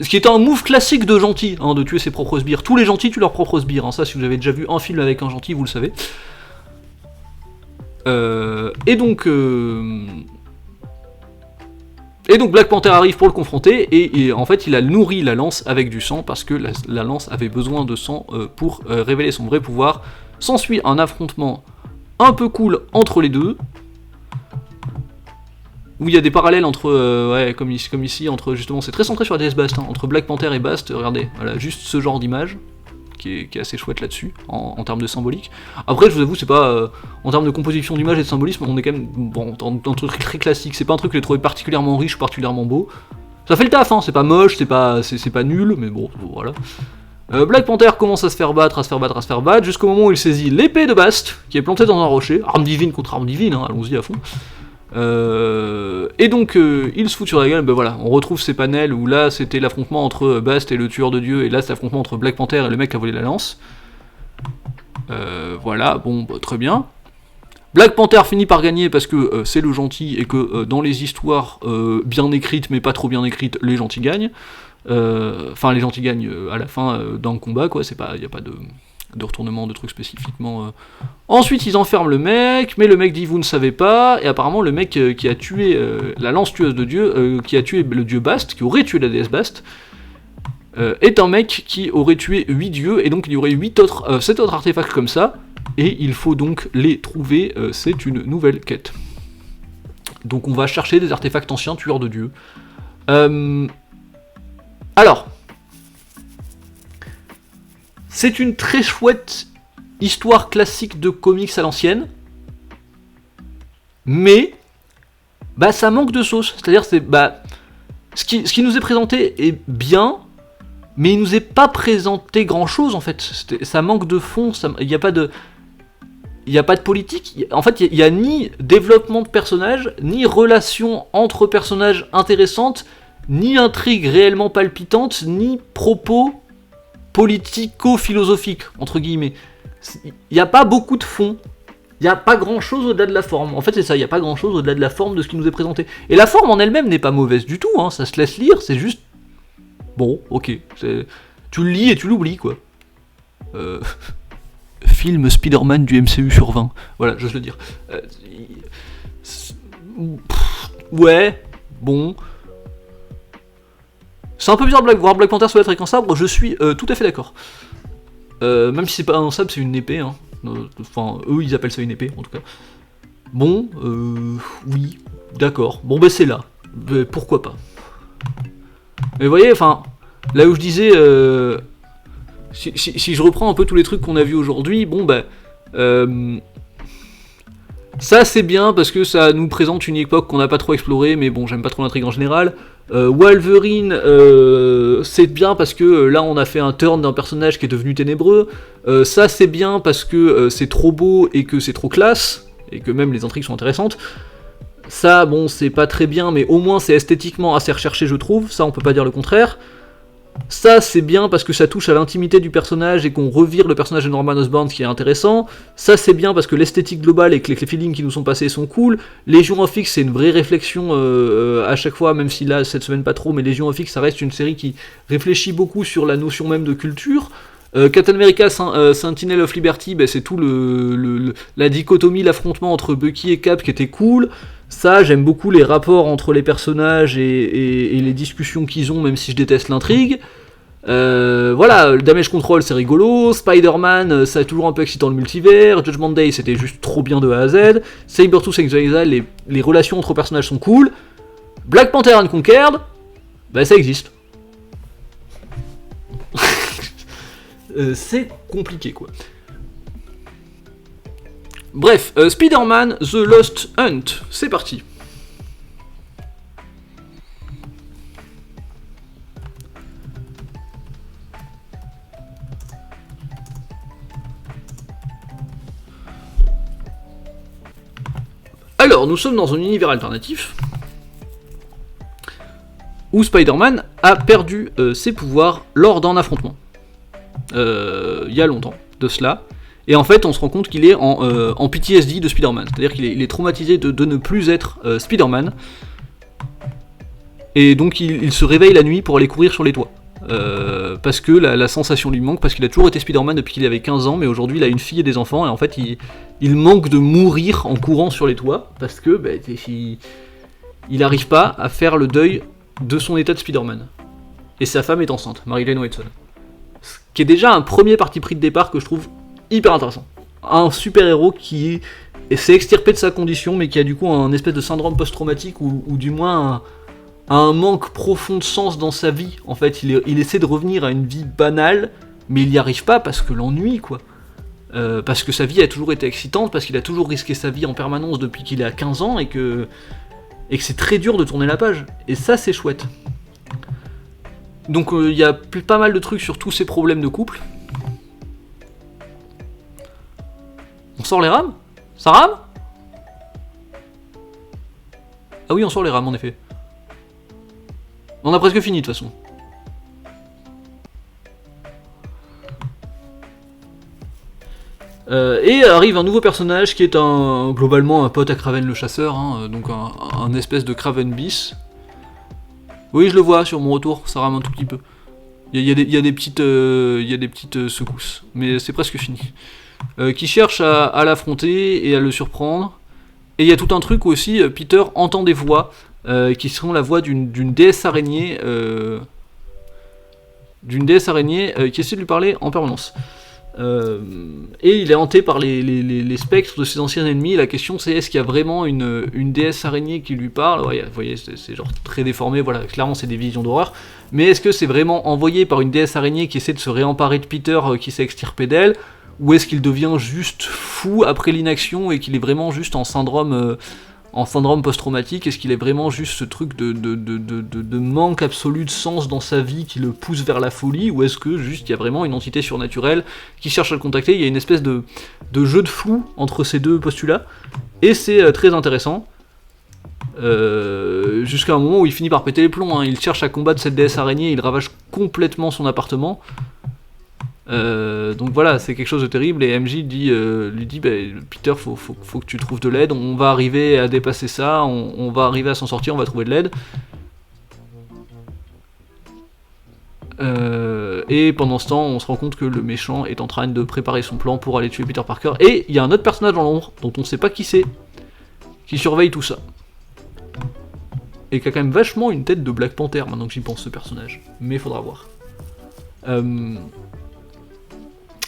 S2: ce qui est un move classique de gentil, hein, de tuer ses propres sbires. Tous les gentils tuent leurs propres sbires, hein. Ça, si vous avez déjà vu un film avec un gentil, vous le savez. Et donc Black Panther arrive pour le confronter, et en fait il a nourri la lance avec du sang, parce que la lance avait besoin de sang pour révéler son vrai pouvoir. S'ensuit un affrontement un peu cool entre les deux, où il y a des parallèles entre, ouais, comme ici, entre justement, c'est très centré sur la déesse Bast, hein, entre Black Panther et Bast, regardez, voilà, juste ce genre d'image, qui est assez chouette là-dessus, en termes de symbolique. Après, je vous avoue, c'est pas, en termes de composition d'image et de symbolisme, on est quand même, bon, dans un truc très classique, c'est pas un truc que j'ai trouvé particulièrement riche ou particulièrement beau. Ça fait le taf, hein, c'est pas moche, c'est pas nul, mais bon, voilà. Black Panther commence à se faire battre, jusqu'au moment où il saisit l'épée de Bast, qui est plantée dans un rocher, arme divine contre arme divine, hein, allons-y à fond. Et donc il se fout sur la gueule, ben voilà, on retrouve ces panels où là c'était l'affrontement entre Bast et le tueur de dieu, et là c'est l'affrontement entre Black Panther et le mec qui a volé la lance. Voilà, bon, bah, très bien. Black Panther finit par gagner parce que c'est le gentil, et que dans les histoires bien écrites mais pas trop bien écrites, les gentils gagnent. Enfin, les gentils gagnent à la fin d'un combat, quoi, c'est pas, y a pas de retournement, de trucs spécifiquement. Ensuite, ils enferment le mec, mais le mec dit vous ne savez pas, et apparemment le mec qui a tué la lance tueuse de dieu, qui a tué le dieu Bast, qui aurait tué la déesse Bast, est un mec qui aurait tué 8 dieux, et donc il y aurait 7 autres artefacts comme ça, et il faut donc les trouver, c'est une nouvelle quête. Donc on va chercher des artefacts anciens tueurs de dieux. Alors, c'est une très chouette histoire classique de comics à l'ancienne, mais bah ça manque de sauce. C'est-à-dire, ce qui nous est présenté est bien, mais il nous est pas présenté grand-chose en fait. Ça manque de fond, il n'y a pas de politique. En fait, il n'y a ni développement de personnages, ni relation entre personnages intéressantes, ni intrigue réellement palpitante, ni propos politico-philosophiques, entre guillemets. Il n'y a pas beaucoup de fond. Il n'y a pas grand-chose au-delà de la forme. En fait, c'est ça, il n'y a pas grand-chose au-delà de la forme de ce qui nous est présenté. Et la forme en elle-même n'est pas mauvaise du tout, hein, ça se laisse lire, c'est juste... Bon, ok. Tu le lis et tu l'oublies, quoi. Film Spider-Man du MCU sur 20. Voilà, j'ose le dire. Ouais, bon... C'est un peu bizarre de voir Black Panther se battre avec un sabre, je suis tout à fait d'accord. Même si c'est pas un sabre, c'est une épée, hein. Enfin, eux ils appellent ça une épée en tout cas. Bon, oui, d'accord. Bon, bah c'est là. Pourquoi pas. Mais vous voyez, enfin, là où je disais, si je reprends un peu tous les trucs qu'on a vus aujourd'hui, bon, bah. Ça c'est bien parce que ça nous présente une époque qu'on n'a pas trop explorée, mais bon, j'aime pas trop l'intrigue en général. Wolverine, c'est bien parce que là on a fait un turn d'un personnage qui est devenu ténébreux. Ça c'est bien parce que c'est trop beau et que c'est trop classe, et que même les intrigues sont intéressantes. Ça, bon, c'est pas très bien, mais au moins c'est esthétiquement assez recherché, je trouve. Ça, on peut pas dire le contraire. Ça, c'est bien parce que ça touche à l'intimité du personnage et qu'on revire le personnage de Norman Osborn, ce qui est intéressant. Ça, c'est bien parce que l'esthétique globale et que les feelings qui nous sont passés sont cool. Légion of X, c'est une vraie réflexion à chaque fois, même si là, cette semaine pas trop, mais Légion of X, ça reste une série qui réfléchit beaucoup sur la notion même de culture. Captain America Sentinel of Liberty, bah, c'est tout la dichotomie, l'affrontement entre Bucky et Cap qui était cool. Ça, j'aime beaucoup les rapports entre les personnages et les discussions qu'ils ont, même si je déteste l'intrigue. Voilà, le Damage Control, c'est rigolo. Spider-Man, ça est toujours un peu excitant le multivers. Judgment Day, c'était juste trop bien de A à Z. Sabretooth and Exile, les relations entre personnages sont cool. Black Panther Unconquered, bah ça existe. C'est compliqué, quoi. Bref, Spider-Man The Lost Hunt, c'est parti. Alors, nous sommes dans un univers alternatif où Spider-Man a perdu ses pouvoirs lors d'un affrontement. Il y a longtemps de cela. Et en fait, on se rend compte qu'il est en PTSD de Spider-Man, c'est-à-dire qu'il est traumatisé de ne plus être Spider-Man. Et donc il se réveille la nuit pour aller courir sur les toits. Parce que la sensation lui manque, parce qu'il a toujours été Spider-Man depuis qu'il avait 15 ans, mais aujourd'hui il a une fille et des enfants, et en fait il manque de mourir en courant sur les toits, parce que il n'arrive pas à faire le deuil de son état de Spider-Man. Et sa femme est enceinte, Mary Jane Watson. Ce qui est déjà un premier parti pris de départ que je trouve hyper intéressant. Un super-héros qui s'est extirpé de sa condition, mais qui a du coup un espèce de syndrome post-traumatique, ou du moins un manque profond de sens dans sa vie. En fait, il essaie de revenir à une vie banale, mais il n'y arrive pas parce que l'ennui, quoi. Parce que sa vie a toujours été excitante, parce qu'il a toujours risqué sa vie en permanence depuis qu'il a 15 ans, et que c'est très dur de tourner la page. Et ça, c'est chouette. Donc il y a pas mal de trucs sur tous ces problèmes de couple. On sort les rames ? Ça rame ? Ah oui, on sort les rames, en effet. On a presque fini de toute façon. Et arrive un nouveau personnage qui est globalement un pote à Kraven le chasseur, hein, donc un espèce de Kraven bis. Oui, je le vois sur mon retour, ça rame un tout petit peu. Il y a des petites secousses, mais c'est presque fini. Qui cherche à l'affronter et à le surprendre. Et il y a tout un truc où aussi Peter entend des voix qui seront la voix d'une déesse araignée, qui essaie de lui parler en permanence. Et il est hanté par les spectres de ses anciens ennemis. La question c'est, est-ce qu'il y a vraiment une déesse araignée qui lui parle ? Ouais, vous voyez, c'est genre très déformé, voilà, clairement c'est des visions d'horreur. Mais est-ce que c'est vraiment envoyé par une déesse araignée qui essaie de se réemparer de Peter, qui s'est extirpé d'elle ? Ou est-ce qu'il devient juste fou après l'inaction et qu'il est vraiment juste en syndrome post-traumatique ? Est-ce qu'il est vraiment juste ce truc de manque absolu de sens dans sa vie qui le pousse vers la folie ? Ou est-ce que juste il y a vraiment une entité surnaturelle qui cherche à le contacter ? Il y a une espèce de jeu de flou entre ces deux postulats, et c'est très intéressant. Jusqu'à un moment où il finit par péter les plombs, hein. Il cherche à combattre cette déesse araignée, il ravage complètement son appartement. Donc voilà, c'est quelque chose de terrible, et MJ lui dit Peter, faut que tu trouves de l'aide, on va arriver à dépasser ça, on va arriver à s'en sortir, on va trouver de l'aide. Et pendant ce temps, on se rend compte que le méchant est en train de préparer son plan pour aller tuer Peter Parker, et il y a un autre personnage dans l'ombre, dont on sait pas qui c'est, qui surveille tout ça. Et qui a quand même vachement une tête de Black Panther, maintenant que j'y pense, ce personnage. Mais il faudra voir.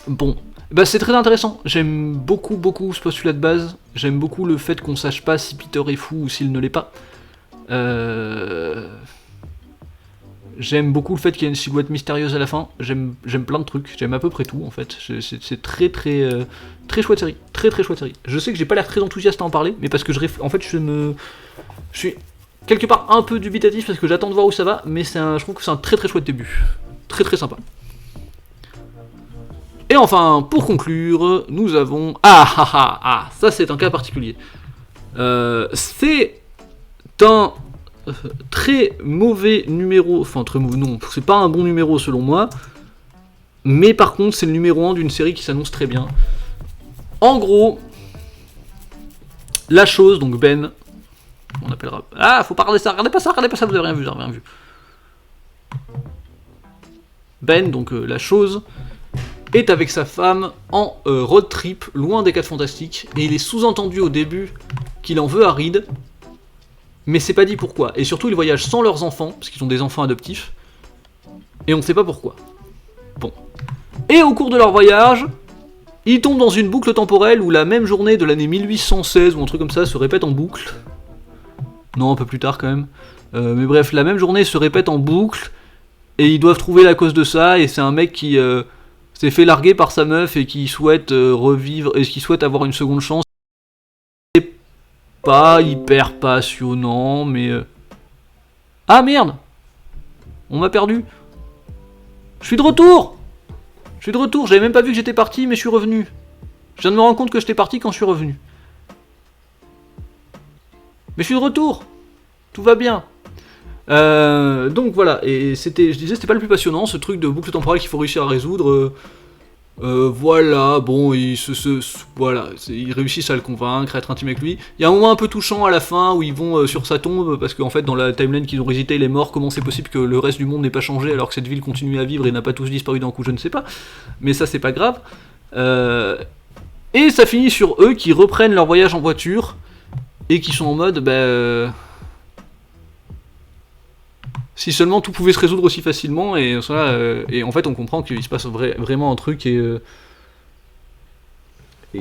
S2: Bon, bah c'est très intéressant. J'aime beaucoup ce postulat de base. J'aime beaucoup le fait qu'on sache pas si Peter est fou ou s'il ne l'est pas. J'aime beaucoup le fait qu'il y ait une silhouette mystérieuse à la fin. J'aime plein de trucs. J'aime à peu près tout en fait. C'est très chouette série. Très chouette série. Je sais que j'ai pas l'air très enthousiaste à en parler, mais parce que je suis quelque part un peu dubitatif parce que j'attends de voir où ça va, mais je trouve que c'est un très chouette début. Très sympa. Et enfin, pour conclure, nous avons... ça c'est un cas particulier. C'est un très mauvais numéro... Enfin, très mauvais, non, c'est pas un bon numéro selon moi. Mais par contre, c'est le numéro 1 d'une série qui s'annonce très bien. En gros, la chose, donc Ben... On appellera... Ah, faut pas regarder ça, regardez pas ça, vous avez rien vu. Ben, donc la chose... est avec sa femme en road trip, loin des 4 Fantastiques, et il est sous-entendu au début qu'il en veut à Reed, mais c'est pas dit pourquoi. Et surtout, ils voyagent sans leurs enfants, parce qu'ils ont des enfants adoptifs, et on ne sait pas pourquoi. Bon. Et au cours de leur voyage, ils tombent dans une boucle temporelle où la même journée de l'année 1816, ou un truc comme ça, se répète en boucle. Non, un peu plus tard quand même. Mais bref, la même journée se répète en boucle, et ils doivent trouver la cause de ça, et c'est un mec qui... s'est fait larguer par sa meuf et qui souhaite revivre et qui souhaite avoir une seconde chance. C'est pas hyper passionnant, mais ah merde, on m'a perdu. Je suis de retour. J'avais même pas vu que j'étais parti, mais je suis revenu. Je viens de me rendre compte que j'étais parti quand je suis revenu. Mais je suis de retour. Tout va bien. Donc voilà, et c'était pas le plus passionnant, ce truc de boucle temporelle qu'il faut réussir à résoudre. Voilà, bon, voilà, ils réussissent à le convaincre, à être intime avec lui. Il y a un moment un peu touchant à la fin où ils vont sur sa tombe, parce qu'en fait, dans la timeline qu'ils ont revisité, il est mort. Comment c'est possible que le reste du monde n'ait pas changé alors que cette ville continue à vivre et n'a pas tous disparu d'un coup, je ne sais pas. Mais ça, c'est pas grave. Et ça finit sur eux qui reprennent leur voyage en voiture et qui sont en mode, si seulement tout pouvait se résoudre aussi facilement, et en fait on comprend qu'il se passe vraiment un truc et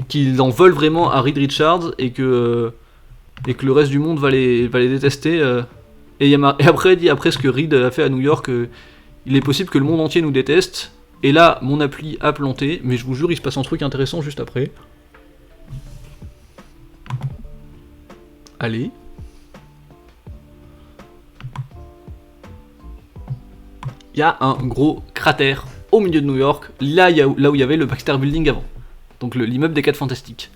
S2: qu'ils en veulent vraiment à Reed Richards et que le reste du monde va les détester. Et après il dit, après ce que Reed a fait à New York, il est possible que le monde entier nous déteste. Et là mon appli a planté, mais je vous jure il se passe un truc intéressant juste après. Allez. Il y a un gros cratère au milieu de New York, là où il y avait le Baxter Building avant. Donc l'immeuble des 4 Fantastiques.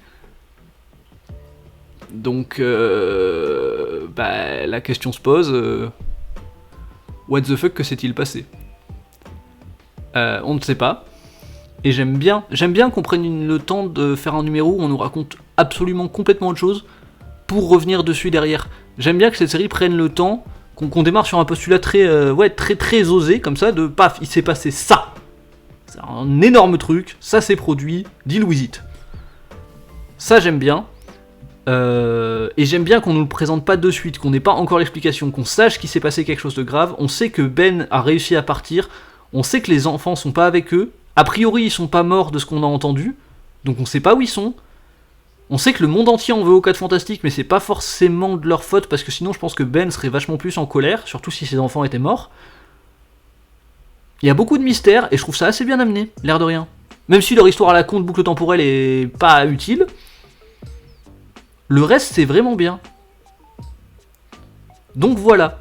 S2: Donc la question se pose, what the fuck, que s'est-il passé? On ne sait pas. Et j'aime bien qu'on prenne le temps de faire un numéro où on nous raconte absolument complètement autre chose pour revenir dessus derrière. J'aime bien que cette série prenne le temps, qu'on démarre sur un postulat très osé, comme ça, de paf, il s'est passé ça. C'est un énorme truc, ça s'est produit, deal with it. Ça j'aime bien. Et j'aime bien qu'on nous le présente pas de suite, qu'on n'ait pas encore l'explication, qu'on sache qu'il s'est passé quelque chose de grave. On sait que Ben a réussi à partir, on sait que les enfants sont pas avec eux. A priori, ils sont pas morts de ce qu'on a entendu, donc on sait pas où ils sont. On sait que le monde entier en veut aux 4 Fantastiques, mais c'est pas forcément de leur faute, parce que sinon je pense que Ben serait vachement plus en colère, surtout si ses enfants étaient morts. Il y a beaucoup de mystères, et je trouve ça assez bien amené, l'air de rien. Même si leur histoire à la con de boucle temporelle est pas utile, le reste c'est vraiment bien. Donc voilà.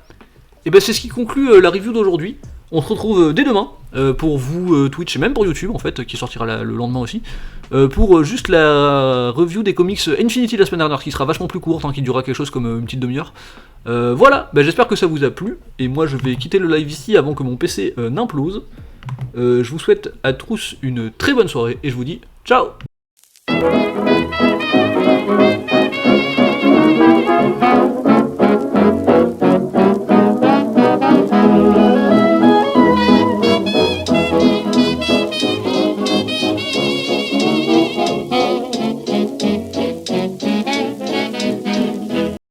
S2: Et ben c'est ce qui conclut la review d'aujourd'hui. On se retrouve dès demain, pour vous Twitch et même pour YouTube en fait, qui sortira le lendemain aussi, pour juste la review des comics Infinity la semaine dernière, qui sera vachement plus courte, qui durera quelque chose comme une petite demi-heure. Voilà, j'espère que ça vous a plu, et moi je vais quitter le live ici avant que mon PC n'implose. Je vous souhaite à tous une très bonne soirée, et je vous dis ciao.